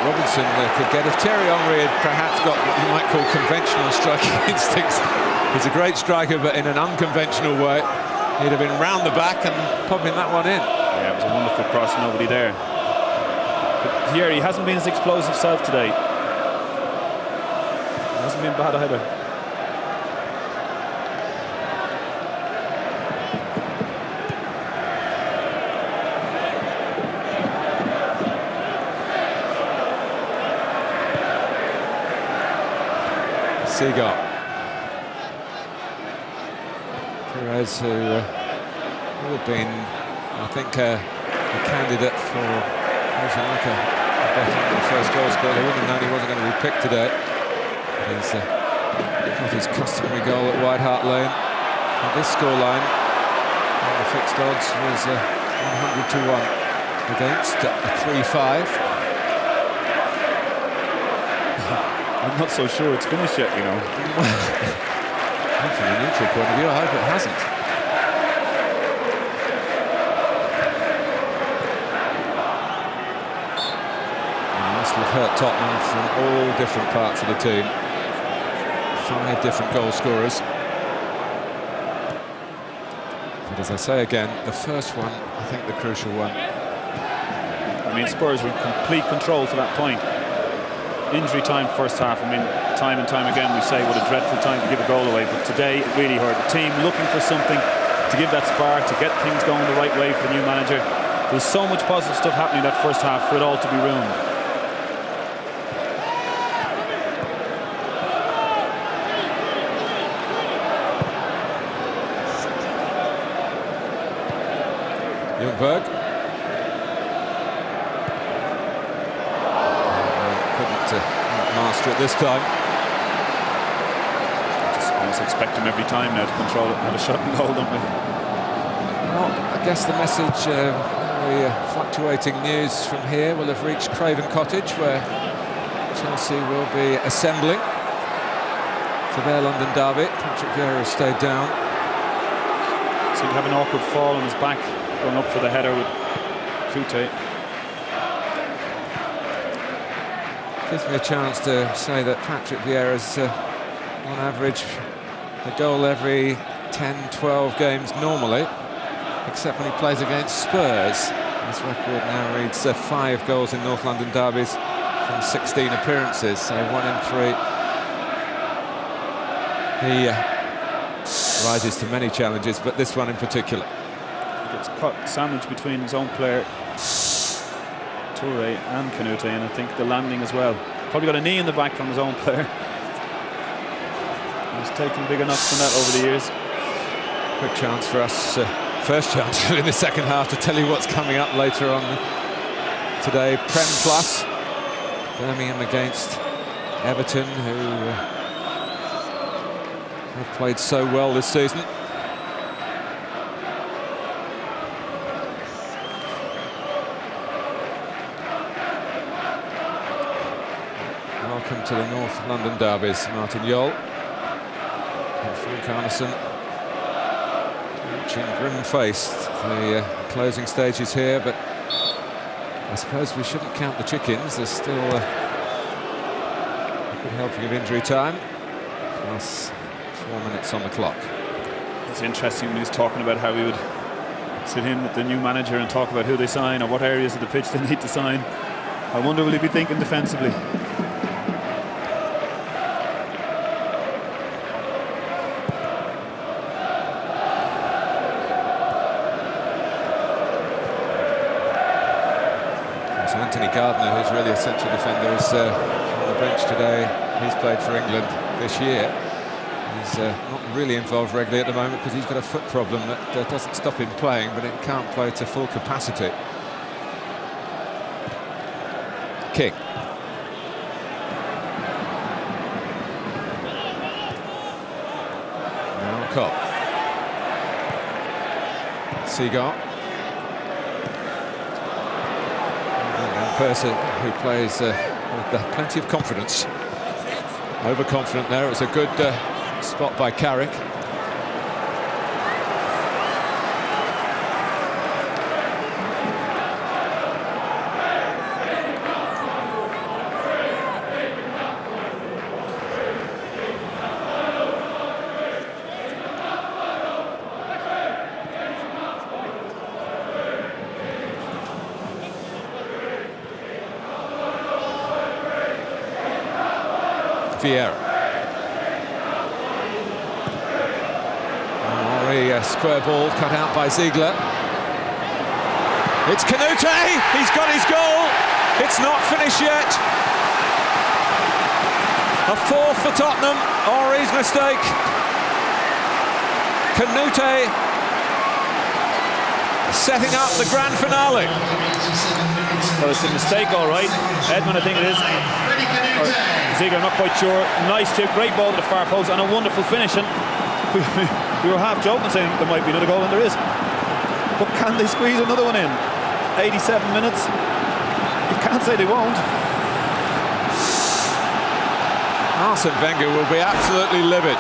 Robinson could get if Thierry Henry had perhaps got what you might call conventional striking instincts. He's a great striker, but in an unconventional way. He'd have been round the back and popping that one in. Yeah, it was a wonderful cross, nobody there. But Thierry hasn't been his explosive self today. He hasn't been bad either. Seagull. Pires, who would have been, I think, a candidate for a bet on the first goal scorer. He wouldn't have known he wasn't going to be picked today. He's got his customary goal at White Hart Lane. And this scoreline, the fixed odds was 100 to 1 against a 3-5. I'm not so sure it's finished yet, you know. From a neutral point of view, I hope it hasn't. And must have hurt Tottenham from all different parts of the team. 5 different goal scorers. But as I say again, the first one, I think the crucial one. I mean, Spurs were in complete control to that point. Injury time first half, I mean, time and time again we say what a dreadful time to give a goal away, but today it really hurt. The team looking for something to give that spark, to get things going the right way for the new manager. There's so much positive stuff happening that first half for it all to be ruined. Ljungberg. Master it this time. Just almost expect him every time now to control it and have a shot and goal, don't we? Well, I guess the message, very fluctuating news from here, will have reached Craven Cottage, where Chelsea will be assembling for their London derby. Patrick Vieira has stayed down. Seemed to have an awkward fall on his back, going up for the header with Kute. Gives me a chance to say that Patrick Vieira's on average a goal every 10-12 games normally, except when he plays against Spurs. His record now reads 5 goals in North London derbies from 16 appearances, so 1 in 3. He rises to many challenges, but this one in particular. He gets caught sandwiched between his own player Toure and Canute, and I think the landing as well. Probably got a knee in the back from his own player. He's taken bigger knocks than that over the years. Quick chance for us, first chance in the second half, to tell you what's coming up later on today. Prem Plus, Birmingham against Everton, who have played so well this season. Welcome to the North London derbies. Martin Jol and Frank Arneson, watching grim-faced the closing stages here, but I suppose we shouldn't count the chickens. There's still a good helping of injury time, plus 4 minutes on the clock. It's interesting when he's talking about how he would sit in with the new manager and talk about who they sign or what areas of the pitch they need to sign. I wonder, will he be thinking defensively? Anthony Gardner, who's really a central defender, is on the bench today. He's played for England this year. He's not really involved regularly at the moment because he's got a foot problem that doesn't stop him playing, but it can't play to full capacity. King. Now Cobb. Seagull. Person who plays with plenty of confidence. Overconfident there. It was a good spot by Carrick. Vieira. Henry, a square ball cut out by Ziegler. It's Canute, he's got his goal. It's not finished yet. A 4th for Tottenham, Henry's mistake. Canute setting up the grand finale. Well, it's a mistake, all right. Edmund, I think it is. Or Ziegler, I'm not quite sure. Nice tip, great ball to the far post, and a wonderful finish. And we were half joking saying there might be another goal, and there is. But can they squeeze another one in? 87 minutes. You can't say they won't. Arsene Wenger will be absolutely livid.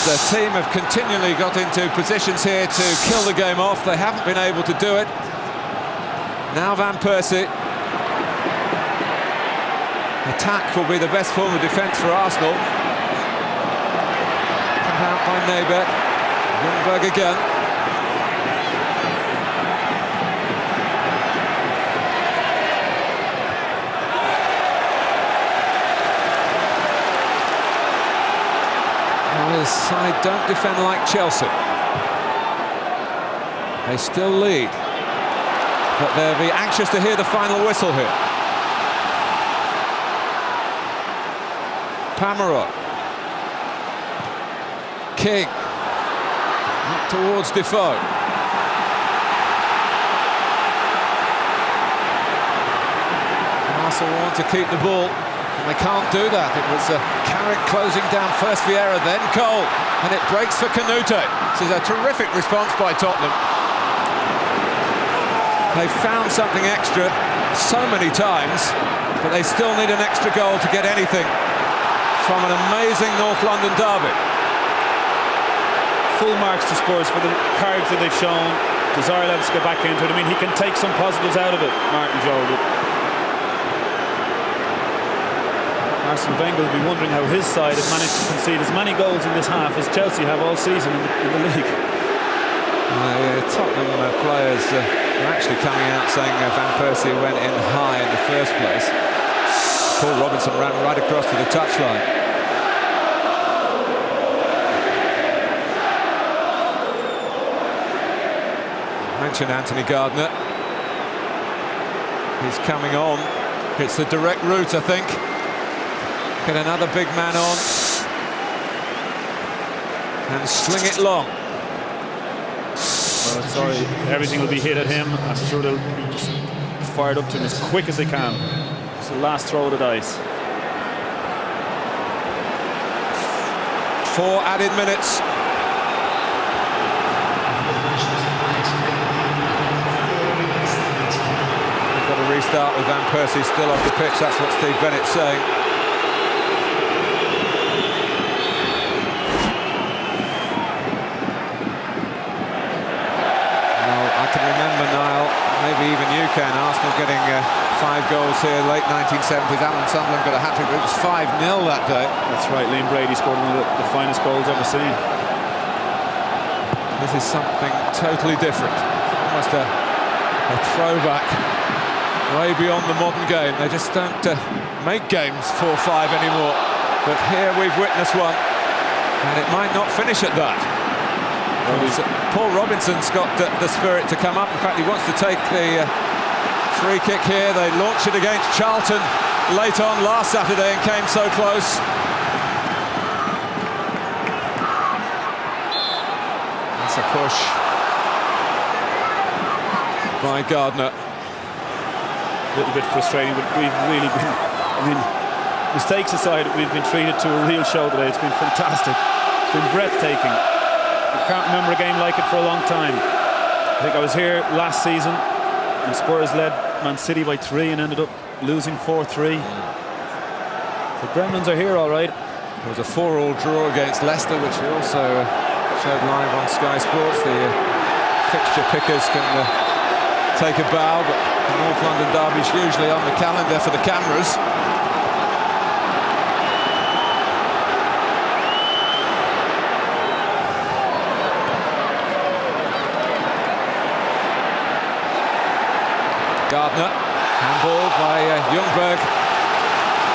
The team have continually got into positions here to kill the game off. They haven't been able to do it. Now Van Persie. Attack will be the best form of defence for Arsenal. Cut out by Neighbour. Ljungberg again. His side don't defend like Chelsea. They still lead, but they'll be anxious to hear the final whistle here. Pamero. King. Up towards Defoe. Arsenal want to keep the ball. And they can't do that. It was Carrick closing down first Vieira, then Cole, and it breaks for Canute. This is a terrific response by Tottenham. They found something extra so many times, but they still need an extra goal to get anything from an amazing North London derby. Full marks to Spurs for the cards that they've shown. Desire levels to go back into it. I mean, he can take some positives out of it, Martin Joe. Arsene Wenger will be wondering how his side has managed to concede as many goals in this half as Chelsea have all season in the league. Tottenham players are actually coming out saying Van Persie went in high in the first place. Paul Robinson ran right across to the touchline. Mentioned Anthony Gardner. He's coming on. It's the direct route, I think. Get another big man on and sling it long. Well, sorry, everything will be hit at him. I'm sure they'll just fire it up to him as quick as they can. It's the last throw of the dice. 4 added minutes. We've got to restart with Van Persie still off the pitch. That's what Steve Bennett's saying. Maybe even you can. Arsenal getting 5 goals here, late 1970s. Alan Sunderland got a hat-trick, but it was 5-0 that day. That's right, Liam Brady scored one of the finest goals ever seen. This is something totally different. Almost a throwback way beyond the modern game. They just don't make games 4-5 anymore. But here we've witnessed one, and it might not finish at that. Paul Robinson's got the spirit to come up. In fact, he wants to take the free kick here. They launched it against Charlton late on last Saturday and came so close. That's a push by Gardner. A little bit frustrating, but we've really been, I mean, mistakes aside, we've been treated to a real show today. It's been fantastic. It's been breathtaking. I can't remember a game like it for a long time. I think I was here last season and Spurs led Man City by 3 and ended up losing 4-3. The Gremlins are here all right. There was a 4-4 draw against Leicester, which we also showed live on Sky Sports. The fixture pickers can take a bow, but the North London derby's usually on the calendar for the cameras. Gardner, handball by Ljungberg.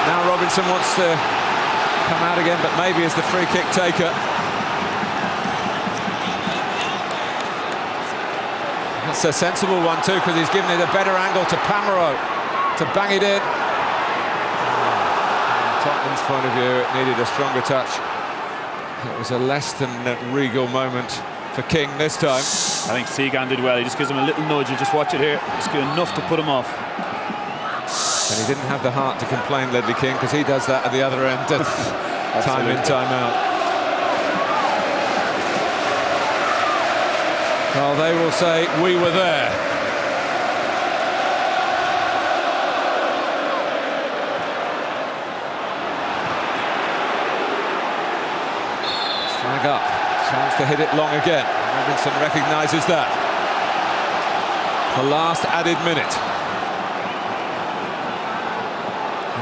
Now Robinson wants to come out again, but maybe as the free kick taker. That's a sensible one too, because he's given it a better angle to Pamero to bang it in. From Tottenham's point of view, it needed a stronger touch. It was a less than regal moment for King this time. I think Seagan did well. He just gives him a little nudge. You just watch it here. It's good enough to put him off. And he didn't have the heart to complain, Ledley King, because he does that at the other end, time in, time out. Well, they will say, we were there. Flag up, chance to hit it long again. Robinson recognises that. The last added minute.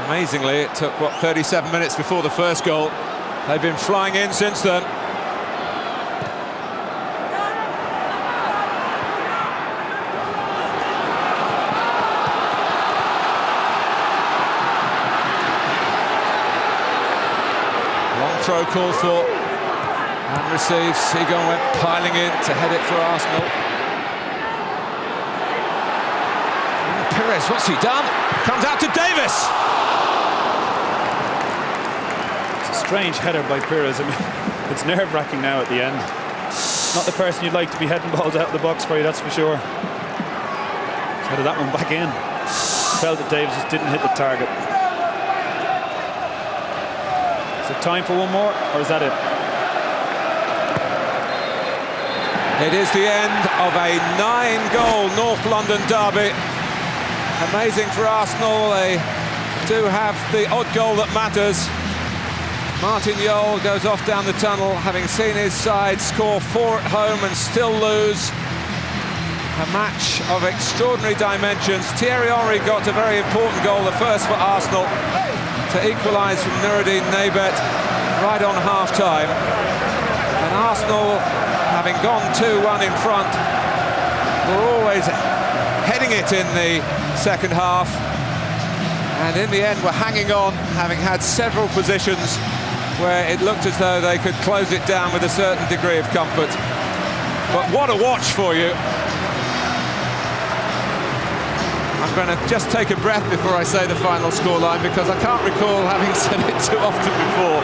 Amazingly, it took, 37 minutes before the first goal. They've been flying in since then. Long throw called for and received. Seagan went piling in to head it for Arsenal. Pires, what's he done? Comes out to Davis. Strange header by Pires. I mean, it's nerve-wracking now at the end. Not the person you'd like to be heading balls out of the box for you, that's for sure. Headed that one back in. Felt that Davis just didn't hit the target. Is it time for one more, or is that it? It is the end of a 9-goal North London derby. Amazing for Arsenal. They do have the odd goal that matters. Martin Jol goes off down the tunnel, having seen his side score 4 at home and still lose. A match of extraordinary dimensions. Thierry Henry got a very important goal, the first for Arsenal, to equalise from Nuruddin Nebet right on half-time. And Arsenal, having gone 2-1 in front, were always heading it in the second half. And in the end, we're hanging on, having had several positions where it looked as though they could close it down with a certain degree of comfort. But what a watch for you. I'm going to just take a breath before I say the final scoreline, because I can't recall having said it too often before.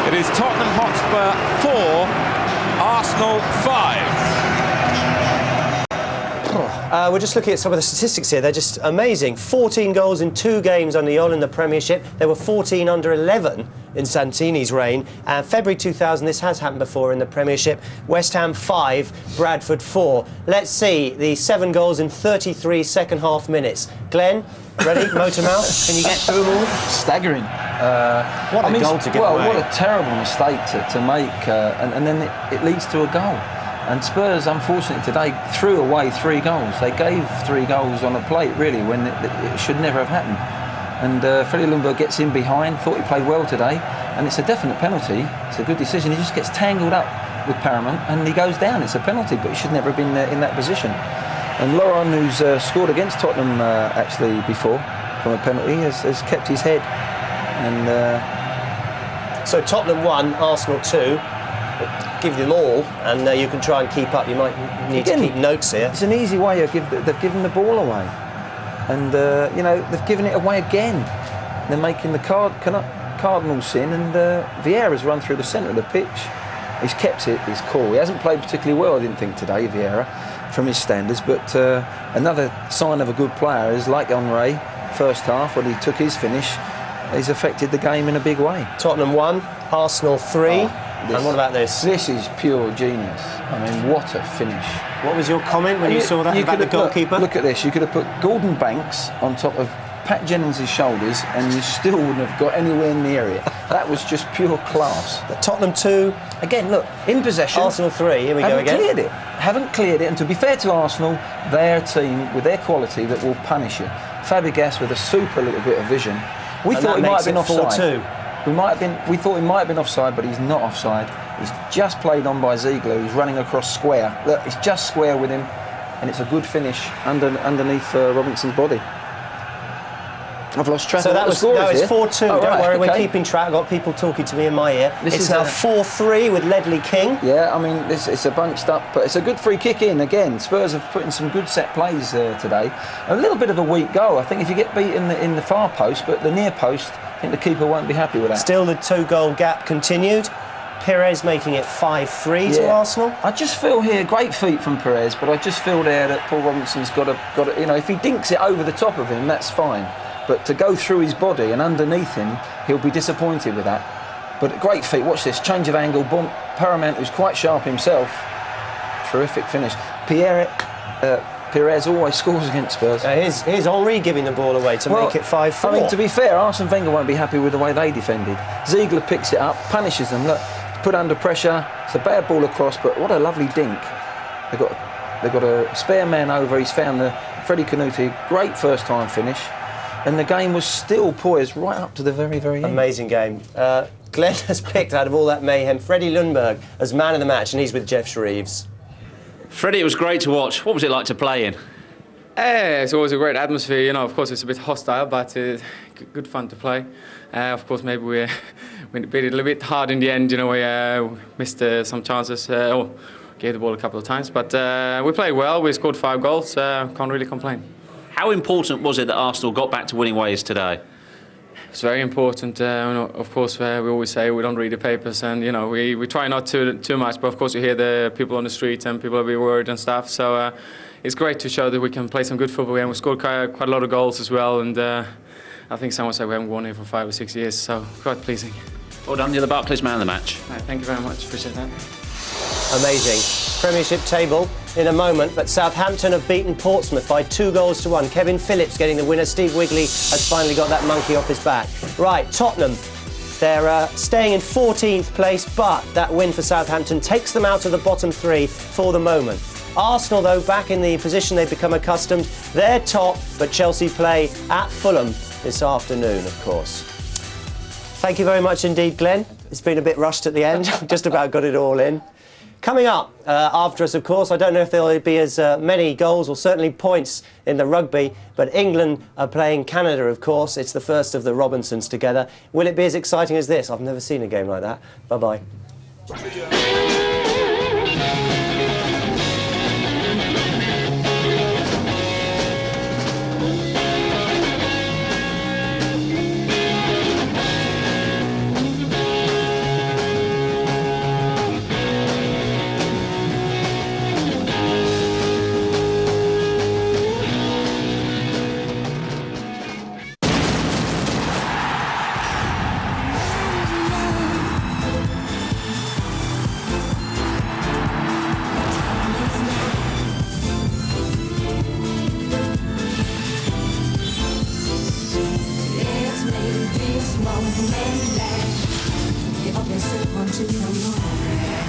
It is Tottenham Hotspur 4, Arsenal 5. We're just looking at some of the statistics here. They're just amazing. 14 goals in 2 games under Jol in the Premiership. There were 14 under 11 in Santini's reign. February 2000, this has happened before in the Premiership. West Ham 5, Bradford 4. Let's see the 7 goals in 33 second half minutes. Glenn, ready? Motor mouth. Can you get through them all? Staggering. What a goal to give away. What a terrible mistake to make, and then it leads to a goal. And Spurs, unfortunately, today threw away 3 goals. They gave 3 goals on a plate, really, when it should never have happened. And Freddie Ljungberg gets in behind, thought he played well today, and it's a definite penalty. It's a good decision. He just gets tangled up with Paramount, and he goes down. It's a penalty, but he should never have been in that position. And Laurent, who's scored against Tottenham actually before from a penalty, has kept his head. And so Tottenham 1, Arsenal 2. Give them all, and you can try and keep up. You might need to keep notes here. It's an easy way. They've given the ball away, and they've given it away again. They're making the cardinal sin, and Vieira's run through the centre of the pitch. He's kept it. He's cool. He hasn't played particularly well, I didn't think today, Vieira, from his standards. But another sign of a good player is, like Henry, first half when he took his finish, he's affected the game in a big way. Tottenham 1, Arsenal 3. And what about this? This is pure genius. I mean, what a finish. What was your comment when you saw that about the goalkeeper? Look at this. You could have put Gordon Banks on top of Pat Jennings' shoulders and you still wouldn't have got anywhere near it. That was just pure class. The Tottenham 2. Again, look, in possession. Arsenal 3. Here we go again. Haven't cleared it. And to be fair to Arsenal, they're a team with their quality that will punish you. Fabregas with a super little bit of vision. We thought he might have been offside. 4-2. We thought he might have been offside, but he's not offside. He's just played on by Ziegler, who's running across square. Look, it's just square with him, and it's a good finish underneath Robinson's body. I've lost track of the scores. So that was 4-2. Oh, Don't worry, okay. We're keeping track. I've got people talking to me in my ear. It's now 4-3 with Ledley King. Yeah, I mean, it's a bunched up, but it's a good free kick in again. Spurs have put in some good set plays today. A little bit of a weak goal. I think if you get beat in the far post, but the near post, I think the keeper won't be happy with that. Still the 2-goal gap continued. Pires making it 5-3 to Arsenal. I just feel here, great feat from Pires, but I just feel there that Paul Robinson's got to, you know, if he dinks it over the top of him, that's fine. But to go through his body and underneath him, he'll be disappointed with that. But great feat, watch this, change of angle, boom, Paramount, who's quite sharp himself. Terrific finish. Pires always scores against Spurs. Here's Henry giving the ball away to make it 5-4. I mean, to be fair, Arsene Wenger won't be happy with the way they defended. Ziegler picks it up, punishes them. Look, put under pressure. It's a bad ball across, but what a lovely dink. They've got a spare man over. He's found the Freddie Canute. Great first time finish, and the game was still poised right up to the very, very end. Amazing game. Glenn has picked out of all that mayhem Freddie Ljungberg as man of the match, and he's with Jeff Shreves. Freddie, it was great to watch. What was it like to play in? It's always a great atmosphere. You know, of course, it's a bit hostile, but good fun to play. Of course, maybe we beat it a little bit hard in the end. You know, we missed some chances. Gave the ball a couple of times, but we played well. We scored 5 goals. Can't really complain. How important was it that Arsenal got back to winning ways today? It's very important. Of course, we always say we don't read the papers, and you know we try not to too much. But of course, you hear the people on the street and people will be worried and stuff. So it's great to show that we can play some good football, and we scored quite a lot of goals as well. And I think someone said we haven't won here for 5 or 6 years, so quite pleasing. Well done, you're the Barclays man of the match. Thank you very much. Appreciate that. Amazing. Premiership table in a moment, but Southampton have beaten Portsmouth by 2-1. Kevin Phillips getting the winner. Steve Wigley has finally got that monkey off his back. Right, Tottenham, they're staying in 14th place, but that win for Southampton takes them out of the bottom 3 for the moment. Arsenal, though, back in the position they've become accustomed. They're top, but Chelsea play at Fulham this afternoon, of course. Thank you very much indeed, Glenn. It's been a bit rushed at the end. Just about got it all in. Coming up after us, of course, I don't know if there'll be as many goals or certainly points in the rugby, but England are playing Canada, of course. It's the first of the Robinsons together. Will it be as exciting as this? I've never seen a game like that. Bye-bye. This moment last. The opposite want to know more.